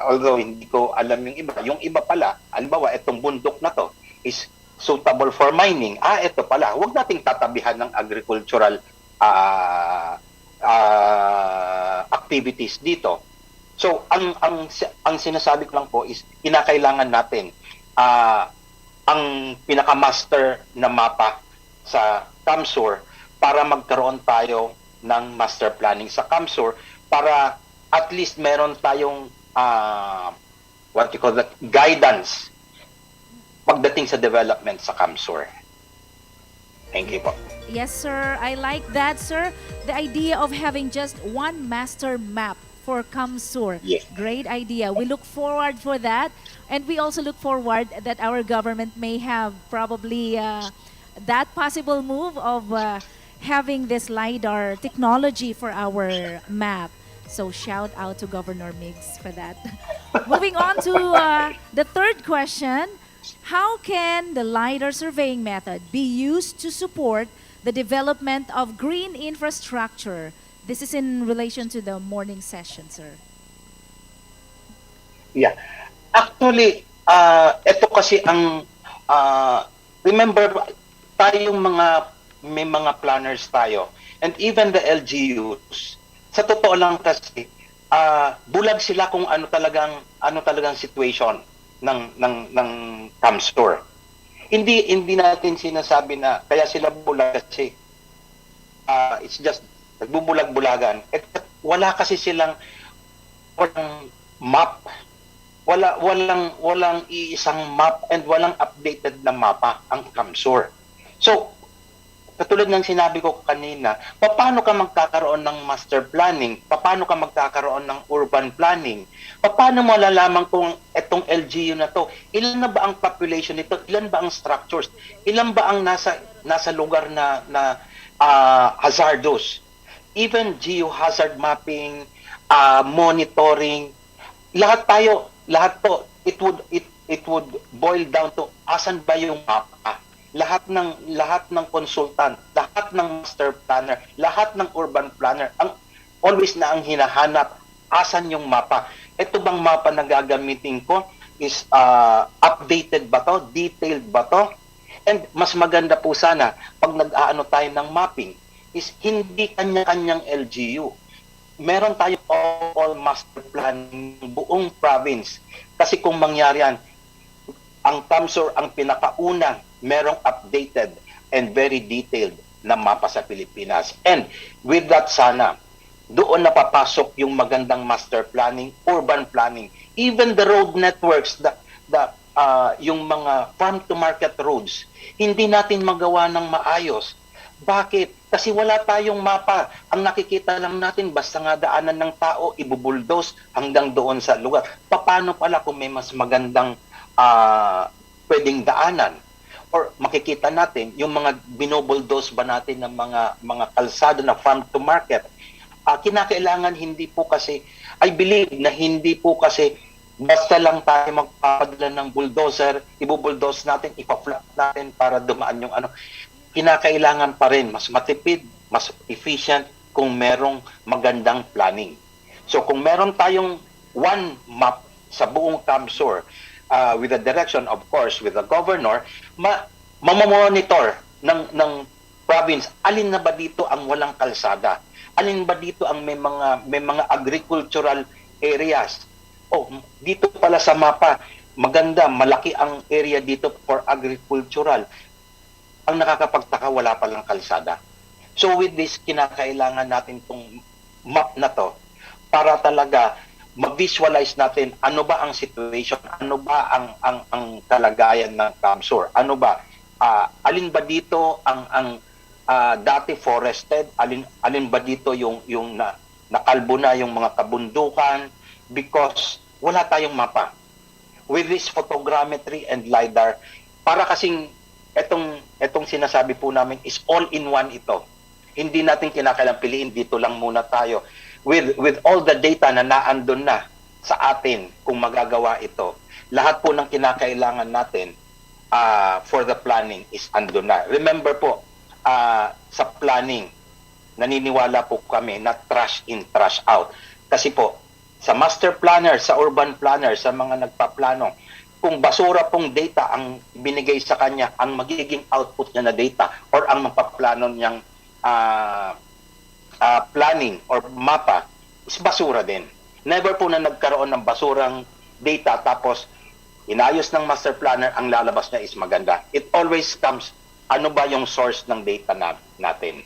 although hindi ko alam yung iba pala, halimbawa, itong bundok na to is suitable for mining. Ito pala, huwag nating tatabihan ng agricultural activities dito. So, ang sinasabi ko lang po is, kinakailangan natin ang pinaka-master na mapa sa CamSur para magkaroon tayo ng master planning sa CamSur para at least meron tayong what you call that, guidance pagdating sa development sa CamSur. Thank you po. Yes, sir. I like that, sir. The idea of having just one master map for CamSur. Yes. Great idea. We look forward for that. And we also look forward that our government may have probably that possible move of having this LiDAR technology for our map. So shout out to Governor Miggs for that. Moving on to the third question. How can the LiDAR surveying method be used to support the development of green infrastructure? This is in relation to the morning session, sir. Yeah. Actually, ito kasi ang remember tayong may mga planners tayo, and even the LGUs, sa totoo lang kasi bulag sila kung ano talagang situation ng CamSur. Hindi natin sinasabi na kaya sila bulag kasi it's just nagbubulag-bulagan. Wala kasi silang map. Walang iisang map and walang updated na mapa ang CamSur. So, katulad ng sinabi ko kanina, paano ka magkakaroon ng master planning? Paano ka magkakaroon ng urban planning? Paano mo malalaman kung itong LGU na to, ilan na ba ang population nito? Ilan ba ang structures? Ilan ba ang nasa lugar na hazardous? Even geohazard mapping, monitoring, lahat to, it would boil down to asan ba yung mapa? Lahat ng consultant, lahat ng master planner, lahat ng urban planner, always na ang hinahanap, asan yung mapa? Ito bang mapa na gagamitin ko is updated ba to? Detailed ba to? And mas maganda po sana, pag nag-aano tayo ng mapping, is hindi kanya-kanyang LGU. Meron tayong all master plan buong province. Kasi kung mangyari yan, ang CamSur ang pinakaunang merong updated and very detailed na mapa sa Pilipinas. And with that sana, doon napapasok yung magandang master planning, urban planning, even the road networks, yung mga farm-to-market roads, hindi natin magawa ng maayos. Bakit? Kasi wala tayong mapa. Ang nakikita lang natin, basta nga daanan ng tao, ibubuldos hanggang doon sa lugar. Paano pala kung may mas magandang pwedeng daanan? Or makikita natin, yung mga binobuldos ba natin ng mga kalsado na farm-to-market, kinakailangan hindi po kasi, I believe na hindi po kasi basta lang tayo magpapadala ng bulldozer, ibubulldoze natin, ipa-flat natin para dumaan yung ano. Kinakailangan pa rin mas matipid, mas efficient kung merong magandang planning. So kung meron tayong one map sa buong CamSur, with the direction, of course, with the governor, mamamonitor ng province, alin na ba dito ang walang kalsada? Alin ba dito ang may mga agricultural areas? Oh, dito pala sa mapa, maganda, malaki ang area dito for agricultural. Ang nakakapagtaka, wala palang kalsada. So with this, kinakailangan natin itong map na to para talaga ma-visualize natin ano ba ang situation, ano ba ang kalagayan ng CamSur, ano ba, alin ba dito ang dati forested, alin ba dito yung nakalbo na yung mga kabundukan, because wala tayong mapa. With this photogrammetry and LiDAR, para kasing etong sinasabi po namin is all-in-one ito. Hindi natin kinakailangan piliin, dito lang muna tayo. With all the data na naandun na sa atin kung magagawa ito, lahat po ng kinakailangan natin for the planning is andun na. Remember po, sa planning, naniniwala po kami na trash in, trash out. Kasi po, sa master planner, sa urban planner, sa mga nagpaplano, kung basura pong data ang binigay sa kanya, ang magiging output niya na data or ang mapaplano niyang planning or mapa is basura din. Never po na nagkaroon ng basurang data tapos inayos ng master planner, ang lalabas niya is maganda. It always comes, ano ba yung source ng data natin?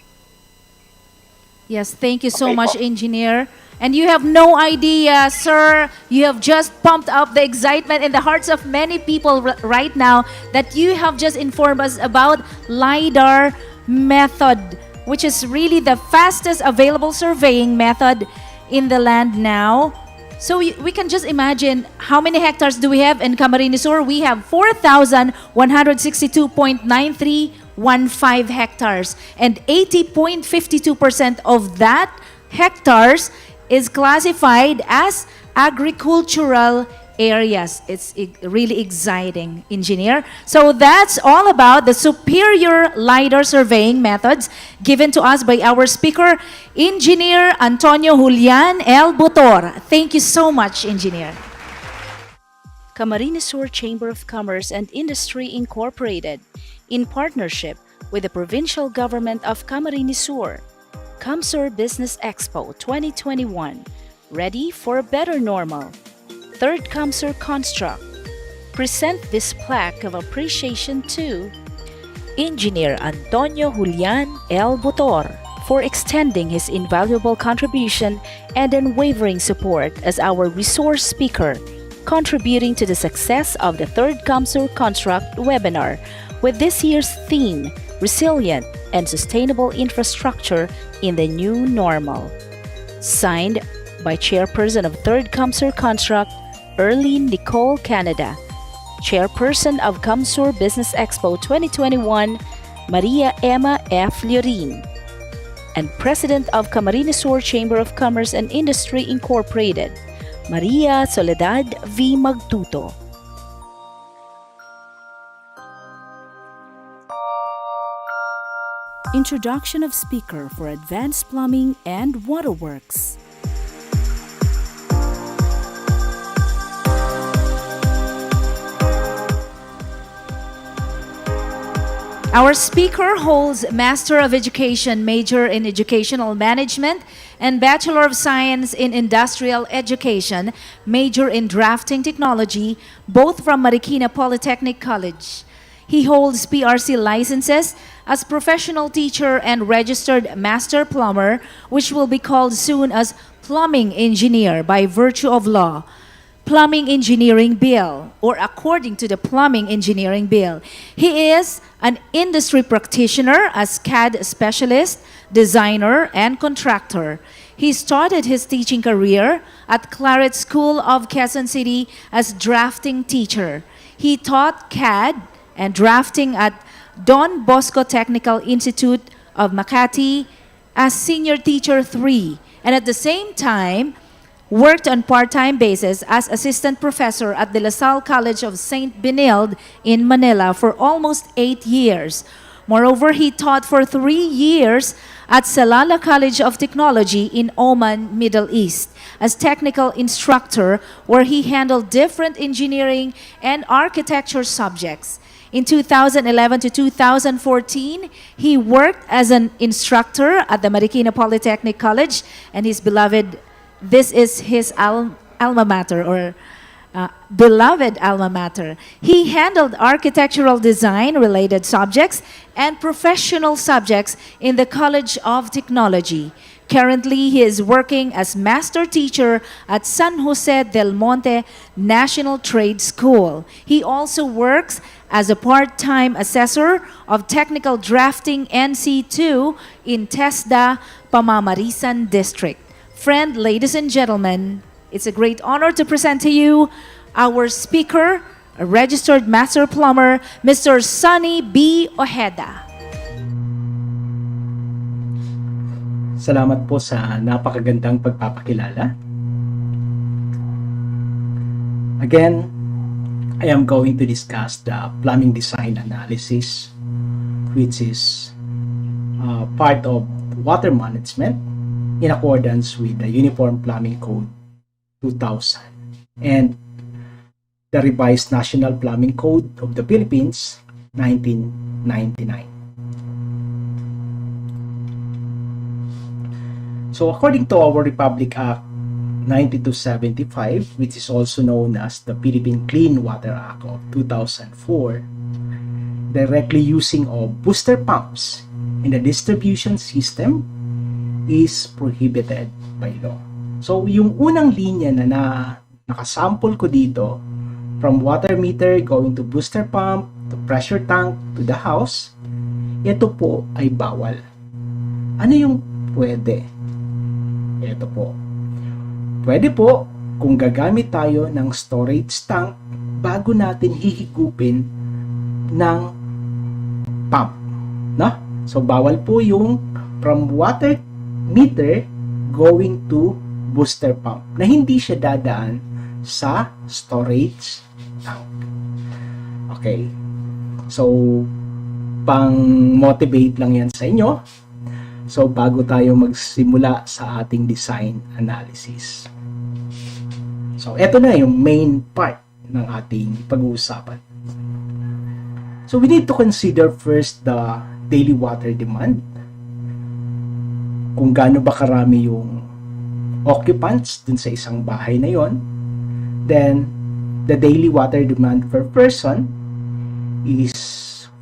Yes, thank you so Okay much, po. Engineer. And you have no idea, sir, you have just pumped up the excitement in the hearts of many people right now that you have just informed us about LiDAR method, which is really the fastest available surveying method in the land now. So we can just imagine how many hectares do we have in Camarines Sur? We have 4,162.9315 hectares, and 80.52% of that hectares is classified as agricultural areas. It's really exciting, Engineer. So that's all about the superior LiDAR surveying methods given to us by our speaker, Engineer Antonio Julian L. Butor. Thank you so much, Engineer. Camarines Sur Chamber of Commerce and Industry Incorporated, in partnership with the Provincial Government of Camarines Sur, CamSur Business Expo 2021, ready for a better normal. Third CamSur Construct, present this plaque of appreciation to Engineer Antonio Julian L. Butor for extending his invaluable contribution and unwavering support as our resource speaker, contributing to the success of the Third CamSur Construct webinar with this year's theme, Resilient and Sustainable Infrastructure in the New Normal. Signed by Chairperson of Third CamSur Construct, Erlene Nicole Canada, Chairperson of CamSur Business Expo 2021, Maria Emma F. Llorin, and President of Camarines Sur Chamber of Commerce and Industry Incorporated, Maria Soledad V. Magtuto. Introduction of speaker for Advanced Plumbing and Waterworks. Our speaker holds Master of Education major in Educational Management and Bachelor of Science in Industrial Education, major in Drafting Technology, both from Marikina Polytechnic College. He holds PRC licenses as professional teacher and registered master plumber, which will be called soon as plumbing engineer by virtue of law. Plumbing Engineering Bill, or according to the Plumbing Engineering Bill. He is an industry practitioner as CAD specialist, designer, and contractor. He started his teaching career at Claret School of Quezon City as drafting teacher. He taught CAD and drafting at Don Bosco Technical Institute of Makati as senior teacher 3, and at the same time, worked on part-time basis as assistant professor at the La Salle College of St. Benilde in Manila for almost 8 years. Moreover, he taught for 3 years at Salalah College of Technology in Oman, Middle East, as technical instructor, where he handled different engineering and architecture subjects. In 2011 to 2014, he worked as an instructor at the Marikina Polytechnic College, and his beloved this is his alma mater, or beloved alma mater. He handled architectural design-related subjects and professional subjects in the College of Technology. Currently, he is working as master teacher at San Jose del Monte National Trade School. He also works as a part-time assessor of technical drafting NC2 in TESDA, Pamamarisan District. Friend, ladies and gentlemen, it's a great honor to present to you our speaker, a registered master plumber, Mr. Sonny B. Ojeda. Salamat po sa napakagandang pagpapakilala. Again, I am going to discuss the plumbing design analysis, which is part of water management in accordance with the Uniform Plumbing Code 2000 and the revised National Plumbing Code of the Philippines 1999. So according to our Republic Act 9275, which is also known as the Philippine Clean Water Act of 2004, directly using of booster pumps in the distribution system is prohibited by law. So yung unang linya na nakasample ko dito, from water meter going to booster pump to pressure tank to the house, ito po ay bawal. Ano yung pwede? Ito po. Pwede po kung gagamit tayo ng storage tank bago natin hihigupin ng pump. No? So bawal po yung from water meter going to booster pump na hindi siya dadaan sa storage tank. Okay. So pang motivate lang yan sa inyo. So bago tayo magsimula sa ating design analysis. So eto na yung main part ng ating pag-uusapan. So we need to consider first the daily water demand. Kung gaano ba karami yung occupants dun sa isang bahay na yon. Then the daily water demand per person is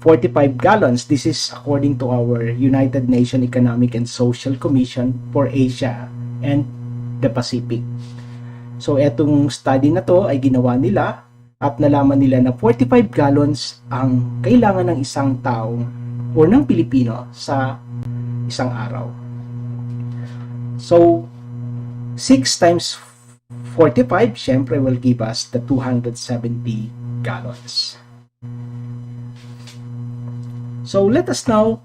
45 gallons. This is according to our United Nations Economic and Social Commission for Asia and the Pacific. So etong study na to ay ginawa nila at nalaman nila na 45 gallons ang kailangan ng isang tao o ng Pilipino sa isang araw. So 6 times 45 syempre will give us the 270 gallons. So let us now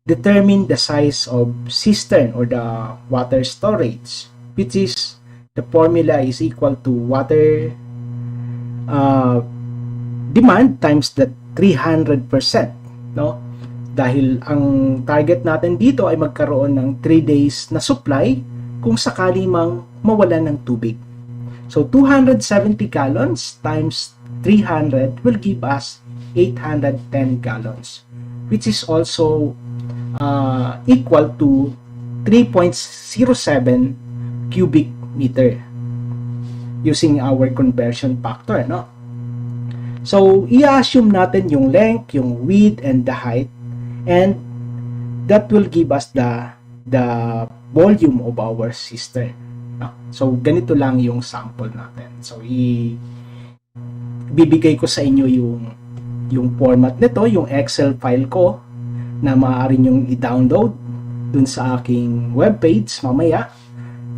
determine the size of cistern or the water storage, which is the formula is equal to water demand times the 300%, no? Dahil ang target natin dito ay magkaroon ng 3 days na supply kung sakali mang mawalan ng tubig. So 270 gallons times 300 will give us 810 gallons, which is also equal to 3.07 cubic meter using our conversion factor, no? So, i-assume natin yung length, yung width, and the height, and that will give us the volume of our cistern. No? So, ganito lang yung sample natin. So, bibigay ko sa inyo yung format nito, yung Excel file ko na maaari nyong i-download dun sa aking webpage mamaya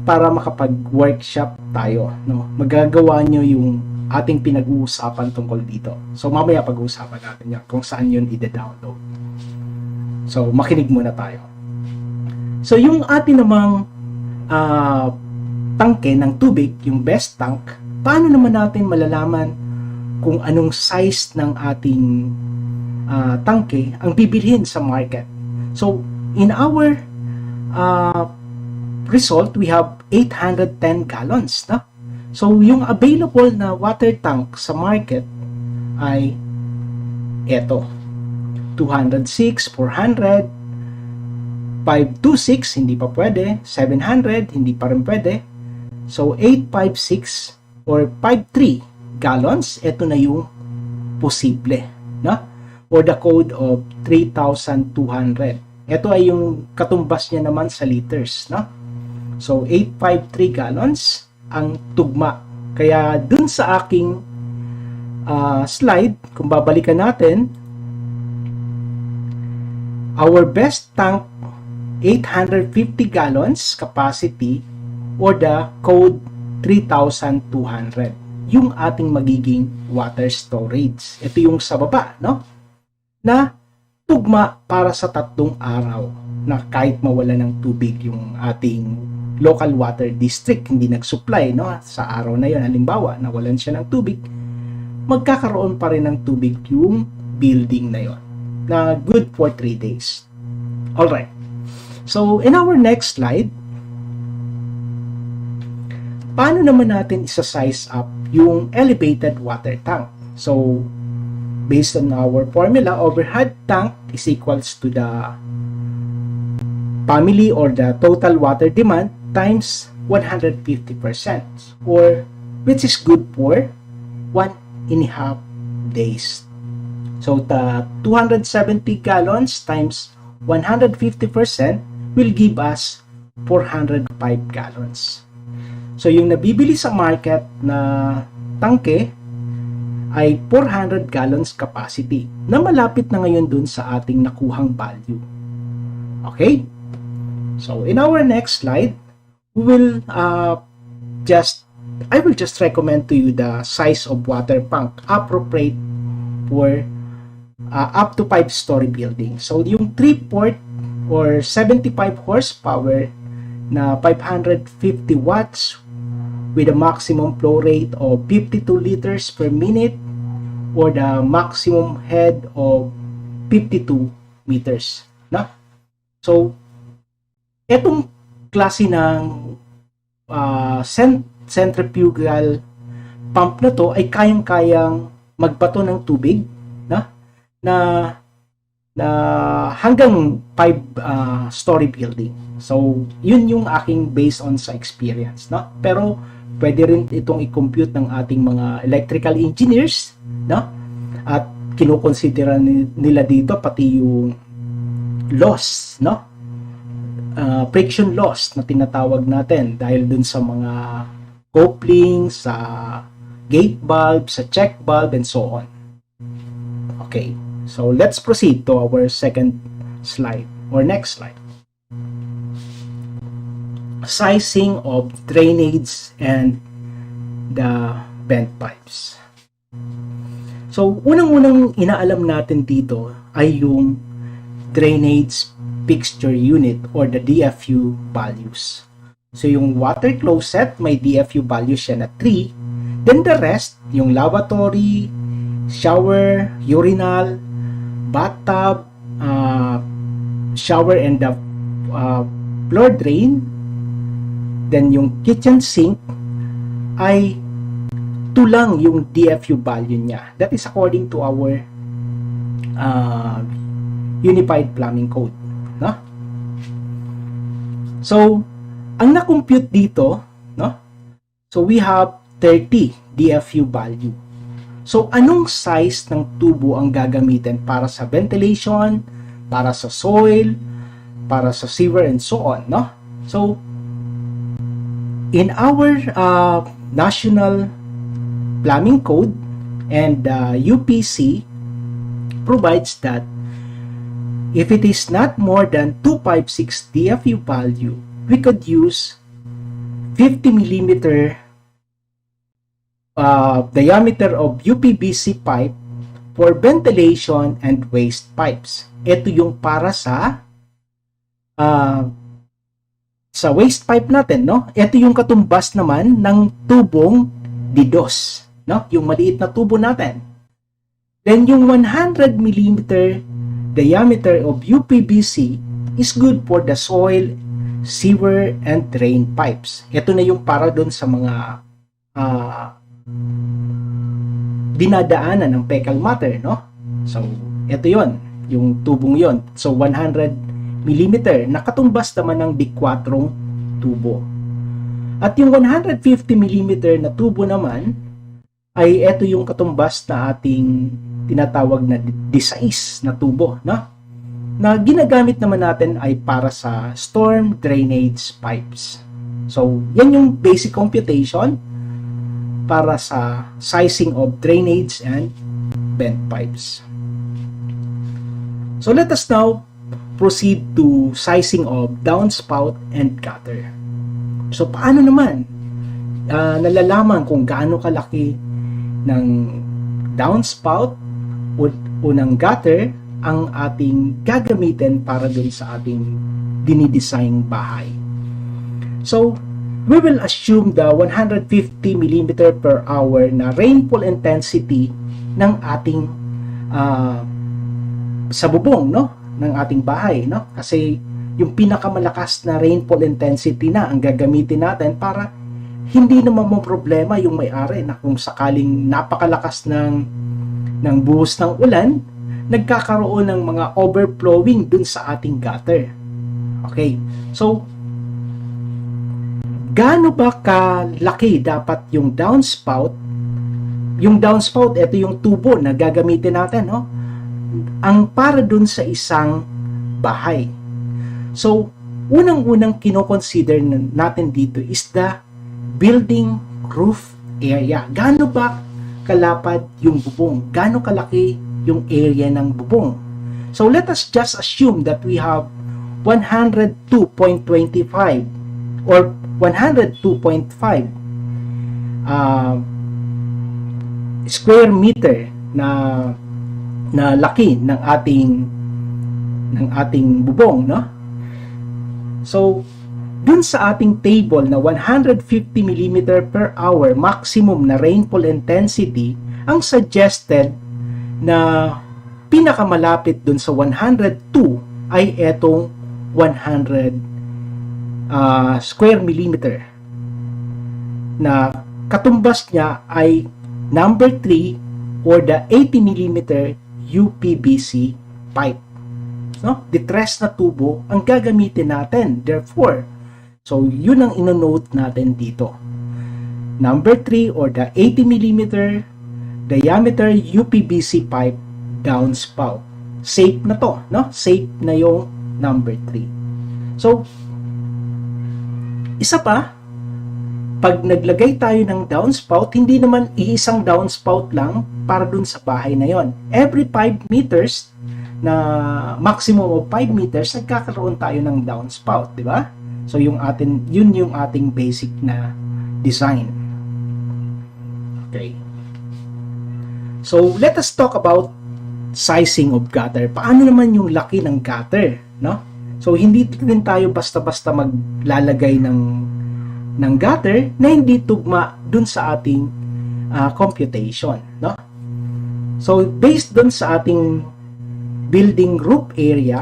para makapag-workshop tayo. No? Magagawa nyo yung ating pinag-uusapan tungkol dito. So, mamaya pag-uusapan natin yan kung saan yun i-download. So, makinig muna tayo. So, yung ating namang tangke ng tubig, yung best tank, paano naman natin malalaman kung anong size ng ating tangke ang bibilhin sa market? So, in our result, we have 810 gallons, no? So, yung available na water tank sa market ay eto. 206, 400, 526, hindi pa pwede. 700, hindi pa rin pwede. So, 856 or 53 gallons, ito na yung posible, no? Or the code of 3,200. Ito ay yung katumbas niya naman sa liters, no? So, 853 gallons ang tugma. Kaya dun sa aking slide, kung babalikan natin, our best tank 850 gallons capacity or the code 3,200. Yung ating magiging water storage. Ito yung sa baba, no? Na tugma para sa 3 araw na kahit mawala ng tubig yung ating local water district, hindi nag-supply, no? Sa araw na yun, halimbawa, nawalan siya ng tubig, magkakaroon pa rin ng tubig yung building na yun, na good for 3 days. Alright. So, in our next slide, paano naman natin isa-size up yung elevated water tank? So, based on our formula, overhead tank is equals to the family or the total water demand times 150%, or which is good for 1.5 days. So the 270 gallons times 150% will give us 405 gallons. So yung nabibili sa market na tangke ay 400 gallons capacity na malapit na ngayon dun sa ating nakuhang value. Okay? So in our next slide, we will I will just recommend to you the size of water tank appropriate for up to 5-story building. So yung 3-port or 75 horsepower na 550 watts with a maximum flow rate of 52 liters per minute or the maximum head of 52 meters. No? So, etong klase ng centrifugal pump na to ay kayang-kayang magbato ng tubig na hanggang 5-story building. So, yun yung aking based on sa experience, no? Pero pwede rin itong i-compute ng ating mga electrical engineers, no? At kinukonsidera nila dito pati yung loss, no? Friction loss na tinatawag natin dahil dun sa mga coupling, sa gate valve, sa check valve, and so on. Okay, so let's proceed to our second slide or next slide. Sizing of drainage and the vent pipes. So, unang-unang inaalam natin dito ay yung drainage fixture unit or the DFU values. So, yung water closet, may DFU value siya na 3. Then the rest, yung lavatory, shower, urinal, bathtub, shower and the floor drain, then yung kitchen sink ay 2 lang yung DFU value niya. That is according to our Unified Plumbing Code, no? So, ang na-compute dito, no? So, we have 30 DFU value. So, anong size ng tubo ang gagamitin para sa ventilation, para sa soil, para sa sewer, and so on, no? So, in our National Plumbing Code and UPC provides that if it is not more than 256 DFU value, we could use 50 millimeter diameter of UPVC pipe for ventilation and waste pipes. Ito yung para sa waste pipe natin, no? Ito yung katumbas naman ng tubong DDoS, no? Yung maliit na tubo natin. Then yung 100 millimeter diameter of UPVC is good for the soil, sewer, and drain pipes. Ito na yung para doon sa mga dinadaanan ng fecal matter, no? So, ito yon, yung tubong yon. So, 100 millimeter na katumbas naman ng D4 tubo. At yung 150 millimeter na tubo naman ay ito yung katumbas na ating tinatawag na D6 na tubo, no? Na ginagamit naman natin ay para sa storm drainage pipes. So, yan yung basic computation para sa sizing of drainage and vent pipes. So, let us now proceed to sizing of downspout and gutter. So, paano naman nalalaman kung gaano kalaki ng downspout o ng gutter ang ating gagamitin para dun sa ating dinidesign bahay? So, we will assume the 150 mm per hour na rainfall intensity ng ating sa bubong, no? Ng ating bahay, no? Kasi yung pinakamalakas na rainfall intensity na ang gagamitin natin para hindi naman mo problema yung may-ari na kung sakaling napakalakas ng buhos ng ulan, nagkakaroon ng mga overflowing dun sa ating gutter. Okay, so gaano ba kalaki dapat yung downspout? Yung downspout, ito yung tubo na gagamitin natin, no? Ang para dun sa isang bahay. So, unang-unang kinoconsider natin dito is the building roof area. Gaano ba kalapad yung bubong? Gaano kalaki yung area ng bubong? So, let us just assume that we have 102.25 or 102.5 square meter na laki ng ating bubong, no? So, dun sa ating table na 150 mm per hour maximum na rainfall intensity, ang suggested na pinakamalapit dun sa 102 ay etong 100 square millimeter na katumbas niya ay number 3 or the 80 mm UPVC pipe, no? Detress na tubo ang gagamitin natin. Therefore, so yun ang ino-note natin dito. Number 3 or the 80 mm diameter UPVC pipe downspout. Safe na to, no? Safe na yung number 3. So, isa pa, pag naglagay tayo ng downspout, hindi naman iisang downspout lang para dun sa bahay na yon. Every 5 meters na maximum of 5 meters, nagkakaroon tayo ng downspout, di ba? So, yun yung ating basic na design. Okay. So, let us talk about sizing of gutter. Paano naman yung laki ng gutter, no? So, hindi din tayo basta-basta maglalagay ng gutter na hindi tugma dun sa ating computation, no? So, based dun sa ating building roof area,